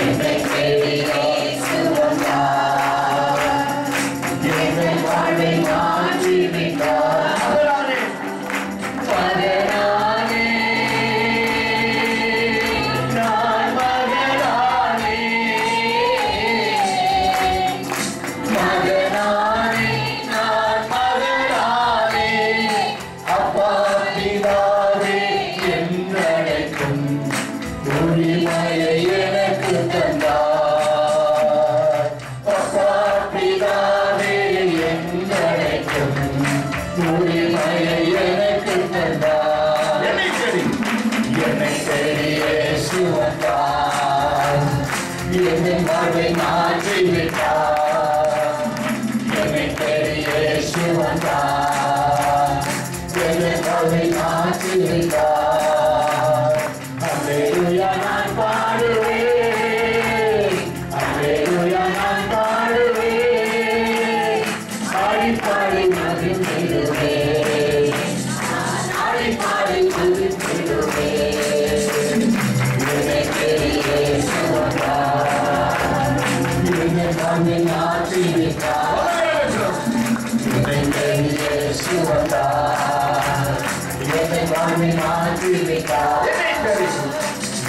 என்னை தேடி இயேசு வந்தார், என்னை வாழ்வை மாற்றி விட்டார். மகனானே, நான் மகனானே, மகனானே, நான் மகனானே, அப்பா பிதாவே என்றழைக்கும் உரிமையை எனக்கு தந்தார். அப்பா பிதாவே என்றழைக்கும் உரிமையை எனக்கு தந்தார். என்னை தேடி இயேசு வந்தார், என்னை வாழ்வை மாற்றி விட்டார், என்னை தேடி இயேசு வந்தார், என்னை வாழ்வை மாற்றி விட்டார். அல்லேலூயா நான் பாடுவேன், அல்லேலூயா நான் பாடுவேன், பாடி பாடி மகிழ்ந்திடுவேன், ஆடி பாடி துதித்திடுவேன். என்னை தேடி இயேசு வந்தார், என்னை வாழ்வை மாற்றி விட்டார், என்னை தேடி இயேசு வந்தார், என்னை வாழ்வை மாற்றி விட்டார்.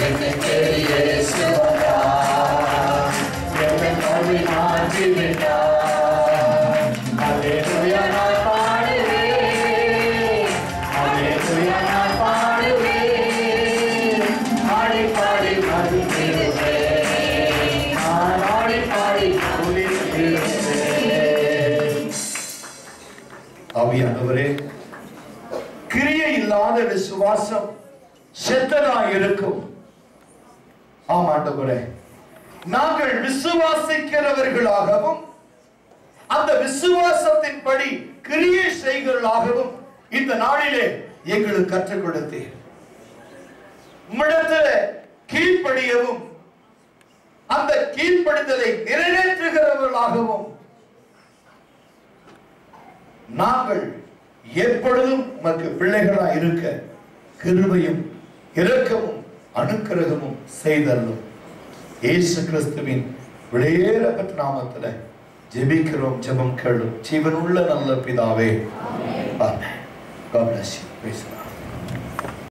என்னை தேடி இயேசு வந்தார், என்னை வாழ்வை மாற்றி விட்டார். அல்லேலூயா நான் பாடுவேன், அல்லேலூயா நான் பாடுவேன், ஆடி பாடி மகிழ்ந்திடுவேன், நான் ஆடி பாடி துதித்திடுவேன். ஆவியானவரே, கிரியை இல்லாத விசுவாசம் செத்ததாய் இருக்கும். ஆமாண்டவரே, நாங்கள் விசுவாசிக்கிறவர்களாகவும் அந்த விசுவாசத்தின்படி கிரியை செய்கிறவர்களாகவும் இந்த நாளிலே எங்களுக்கு கற்றுக் கொடுத்தீர். உம்மிடத்தில் கீழ்ப்படியவும் அந்த கீழ்ப்படிதலை நிறைவேற்றுகிறவர்களாகவும் நாங்கள் எப்பொழுதும் உமக்கு பிள்ளைகளாய் இருக்க கிருபையும் இரக்கமும் அனுக்கிரகமும் செய்தருளும். இயேசு கிறிஸ்துவின் விலையேறப்பட்ட நாமத்தில் ஜெபிக்கிறோம். ஜெபம் கேளும் ஜீவனுள்ள நல்ல பிதாவே. ஆமென். God bless you. Praise God.